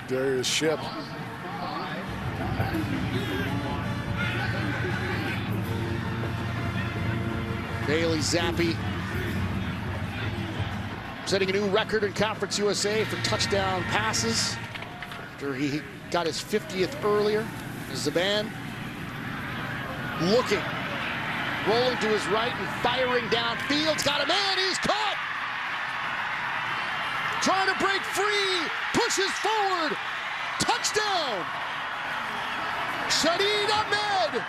B: Darius Shipp.
A: Bailey Zappi setting a new record in Conference USA for touchdown passes after he got his 50th earlier. Zaban looking, rolling to his right and firing downfield. Got a man, he's caught! Trying to break free, pushes forward, touchdown! Shadid Ahmed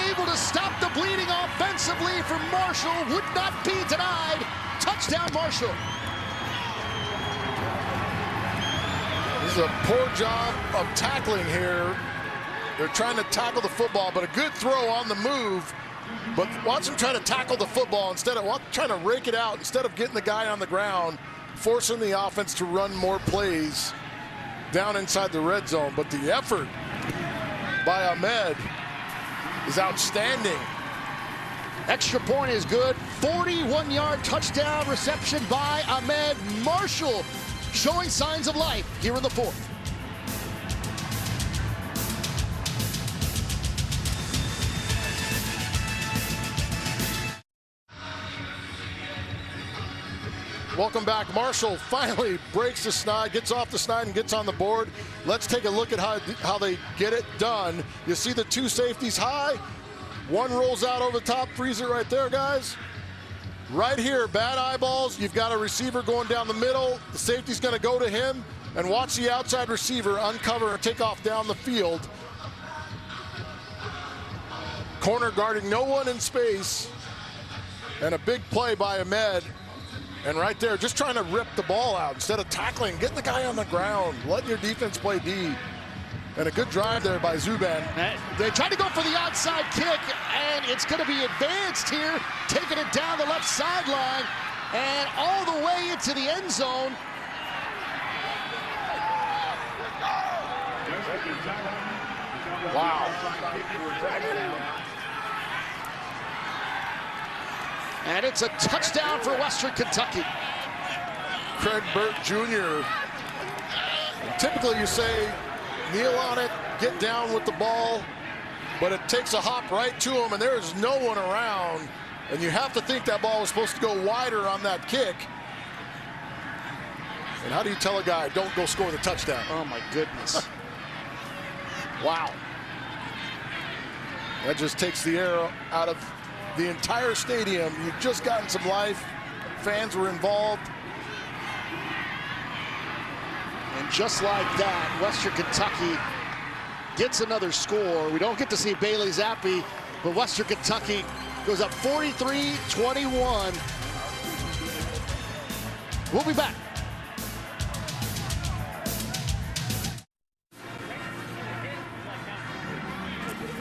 A: able to stop the bleeding offensively from Marshall, would not be denied. Touchdown Marshall.
B: This is a poor job of tackling here. They're trying to tackle the football, but a good throw on the move. But watch him try to tackle the football instead of trying to rake it out, instead of getting the guy on the ground, forcing the offense to run more plays down inside the red zone. But the effort by Ahmed is outstanding.
A: Extra point is good. 41-yard touchdown reception by Ahmed. Marshall showing signs of life here in the fourth.
B: Welcome back. Marshall finally breaks the snide, gets off the snide and gets on the board. Let's take a look at how they get it done. You see the 2 safeties high. One rolls out over the top, freeze it right there, guys. Right here, bad eyeballs. You've got a receiver going down the middle. The safety's going to go to him, and watch the outside receiver uncover and take off down the field. Corner guarding no one in space, and a big play by Ahmed. And right there, just trying to rip the ball out instead of tackling, getting the guy on the ground, letting your defense play D. And a good drive there by Zuban.
A: They tried to go for the outside kick, and it's going to be advanced here, taking it down the left sideline and all the way into the end zone.
B: Wow.
A: And it's a touchdown for Western Kentucky.
B: Craig Burt Jr. Typically you say, kneel on it, get down with the ball, but it takes a hop right to him, and there is no one around. And you have to think that ball was supposed to go wider on that kick. And how do you tell a guy, don't go score the touchdown?
A: Oh, my goodness. Wow.
B: That just takes the air out of the entire stadium. You've just gotten some life. Fans were involved.
A: And just like that, Western Kentucky gets another score. We don't get to see Bailey Zappi, but Western Kentucky goes up 43-21. We'll be back.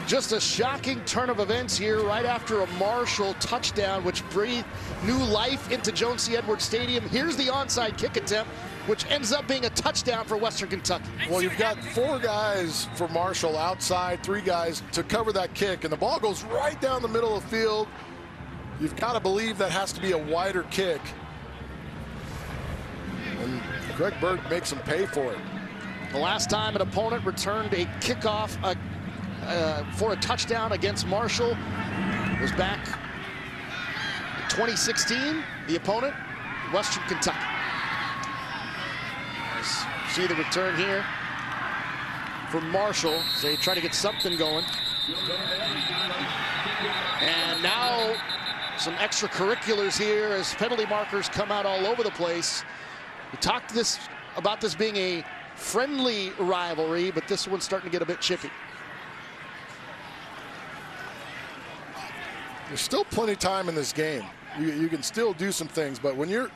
A: Just a shocking turn of events here right after a Marshall touchdown, which breathed new life into Jones C. Edwards Stadium. Here's the onside kick attempt, which ends up being a touchdown for Western Kentucky.
B: Well, you've got 4 guys for Marshall outside, 3 guys to cover that kick, and the ball goes right down the middle of the field. You've got to believe that has to be a wider kick. And Greg Berg makes him pay for it.
A: The last time an opponent returned a kickoff for a touchdown against Marshall was back in 2016. The opponent, Western Kentucky. See the return here for Marshall. They try to get something going. And now some extracurriculars here as penalty markers come out all over the place. We talked about this being a friendly rivalry, but this one's starting to get a bit chippy.
B: There's still plenty of time in this game. You can still do some things, but when you're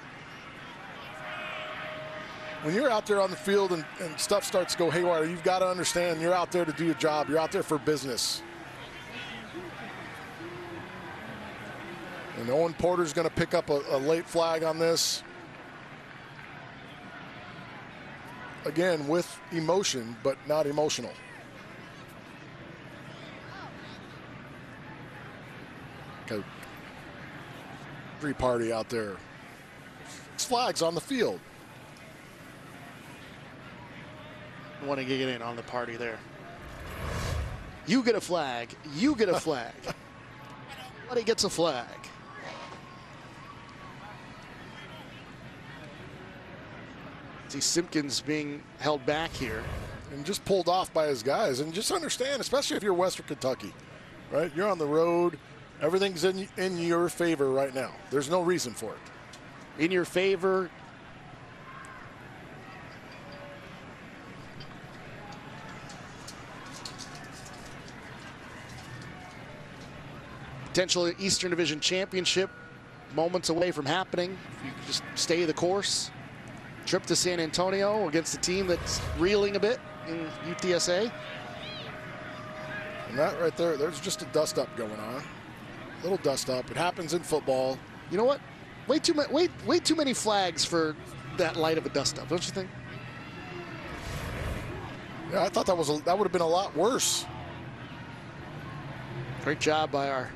B: out there on the field and stuff starts to go haywire, you've got to understand you're out there to do your job. You're out there for business. And Owen Porter's going to pick up a late flag on this. Again, with emotion, but not emotional. Okay. Free party out there. 6 flags on the field.
A: I want to get in on the party there. You get a flag. You get a flag. Nobody gets a flag. See Simpkins being held back here.
B: And just pulled off by his guys. And just understand, especially if you're Western Kentucky, right? You're on the road. Everything's in your favor right now. There's no reason for it.
A: In your favor. Potential Eastern Division Championship moments away from happening. If you could just stay the course. Trip to San Antonio against a team that's reeling a bit in UTSA.
B: And that right there, there's just a dust-up going on. A little dust-up. It happens in football.
A: You know what? Way too many flags for that light of a dust-up, don't you think?
B: Yeah, I thought that would have been a lot worse.
A: Great job by our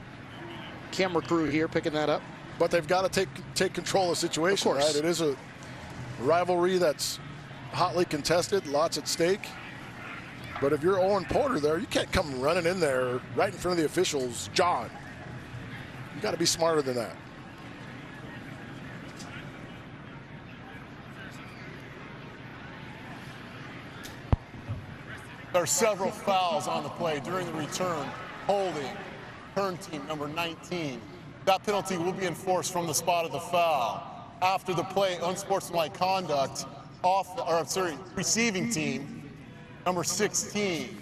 A: camera crew here picking that up.
B: But they've got to take control of the situation,
A: of course.
B: right? It is a rivalry that's hotly contested, lots at stake. But if you're Owen Porter there, you can't come running in there right in front of the officials. John, you got to be smarter than that.
C: There are several fouls on the play during the return. Holding, turn team number 19. That penalty will be enforced from the spot of the foul. After the play, unsportsmanlike conduct receiving team number 16.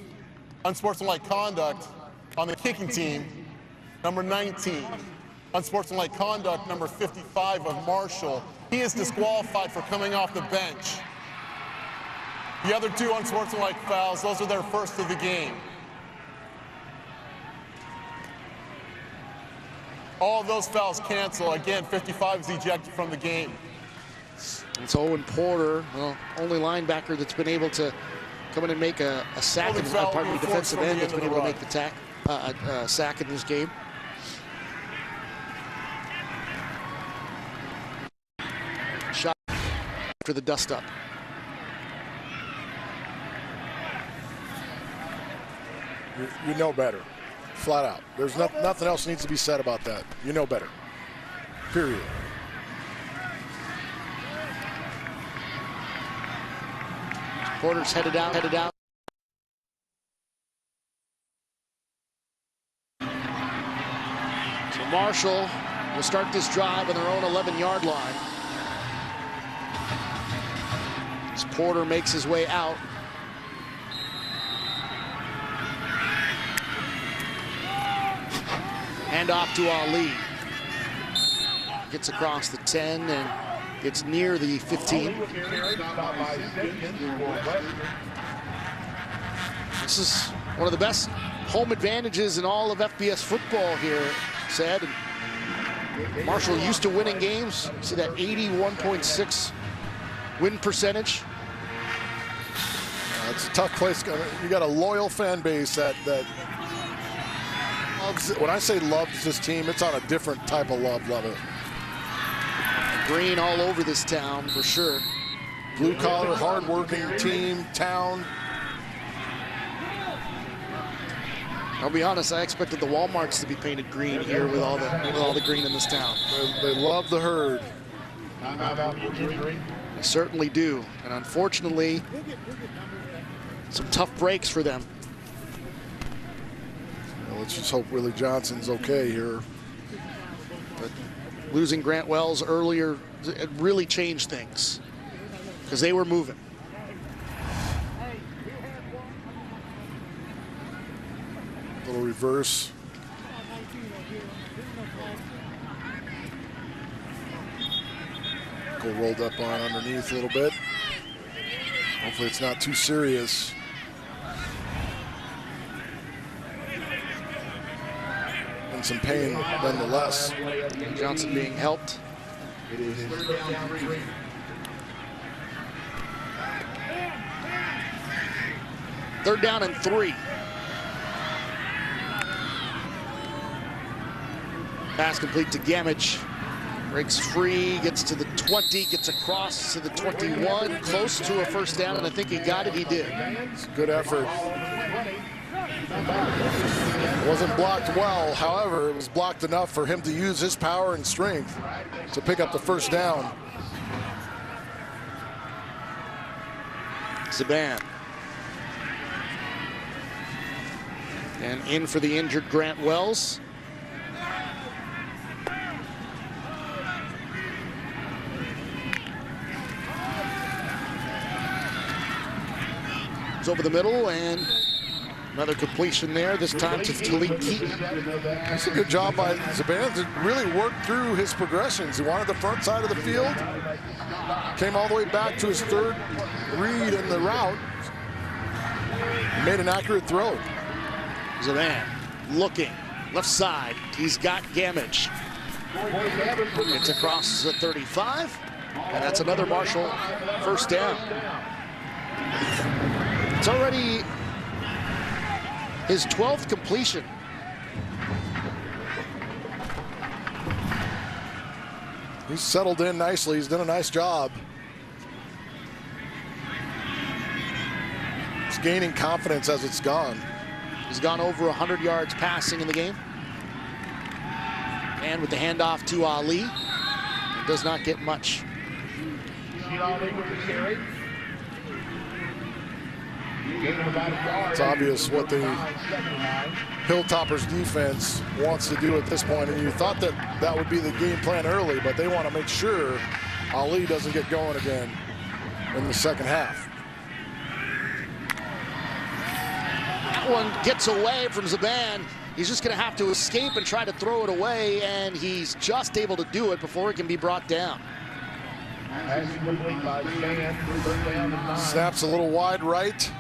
C: Unsportsmanlike conduct on the kicking team number 19. Unsportsmanlike conduct number 55 of Marshall. He is disqualified for coming off the bench. The other 2 unsportsmanlike fouls, those are their first of the game. All of those fouls cancel. Again, 55 is ejected from the game.
A: It's Owen Porter, well, only linebacker that's been able to come in and make a sack, defensive end that's been able to make the sack in this game. Shot after the dust-up.
B: You know better, flat out. There's nothing else needs to be said about that. You know better, period.
A: Porter's headed out. So Marshall will start this drive on their own 11-yard line. As Porter makes his way out. Handoff to Ali. Gets across the 10 and gets near the 15. This is one of the best home advantages in all of FBS football here, Sad. And Marshall used to winning games. See that 81.6 win percentage.
B: It's a tough place. You got a loyal fan base that loves. When I say loves this team, it's on a different type of love. Love it.
A: Green all over this town for sure.
B: Blue collar, hard-working team, town.
A: I'll be honest, I expected the Walmarts to be painted green here with all the green in this town.
B: They love the herd.
A: They certainly do. And unfortunately, some tough breaks for them.
B: Well, let's just hope Willie Johnson's okay here.
A: But losing Grant Wells earlier, it really changed things because they were moving.
B: Little reverse. Go rolled up on underneath a little bit. Hopefully it's not too serious. And some pain nonetheless.
A: Johnson being helped. Third down and 3. Pass complete to Gamage. Breaks free, gets to the 20, gets across to the 21, close to a first down, and I think he got it. He did.
B: It's a good effort. It wasn't blocked well, however, it was blocked enough for him to use his power and strength to pick up the first down.
A: Saban. And in for the injured Grant Wells. Over the middle, and another completion there, this time to Talik Keaton.
B: That's a good job by Saban to really work through his progressions. He wanted the front side of the field, came all the way back to his third read in the route, made an accurate throw.
A: Saban looking, left side, he's got Gamage. It's across the 35, and that's another Marshall first down. It's already his 12th completion.
B: He's settled in nicely. He's done a nice job. He's gaining confidence as it's gone.
A: He's gone over 100 yards passing in the game. And with the handoff to Ali, it does not get much.
B: It's obvious what the Hilltoppers defense wants to do at this point, and you thought that that would be the game plan early, but they want to make sure Ali doesn't get going again in the second half.
A: That one gets away from Saban. He's just going to have to escape and try to throw it away, and he's just able to do it before it can be brought down.
B: Snaps a little wide right.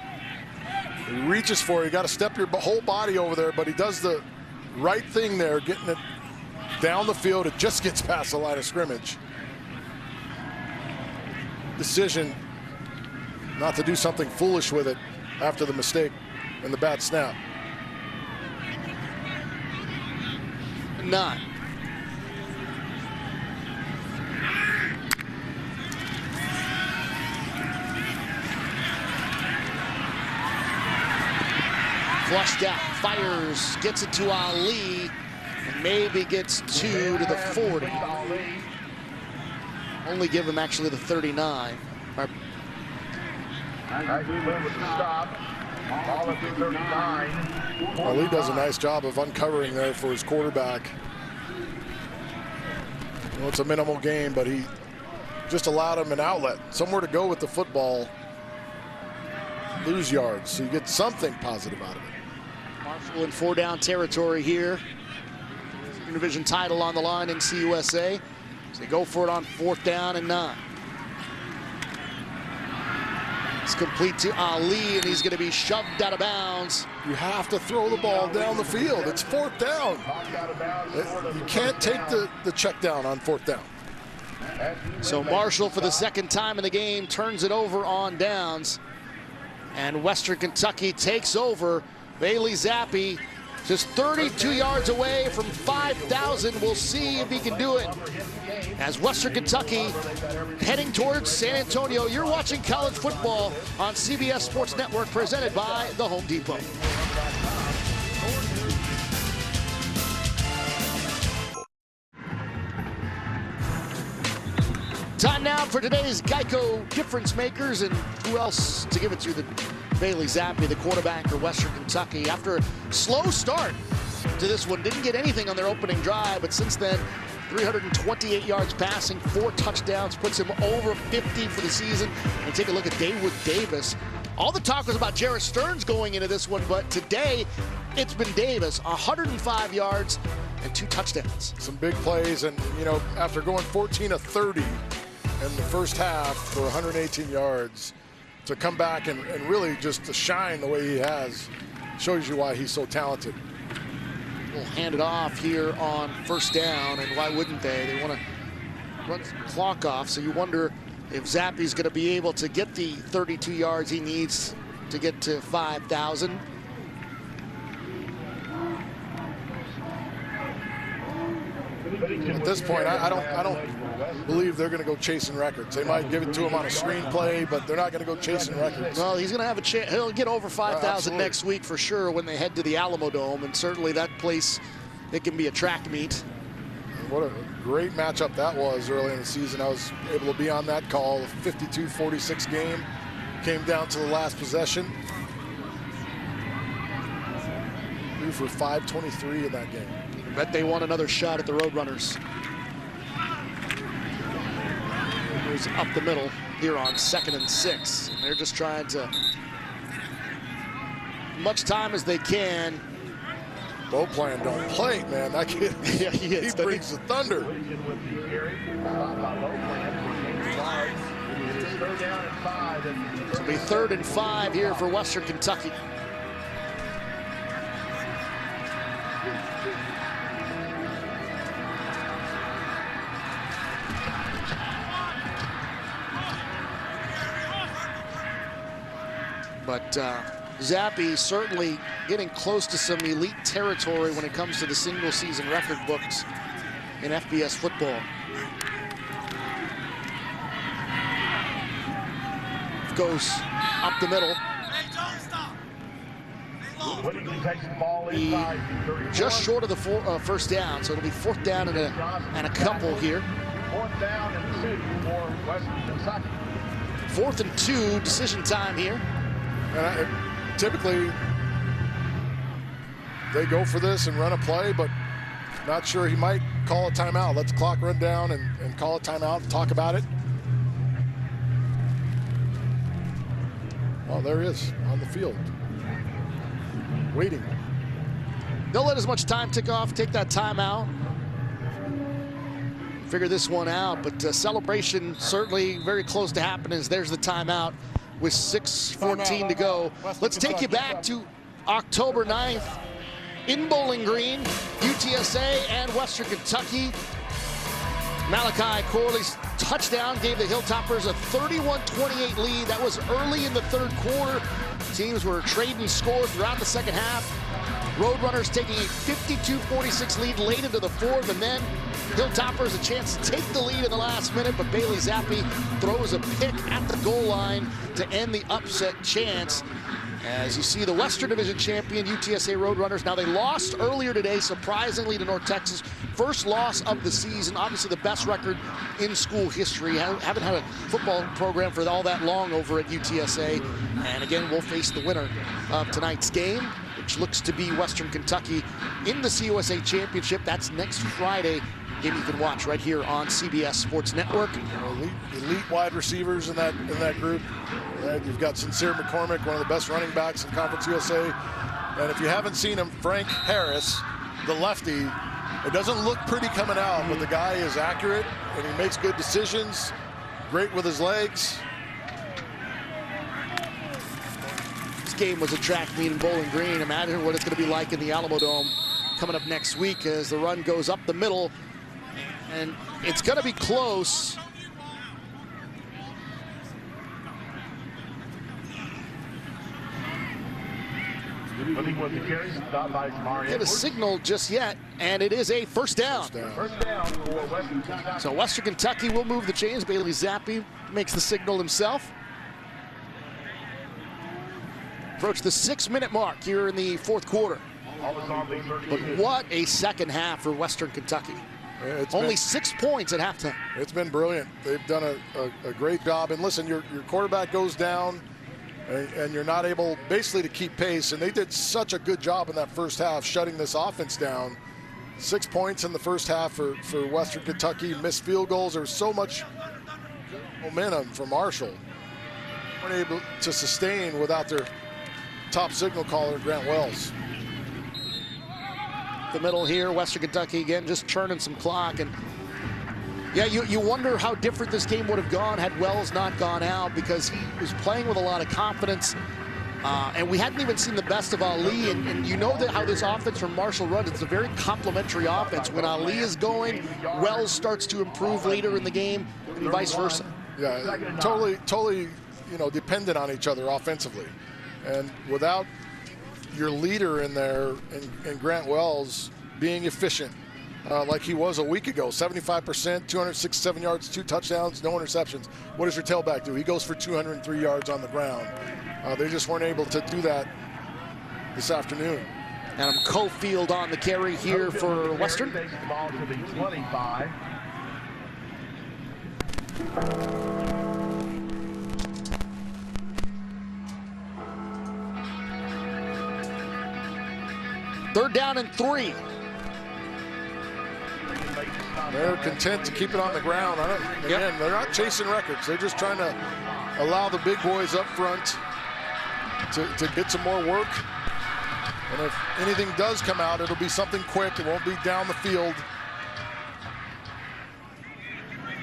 B: He reaches for it. You got to step your whole body over there, but he does the right thing there, getting it down the field. It just gets past the line of scrimmage. Decision not to do something foolish with it after the mistake and the bad snap.
A: 9. Flushed out, fires, gets it to Ali, and maybe gets 2 to the 40. Only give him actually the 39.
B: Ali does a nice job of uncovering there for his quarterback. Well, it's a minimal game, but he just allowed him an outlet, somewhere to go with the football, lose yards, so you get something positive out of it.
A: Marshall in 4-down territory here. Division title on the line in CUSA. So they go for it on 4th down and 9. It's complete to Ali, and he's going to be shoved out of bounds.
B: You have to throw the ball down the field. It's 4th down. You can't take the check down on 4th down.
A: So Marshall, for the 2nd time in the game, turns it over on downs. And Western Kentucky takes over. Bailey Zappi just 32 yards away from 5,000. We'll see if he can do it. As Western Kentucky heading towards San Antonio, you're watching college football on CBS Sports Network, presented by the Home Depot. Time now for today's Geico difference makers, and who else to give it to than Bailey Zappi, the quarterback for Western Kentucky. After a slow start to this one, didn't get anything on their opening drive, but since then, 328 yards passing, 4 touchdowns, puts him over 50 for the season. And take a look at David Davis. All the talk was about Jarrett Stearns going into this one, but today it's been Davis, 105 yards and 2 touchdowns.
B: Some big plays, and you know, after going 14 of 30 in the first half for 118 yards, to come back and really just to shine the way he has shows you why he's so talented.
A: We'll hand it off here on 1st down, and why wouldn't they? They want to run the clock off, so you wonder if Zappi's going to be able to get the 32 yards he needs to get to 5,000.
B: At this point, I don't believe they're going to go chasing records. They might give it to him on a screenplay, but they're not going to go chasing records.
A: Well, he's going to have a chance. He'll get over 5,000 next week for sure when they head to the Alamo Dome, and certainly that place, it can be a track meet.
B: What a great matchup that was early in the season. I was able to be on that call. A 52-46 game. Came down to the last possession. Threw for 523 in that game.
A: I bet they want another shot at the Roadrunners. Here's up the middle here on 2nd and 6. And they're just trying to, much time as they can.
B: Bo Plan don't play, man. That kid,
A: yeah, he
B: brings the thunder.
A: It'll be 3rd and 5 here for Western Kentucky. But Zappi certainly getting close to some elite territory when it comes to the single season record books in FBS football. Goes up the middle. Just short of the 1st down, so it'll be 4th down and a couple here.
F: 4th down and 2 for Western Kentucky.
A: 4th and 2, decision time here.
B: And typically, they go for this and run a play, but not sure. He might call a timeout. Let the clock run down and call a timeout and talk about it. Well, there he is on the field, waiting.
A: They'll let as much time tick off, take that timeout, figure this one out, but celebration certainly very close to happening as there's the timeout with 6:14 to go. Let's take you back to October 9th in Bowling Green, UTSA and Western Kentucky. Malachi Corley's touchdown gave the Hilltoppers a 31-28 lead. That was early in the 3rd quarter. Teams were trading scores throughout the 2nd half. Roadrunners taking a 52-46 lead late into the 4th, and then Hilltoppers a chance to take the lead in the last minute, but Bailey Zappi throws a pick at the goal line to end the upset chance. As you see, the Western Division champion UTSA Roadrunners. Now, they lost earlier today, surprisingly, to North Texas. First loss of the season. Obviously, the best record in school history. Haven't had a football program for all that long over at UTSA. And again, we'll face the winner of tonight's game, which looks to be Western Kentucky in the CUSA Championship. That's next Friday. Game you can watch right here on CBS Sports Network.
B: Elite wide receivers in that group. You've got Sincere McCormick, one of the best running backs in Conference USA. And if you haven't seen him, Frank Harris, the lefty, It doesn't look pretty coming out, but the guy is accurate, and he makes good decisions, great with his legs.
A: This game was a track meet in Bowling Green. Imagine what it's going to be like in the Alamo Dome coming up next week as the run goes up the middle. And it's going to be close. Get a signal just yet, and it is a first down. So Western Kentucky will move the chains. Bailey Zappi makes the signal himself. Approach the 6-minute mark here in the fourth quarter. But what a second half for Western Kentucky. Only 6 points at halftime.
B: It's been brilliant. They've done a great job. And listen, your quarterback goes down, and you're not able basically to keep pace. And they did such a good job in that first half shutting this offense down. 6 points in the first half for Western Kentucky. Missed field goals. There was so much momentum for Marshall. Weren't able to sustain without their top signal caller, Grant Wells.
A: The middle here, Western Kentucky again just churning some clock. And yeah, you wonder how different this game would have gone had Wells not gone out, because he was playing with a lot of confidence. And we hadn't even seen the best of Ali. And you know that how this offense from Marshall runs. It's a very complementary offense. When Ali is going, Wells starts to improve later in the game, and vice versa.
B: Yeah, totally, dependent on each other offensively. And without your leader in there, and Grant Wells being efficient, like he was a week ago, 75%, 267 yards, 2 touchdowns, no interceptions. What does your tailback do? He goes for 203 yards on the ground. They just weren't able to do that this afternoon.
A: Adam Cofield on the carry here for Western. Third down and 3.
B: They're content to keep it on the ground. Again, they're not chasing records. They're just trying to allow the big boys up front to get some more work. And if anything does come out, it'll be something quick. It won't be down the field.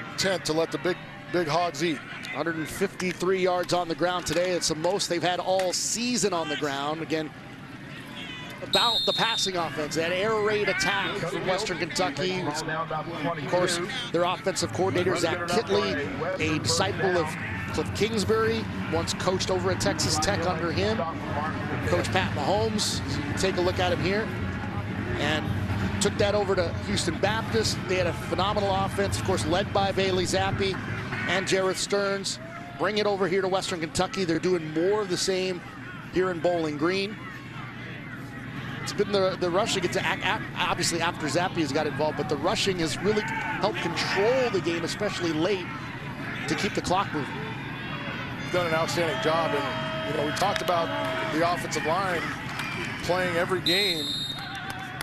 B: Content to let the big hogs eat.
A: 153 yards on the ground today. It's the most they've had all season on the ground. Again, about the passing offense, that air raid attack from Western Kentucky. Of course, their offensive coordinator, Zach Kitley, a disciple of Cliff Kingsbury, once coached over at Texas Tech under him. Coach Pat Mahomes, you can take a look at him here, and took that over to Houston Baptist. They had a phenomenal offense, of course, led by Bailey Zappi and Jareth Stearns. Bring it over here to Western Kentucky. They're doing more of the same here in Bowling Green. It's been the rushing. It's obviously after Zappi has got involved, but the rushing has really helped control the game, especially late, to keep the clock moving.
B: Done an outstanding job, and we talked about the offensive line playing every game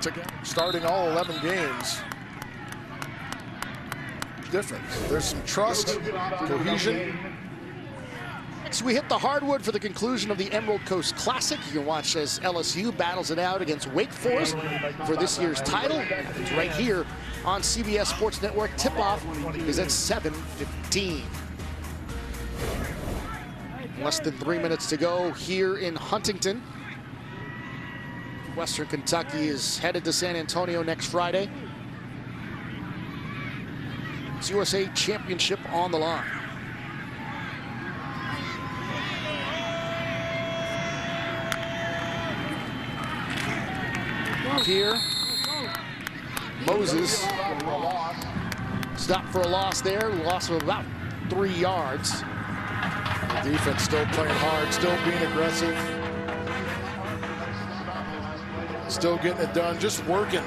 B: together, starting all 11 games. Difference. There's some trust, cohesion.
A: Next, we hit the hardwood for the conclusion of the Emerald Coast Classic. You can watch as LSU battles it out against Wake Forest for this year's title. It's right here on CBS Sports Network. Tip-off is at 7:15. Less than 3 minutes to go here in Huntington. Western Kentucky is headed to San Antonio next Friday. It's USA Championship on the line. Here, Moses stopped for a loss there, loss of about 3 yards.
B: The defense still playing hard, still being aggressive, still getting it done, just working.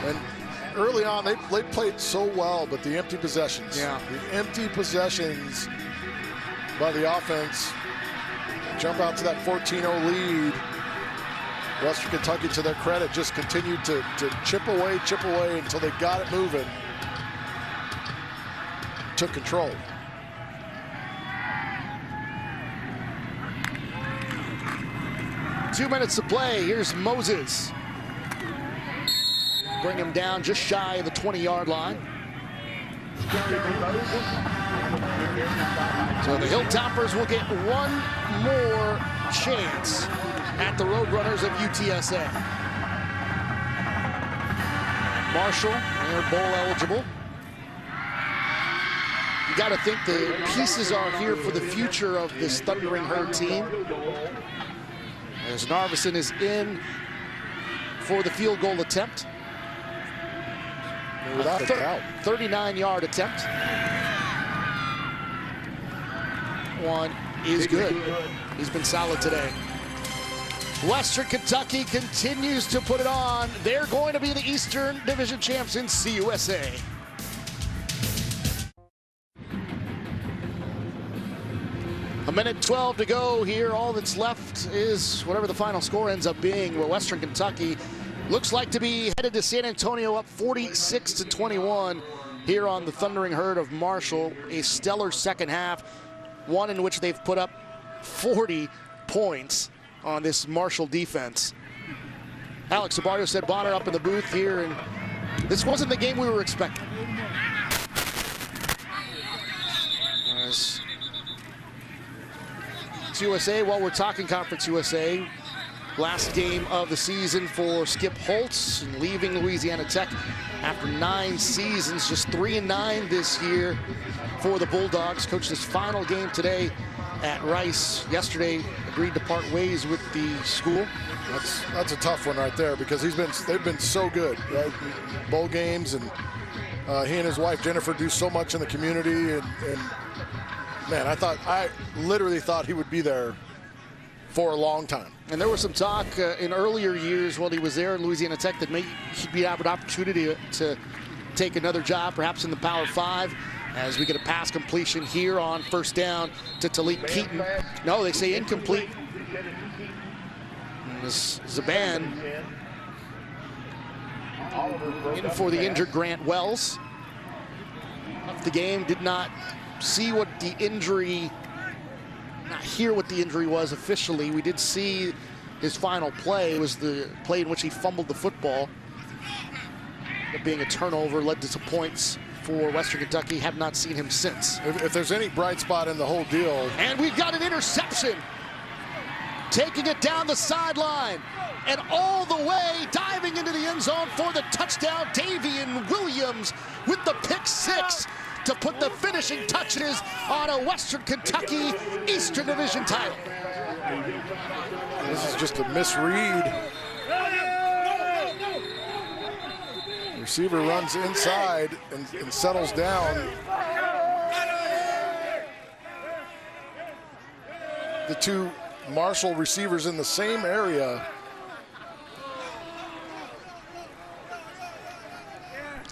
B: And early on, they played so well, but the empty possessions, the empty possessions by the offense, jump out to that 14-0 lead. Western Kentucky, to their credit, just continued to chip away until they got it moving. Took control.
A: Two minutes to play. Here's Moses. bring him down just shy of the 20-yard line. So the Hilltoppers will get one more chance at the Roadrunners of UTSA. Marshall, they're bowl eligible. You got to think the pieces are here for the future of this Thundering Herd team. As Narveson is in for the field goal attempt.
B: Without a doubt.
A: 39-yard attempt. One is good. He's been solid today. Western Kentucky continues to put it on. They're going to be the Eastern Division champs in CUSA. A minute 12 to go here. All that's left is whatever the final score ends up being, where Western Kentucky looks like to be headed to San Antonio up 46-21 here on the Thundering Herd of Marshall. A stellar second half, one in which they've put up 40 points on this Marshall defense. Alex Sabario said Bonner up in the booth here, and this wasn't the game we were expecting. As USA, while we're talking Conference USA, last game of the season for Skip Holtz, and leaving Louisiana Tech after 9 seasons, just 3-9 this year for the Bulldogs. Coached his final game today at Rice. Yesterday agreed to part ways with the school.
B: That's a tough one right there, because they've been so good, right? Bowl games, and he and his wife Jennifer do so much in the community, and man, I literally thought he would be there for a long time.
A: And there was some talk in earlier years while he was there in Louisiana Tech that maybe he'd have an opportunity to take another job, perhaps in the Power 5, as we get a pass completion here on first down to Talik Keaton. No, they say incomplete. And this Zaban in for the injured Grant Wells. Left the game, did not see what the injury, not hear what the injury was officially. We did see his final play. It was the play in which he fumbled the football. It being a turnover, led to some points for Western Kentucky. Have not seen him since.
B: If there's any bright spot in the whole deal.
A: And we've got an interception. Taking it down the sideline and all the way diving into the end zone for the touchdown. Davian Williams with the pick 6 to put the finishing touches on a Western Kentucky Eastern Division title.
B: This is just a misread. Receiver runs inside and settles down. The two Marshall receivers in the same area.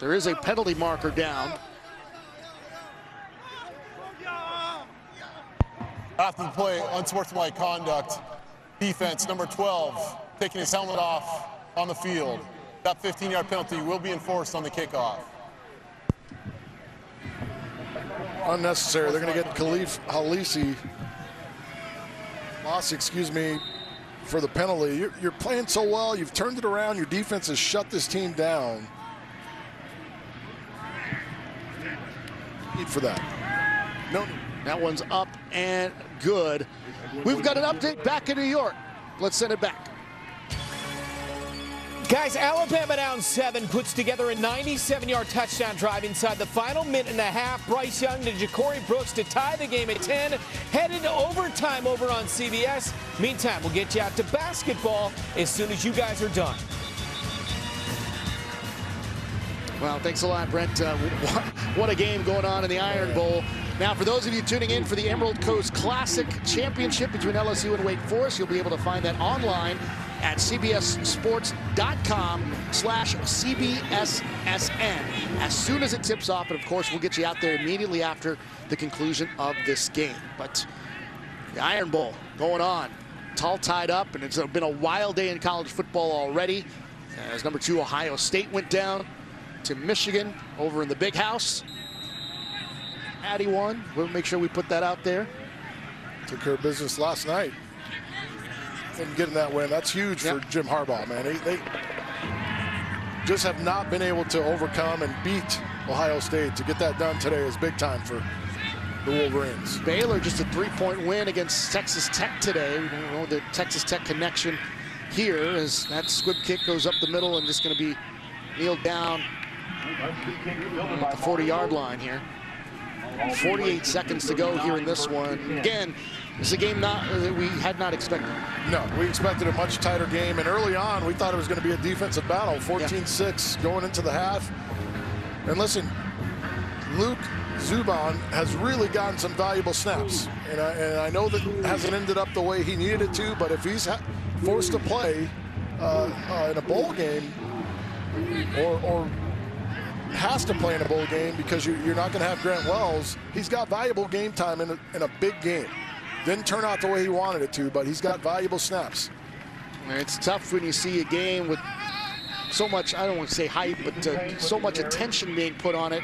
A: There is a penalty marker down.
C: After the play, unsportsmanlike conduct, defense, number 12, taking his helmet off on the field. That 15-yard penalty will be enforced on the kickoff.
B: Unnecessary. They're going to get Khalif Halisi, excuse me, for the penalty. You're playing so well. You've turned it around. Your defense has shut this team down. Need for that. No.
A: That one's up and good. We've got an update back in New York. Let's send it back.
E: Guys, Alabama down 7 puts together a 97-yard touchdown drive inside the final minute and a half. Bryce Young to Ja'Cory Brooks to tie the game at 10. Headed to overtime over on CBS. Meantime, we'll get you out to basketball as soon as you guys are done.
A: Well, thanks a lot, Brent. What a game going on in the Iron Bowl. Now, for those of you tuning in for the Emerald Coast Classic Championship between LSU and Wake Forest, you'll be able to find that online at cbssports.com/CBSSN. As soon as it tips off, and of course, we'll get you out there immediately after the conclusion of this game. But the Iron Bowl going on. It's all tied up, and it's been a wild day in college football already. As number 2 Ohio State went down to Michigan over in the Big House. Addy won. We'll make sure we put that out there.
B: Took care of business last night. And getting that win, that's huge for Jim Harbaugh, man. just have not been able to overcome and beat Ohio State. To get that done today is big time for the Wolverines.
A: Baylor just a 3-point win against Texas Tech today. We don't know the Texas Tech connection here as that squib kick goes up the middle and just going to be kneeled down at the 40-yard line here. 48 seconds to go here in this one. Again, it's a game that we had not expected.
B: No, we expected a much tighter game, and early on we thought it was going to be a defensive battle. 14-6 going into the half. And listen, Luke Zubon has really gotten some valuable snaps, and I know that hasn't ended up the way he needed it to, but if he's forced to play in a bowl game or has to play in a bowl game because you're not going to have Grant Wells, he's got valuable game time in a big game. Didn't turn out the way he wanted it to, but he's got valuable snaps.
A: It's tough when you see a game with so much, I don't want to say hype, but so much attention being put on it,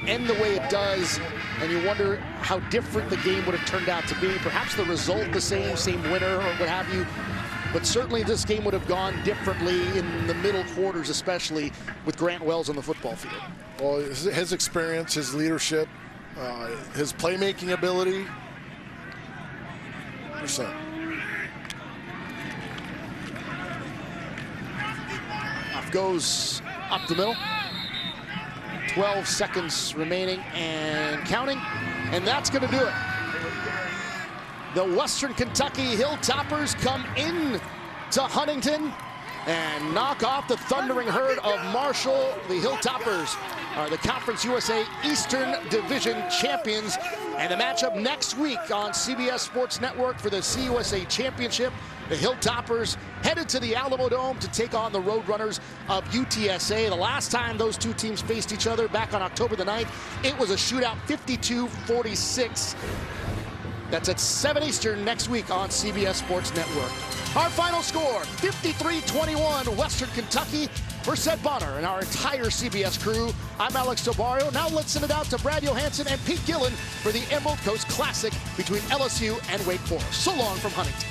A: end the way it does, and you wonder how different the game would have turned out to be. Perhaps the result the same winner or what have you, but certainly this game would have gone differently in the middle quarters, especially with Grant Wells on the football field.
B: Well, his experience, his leadership, his playmaking ability, %.
A: Goes up the middle. 12 seconds remaining and counting, and that's going to do it. The Western Kentucky Hilltoppers come in to Huntington and knock off the thundering herd of Marshall. The Hilltoppers are the Conference USA Eastern Division champions, and the matchup next week on CBS Sports Network for the CUSA Championship. The Hilltoppers headed to the Alamo Dome to take on the Roadrunners of UTSA. The last time those two teams faced each other back on October the 9th, it was a shootout, 52-46. That's at 7 Eastern next week on CBS Sports Network. Our final score, 53-21, Western Kentucky versus Ed Bonner and our entire CBS crew. I'm Alex Tobario. Now let's send it out to Brad Johansson and Pete Gillen for the Emerald Coast Classic between LSU and Wake Forest. So long from Huntington.